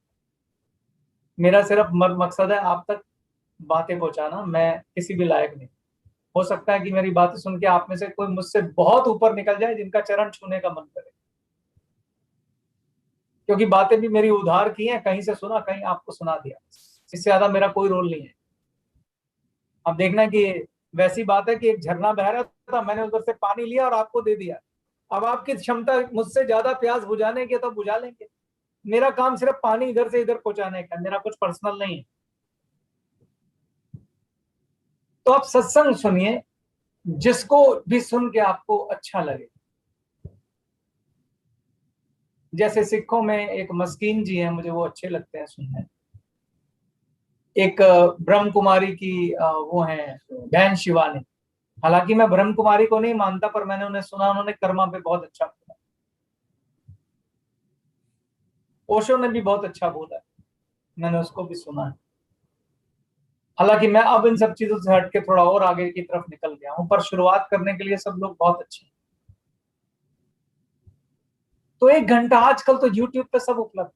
मेरा सिर्फ मकसद है आप तक बातें पहुंचाना, मैं किसी भी लायक नहीं। हो सकता है कि मेरी बातें सुन के आप में से कोई मुझसे बहुत ऊपर निकल जाए जिनका चरण छूने का मन करे, क्योंकि बातें भी मेरी उधार की हैं, कहीं से सुना कहीं आपको सुना दिया, इससे ज्यादा मेरा कोई रोल नहीं है। अब देखना कि वैसी बात है कि एक झरना बह रहा था, मैंने उधर से पानी लिया और आपको दे दिया। अब आपकी क्षमता मुझसे ज्यादा प्यास बुझाने की तो बुझा लेंगे, मेरा काम सिर्फ पानी इधर से इधर पहुंचाने का, मेरा कुछ पर्सनल नहीं है। तो आप सत्संग सुनिए, जिसको भी सुन के आपको अच्छा लगे। जैसे सिखों में एक मस्कीन जी हैं, मुझे वो अच्छे लगते हैं सुनने। एक ब्रह्म कुमारी की वो हैं बहन शिवानी। हालांकि मैं ब्रह्म कुमारी को नहीं मानता, पर मैंने उन्हें सुना, उन्होंने कर्मा पे बहुत अच्छा बोला। ओशो ने भी बहुत अच्छा बोला, मैंने उसको भी सुना है। हालांकि मैं अब इन सब चीजों से हटके थोड़ा और आगे की तरफ निकल गया हूं, पर शुरुआत करने के लिए सब लोग बहुत अच्छे हैं। तो 1 घंटा आजकल तो यूट्यूब पे सब उपलब्ध,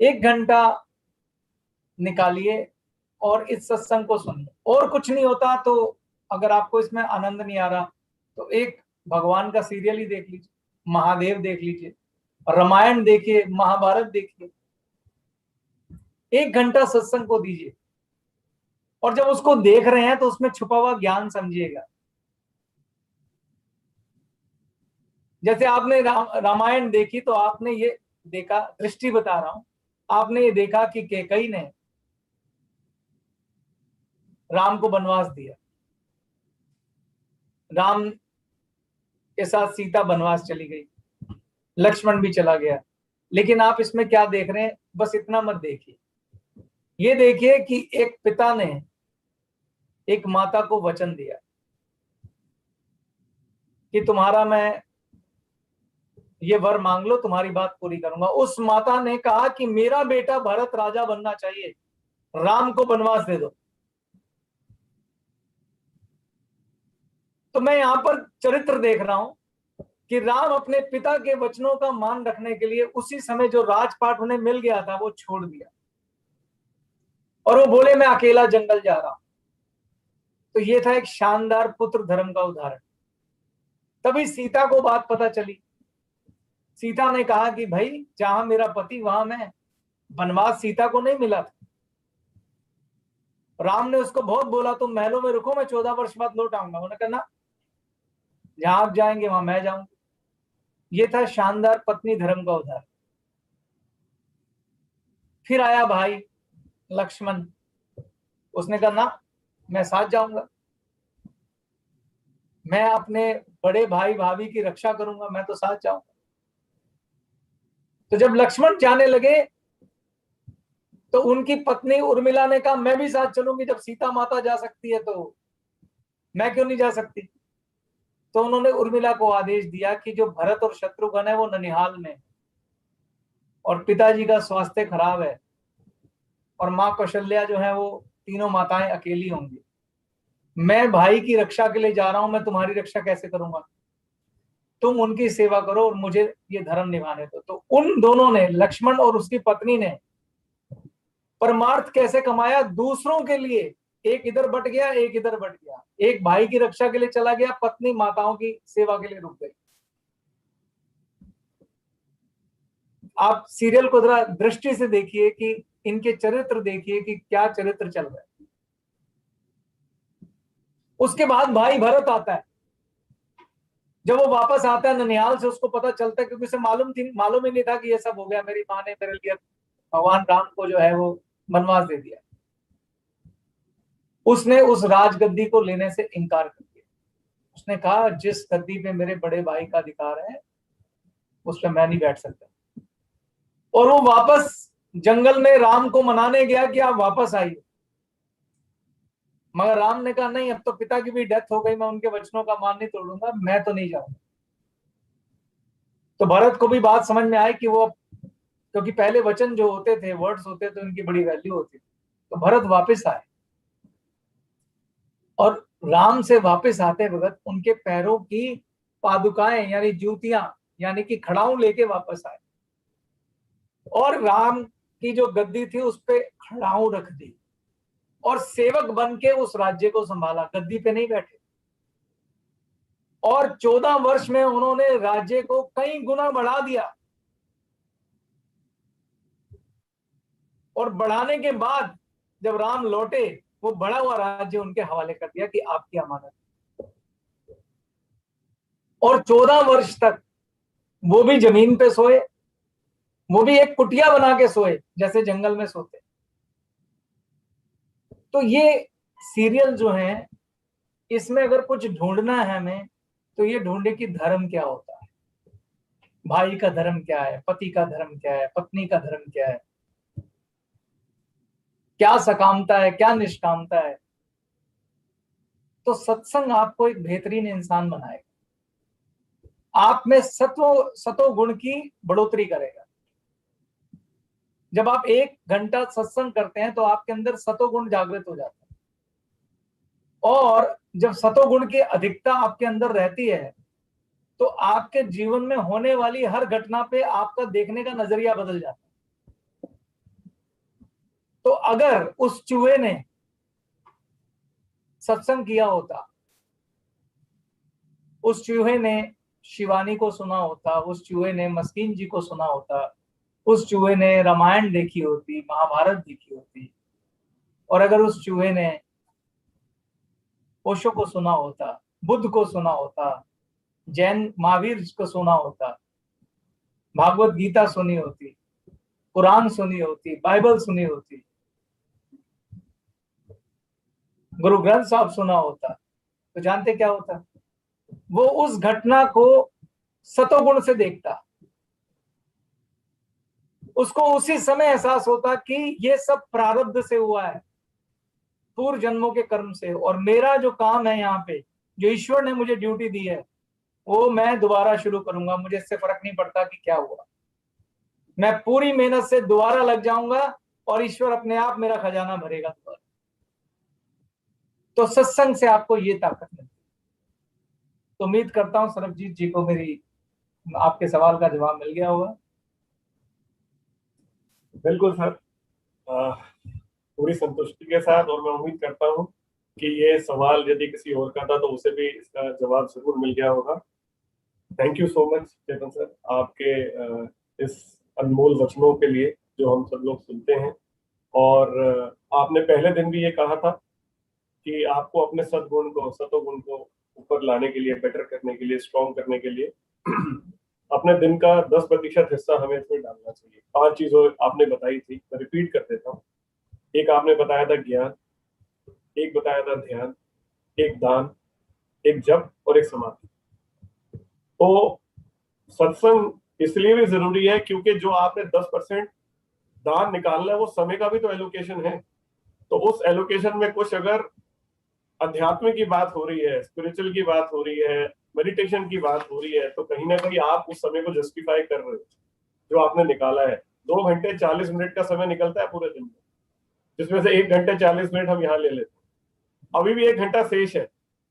1 घंटा निकालिए और इस सत्संग को सुनिए। और कुछ नहीं होता तो अगर आपको इसमें आनंद नहीं आ रहा तो एक भगवान का सीरियल ही देख लीजिए, महादेव देख लीजिए, रामायण देखिए, महाभारत देखिए। 1 घंटा सत्संग को दीजिए, और जब उसको देख रहे हैं तो उसमें छुपा हुआ ज्ञान समझिएगा। जैसे आपने रामायण देखी तो आपने ये देखा, दृष्टि बता रहा हूं, आपने ये देखा कि कैकेयी ने राम को वनवास दिया, राम के साथ सीता वनवास चली गई, लक्ष्मण भी चला गया। लेकिन आप इसमें क्या देख रहे हैं? बस इतना मत देखिए, ये देखिए कि एक पिता ने एक माता को वचन दिया कि तुम्हारा मैं ये वर मांग लो, तुम्हारी बात पूरी करूंगा। उस माता ने कहा कि मेरा बेटा भरत राजा बनना चाहिए, राम को वनवास दे दो। तो मैं यहां पर चरित्र देख रहा हूं कि राम अपने पिता के वचनों का मान रखने के लिए उसी समय जो राजपाट उन्हें मिल गया था वो छोड़ दिया, और वो बोले मैं अकेला जंगल जा रहा हूं। तो ये था एक शानदार पुत्र धर्म का उदाहरण। तभी सीता को बात पता चली। सीता ने कहा कि भाई जहां मेरा पति वहां मैं, वनवास सीता को नहीं मिला था। राम ने उसको बहुत बोला तुम महलों में रुको, मैं 14 वर्ष बाद लौट आऊंगा। उन्होंने कहा ना, जहां आप जाएंगे वहां मैं जाऊंगा। ये था शानदार पत्नी धर्म का उदाहरण। फिर आया भाई लक्ष्मण, उसने कहा ना मैं साथ जाऊंगा, मैं अपने बड़े भाई भाभी की रक्षा करूंगा, मैं तो साथ जाऊंगा। तो जब लक्ष्मण जाने लगे तो उनकी पत्नी उर्मिला ने कहा मैं भी साथ चलूंगी, जब सीता माता जा सकती है तो मैं क्यों नहीं जा सकती। तो उन्होंने उर्मिला को आदेश दिया कि जो भरत और शत्रुघ्न है वो ननिहाल में, और पिताजी का स्वास्थ्य खराब है, और माँ कौशल्या जो है वो तीनों माताएं अकेली होंगी। मैं भाई की रक्षा के लिए जा रहा हूं, मैं तुम्हारी रक्षा कैसे करूंगा। तुम उनकी सेवा करो और मुझे ये धर्म निभाने दो। तो उन दोनों ने, लक्ष्मण और उसकी पत्नी ने, परमार्थ कैसे कमाया? दूसरों के लिए। एक इधर बट गया, एक इधर बट गया, एक भाई की रक्षा के लिए चला गया, पत्नी माताओं की सेवा के लिए रुक गई। आप सीरियल को जरा दृष्टि से देखिए कि इनके चरित्र देखिए कि क्या चरित्र चल रहा है। उसके बाद भाई भरत आता है। जब वो वापस आता है ननिहाल से, उसको पता चलता है, क्योंकि उसे मालूम ही नहीं था कि ये सब हो गया, मेरी माँ ने मेरे लिए भगवान राम को जो है वो वनवास दे दिया। उसने उस राजगद्दी को लेने से इनकार कर दिया। उसने कहा जिस गद्दी पे मेरे बड़े भाई का अधिकार है उस पर मैं नहीं बैठ सकता। और वो वापस जंगल में राम को मनाने गया कि आप वापस आइए, मगर राम ने कहा नहीं, अब तो पिता की भी डेथ हो गई, मैं उनके वचनों का मान नहीं तोड़ूंगा, मैं तो नहीं जाऊंगा। तो भरत को भी बात समझ में आई कि वो, क्योंकि पहले वचन जो होते थे, वर्ड्स होते थे, उनकी बड़ी वैल्यू होती थी। तो भरत वापस आए और राम से वापस आते वक्त उनके पैरों की पादुकाएं यानी जूतियां यानी कि खड़ाऊ लेके वापस आए और राम की जो गद्दी थी उस पे खड़ाऊ रख दी और सेवक बन के उस राज्य को संभाला, गद्दी पे नहीं बैठे। और 14 वर्ष में उन्होंने राज्य को कई गुना बढ़ा दिया और बढ़ाने के बाद जब राम लौटे, वो बढ़ा हुआ राज्य उनके हवाले कर दिया कि आपकी अमानत। और 14 वर्ष तक वो भी जमीन पे सोए, वो भी एक कुटिया बना के सोए जैसे जंगल में सोते। तो ये सीरियल जो है, इसमें अगर कुछ ढूंढना है हमें तो ये ढूंढे कि धर्म क्या होता है, भाई का धर्म क्या है, पति का धर्म क्या है, पत्नी का धर्म क्या है, क्या सकामता है, क्या निष्कामता है। तो सत्संग आपको एक बेहतरीन इंसान बनाएगा, आप में सतो गुण की बढ़ोतरी करेगा। जब आप 1 घंटा सत्संग करते हैं तो आपके अंदर सतोगुण जागृत हो जाता है, और जब सतोगुण की अधिकता आपके अंदर रहती है तो आपके जीवन में होने वाली हर घटना पे आपका देखने का नजरिया बदल जाता है। तो अगर उस चूहे ने सत्संग किया होता, उस चूहे ने शिवानी को सुना होता, उस चूहे ने मस्कीन जी को सुना होता, उस चूहे ने रामायण देखी होती, महाभारत देखी होती, और अगर उस चूहे ने ओशो को सुना होता, बुद्ध को सुना होता, जैन महावीर को सुना होता, भागवत गीता सुनी होती, कुरान सुनी होती, बाइबल सुनी होती, गुरु ग्रंथ साहब सुना होता, तो जानते क्या होता? वो उस घटना को सतोगुण से देखता, उसको उसी समय एहसास होता कि ये सब प्रारब्ध से हुआ है, पूर्व जन्मों के कर्म से, और मेरा जो काम है यहाँ पे, जो ईश्वर ने मुझे ड्यूटी दी है, वो मैं दोबारा शुरू करूंगा। मुझे इससे फर्क नहीं पड़ता कि क्या हुआ, मैं पूरी मेहनत से दोबारा लग जाऊंगा और ईश्वर अपने आप मेरा खजाना भरेगा दोबारा। तो सत्संग से आपको ये ताकत मिलती है। तो उम्मीद करता हूं सरबजीत जी को मेरी आपके सवाल का जवाब मिल गया होगा। बिल्कुल सर, पूरी संतुष्टि के साथ, और मैं उम्मीद करता हूं कि ये सवाल यदि किसी और का था तो उसे भी इसका जवाब जरूर मिल गया होगा। Thank you so much Chetan sir, आपके इस अनमोल वचनों के लिए जो हम सब लोग सुनते हैं। और आपने पहले दिन भी ये कहा था कि आपको अपने सतोगुण को ऊपर लाने के लिए, बेटर करने के लिए, स्ट्रॉन्ग करने के लिए अपने दिन का 10% हिस्सा हमें इसमें डालना चाहिए। 5 चीजें आपने बताई थी, मैं रिपीट कर देता हूँ। एक आपने बताया था ज्ञान, एक बताया था ध्यान, एक दान, एक जप और एक समाधि। तो सत्संग इसलिए भी जरूरी है क्योंकि जो आपने 10% दान निकालना है वो समय का भी तो एलोकेशन है। तो उस एलोकेशन में कुछ अगर अध्यात्म की बात हो रही है, स्पिरिचुअल की बात हो रही है, मेडिटेशन की बात हो रही है, तो कहीं ना कहीं आप उस समय को जस्टिफाई कर रहे हो जो आपने निकाला है। 2 घंटे 40 मिनट का समय निकलता है पूरे दिन में, जिसमें से 1 घंटे 40 मिनट हम यहाँ ले लेते हैं। अभी भी 1 घंटा शेष है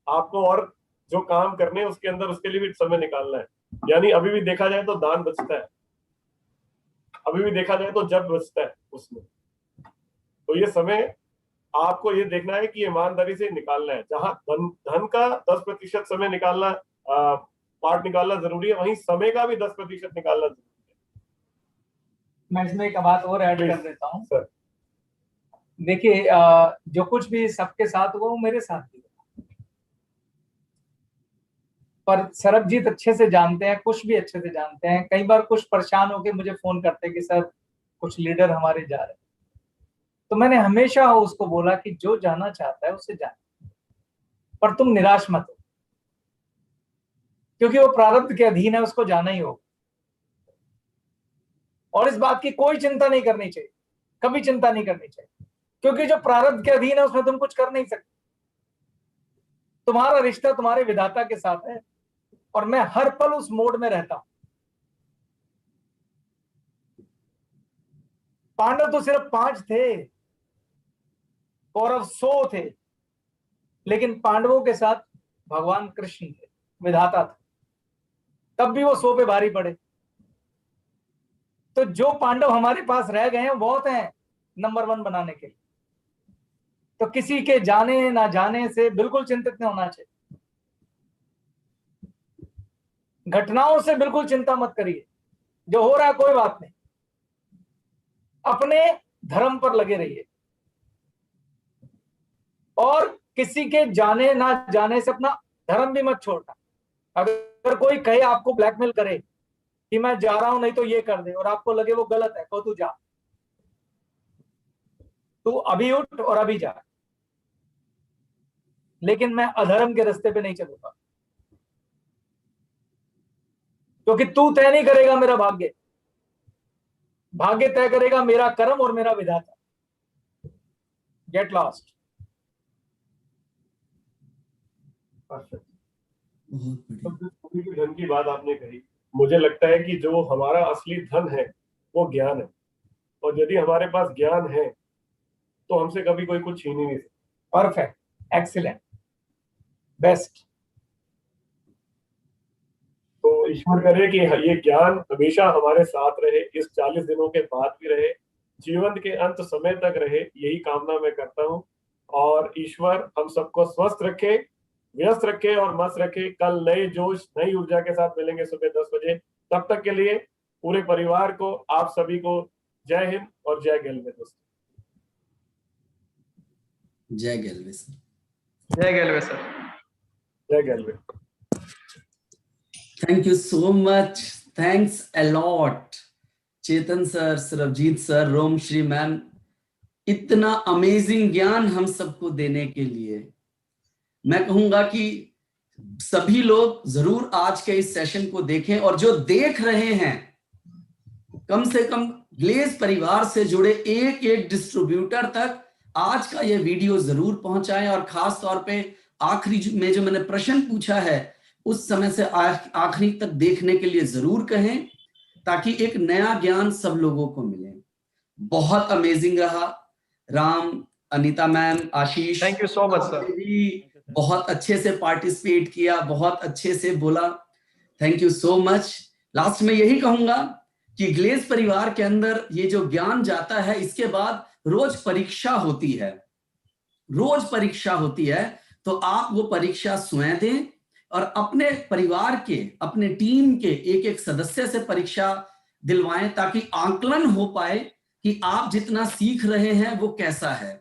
आपको, और जो काम करने हैं उसके अंदर उसके लिए भी समय निकालना है। यानी अभी भी देखा जाए तो दान बचता है, अभी भी देखा जाए तो जब बचता है उसमें। तो ये समय आपको ये देखना है कि ईमानदारी से निकालना है। जहां धन का 10% समय निकालना, पार्ट निकालना जरूरी है, वहीं समय का भी 10% निकालना जरूरी है। मैं इसमें एक बात और ऐड कर देता हूँ सर। देखिए, जो कुछ भी सबके साथ हुआ वो मेरे साथ भी हुआ, पर सरबजीत अच्छे से जानते हैं, कुछ भी अच्छे से जानते हैं। कई बार कुछ परेशान होके मुझे फोन करते हैं कि सर कुछ लीडर हमारे जा रहे हैं, तो मैंने हमेशा उसको बोला कि जो जाना चाहता है उसे जाना, पर तुम निराश मत हो, क्योंकि वो प्रारब्ध के अधीन है, उसको जाना ही होगा। और इस बात की कोई चिंता नहीं करनी चाहिए, कभी चिंता नहीं करनी चाहिए, क्योंकि जो प्रारब्ध के अधीन है उसमें तुम कुछ कर नहीं सकते। तुम्हारा रिश्ता तुम्हारे विधाता के साथ है, और मैं हर पल उस मोड में रहता हूं। पांडव तो सिर्फ 5 थे, कौरव 100 थे, लेकिन पांडवों के साथ भगवान कृष्ण थे, विधाता थे, तब भी वो 100 पे भारी पड़े। तो जो पांडव हमारे पास रह गए हैं बहुत हैं नंबर 1 बनाने के लिए। तो किसी के जाने ना जाने से बिल्कुल चिंतित नहीं होना चाहिए, घटनाओं से बिल्कुल चिंता मत करिए, जो हो रहा है कोई बात नहीं, अपने धर्म पर लगे रहिए, और किसी के जाने ना जाने से अपना धर्म भी मत छोड़ना। अगर कोई कहे, आपको ब्लैकमेल करे कि मैं जा रहा हूं नहीं तो ये कर दे, और आपको लगे वो गलत है, तो तू जा, तू अभी उठ और अभी जा, लेकिन मैं अधर्म के रास्ते पे नहीं चलूंगा, क्योंकि तू तय नहीं करेगा मेरा भाग्य, भाग्य तय करेगा मेरा कर्म और मेरा विधाता। Get lost. धन की बात आपने कही, मुझे लगता है कि जो हमारा असली धन है वो ज्ञान है, और यदि हमारे पास ज्ञान है तो हमसे कभी कोई कुछ छीन ही नहीं सकता। Perfect, excellent, best. तो ईश्वर करे कि ये ज्ञान हमेशा हमारे साथ रहे, इस 40 दिनों के बाद भी रहे, जीवन के अंत समय तक रहे, यही कामना मैं करता हूँ। और ईश्वर हम सबको स्वस्थ रखे, व्यस्त रखे और मस्त रखे। कल नए जोश, नई ऊर्जा के साथ मिलेंगे सुबह 10 बजे। तब तक के लिए पूरे परिवार को, आप सभी को जय हिंद और जय गेलवे दोस्तों। जय Gelve sir. Jai Gelve sir. Jai Gelve. Thank you so much. Thanks a lot. Chetan sir, Sarabjit sir, Rom Shri ma'am, इतना अमेजिंग ज्ञान हम सबको देने के लिए। मैं कहूंगा कि सभी लोग जरूर आज के इस सेशन को देखें, और जो देख रहे हैं कम से कम ग्लेज परिवार से जुड़े एक एक डिस्ट्रीब्यूटर तक आज का ये वीडियो जरूर पहुंचाएं, और खास तौर पे आखिरी में जो मैंने प्रश्न पूछा है उस समय से आखिरी तक देखने के लिए जरूर कहें, ताकि एक नया ज्ञान सब लोगों को मिले। बहुत अमेजिंग रहा। Ram, Anita ma'am, Ashish, thank you so much sir. बहुत अच्छे से पार्टिसिपेट किया, बहुत अच्छे से बोला। Thank you so much. Last में यही कहूंगा कि ग्लेज परिवार के अंदर ये जो ज्ञान जाता है, इसके बाद रोज परीक्षा होती है, रोज परीक्षा होती है। तो आप वो परीक्षा स्वयं दें, और अपने परिवार के, अपने टीम के एक एक सदस्य से परीक्षा दिलवाएं, ताकि आकलन हो पाए कि आप जितना सीख रहे हैं वो कैसा है।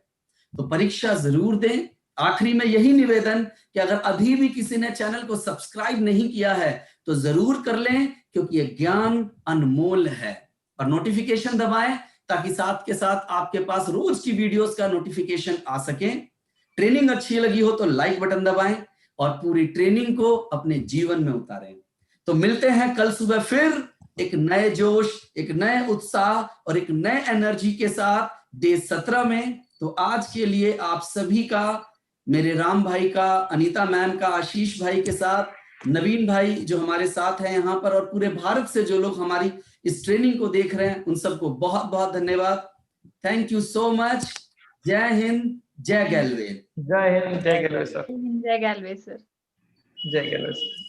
तो परीक्षा जरूर दें। आखिरी में यही निवेदन कि अगर अभी भी किसी ने चैनल को सब्सक्राइब नहीं किया है तो जरूर कर लें, क्योंकि ये ज्ञान अनमोल है। और नोटिफिकेशन दबाएं, ताकि साथ के साथ आपके पास रोज की वीडियोस का नोटिफिकेशन आ सके। ट्रेनिंग अच्छी लगी हो तो लाइक बटन दबाएं, और पूरी ट्रेनिंग को अपने जीवन में उतारें। तो मिलते हैं कल सुबह फिर एक नए जोश, एक नए उत्साह और एक नए एनर्जी के साथ डे 17 में। तो आज के लिए आप सभी का, मेरे राम भाई का, अनीता मैम का, आशीष भाई के साथ, नवीन भाई जो हमारे साथ हैं यहाँ पर, और पूरे भारत से जो लोग हमारी इस ट्रेनिंग को देख रहे हैं, उन सबको बहुत बहुत धन्यवाद। Thank you so much. जय हिंद, जय गेलवे। जय हिंद, जय Gelve sir. Jai Gelve sir. Jai Gelve sir.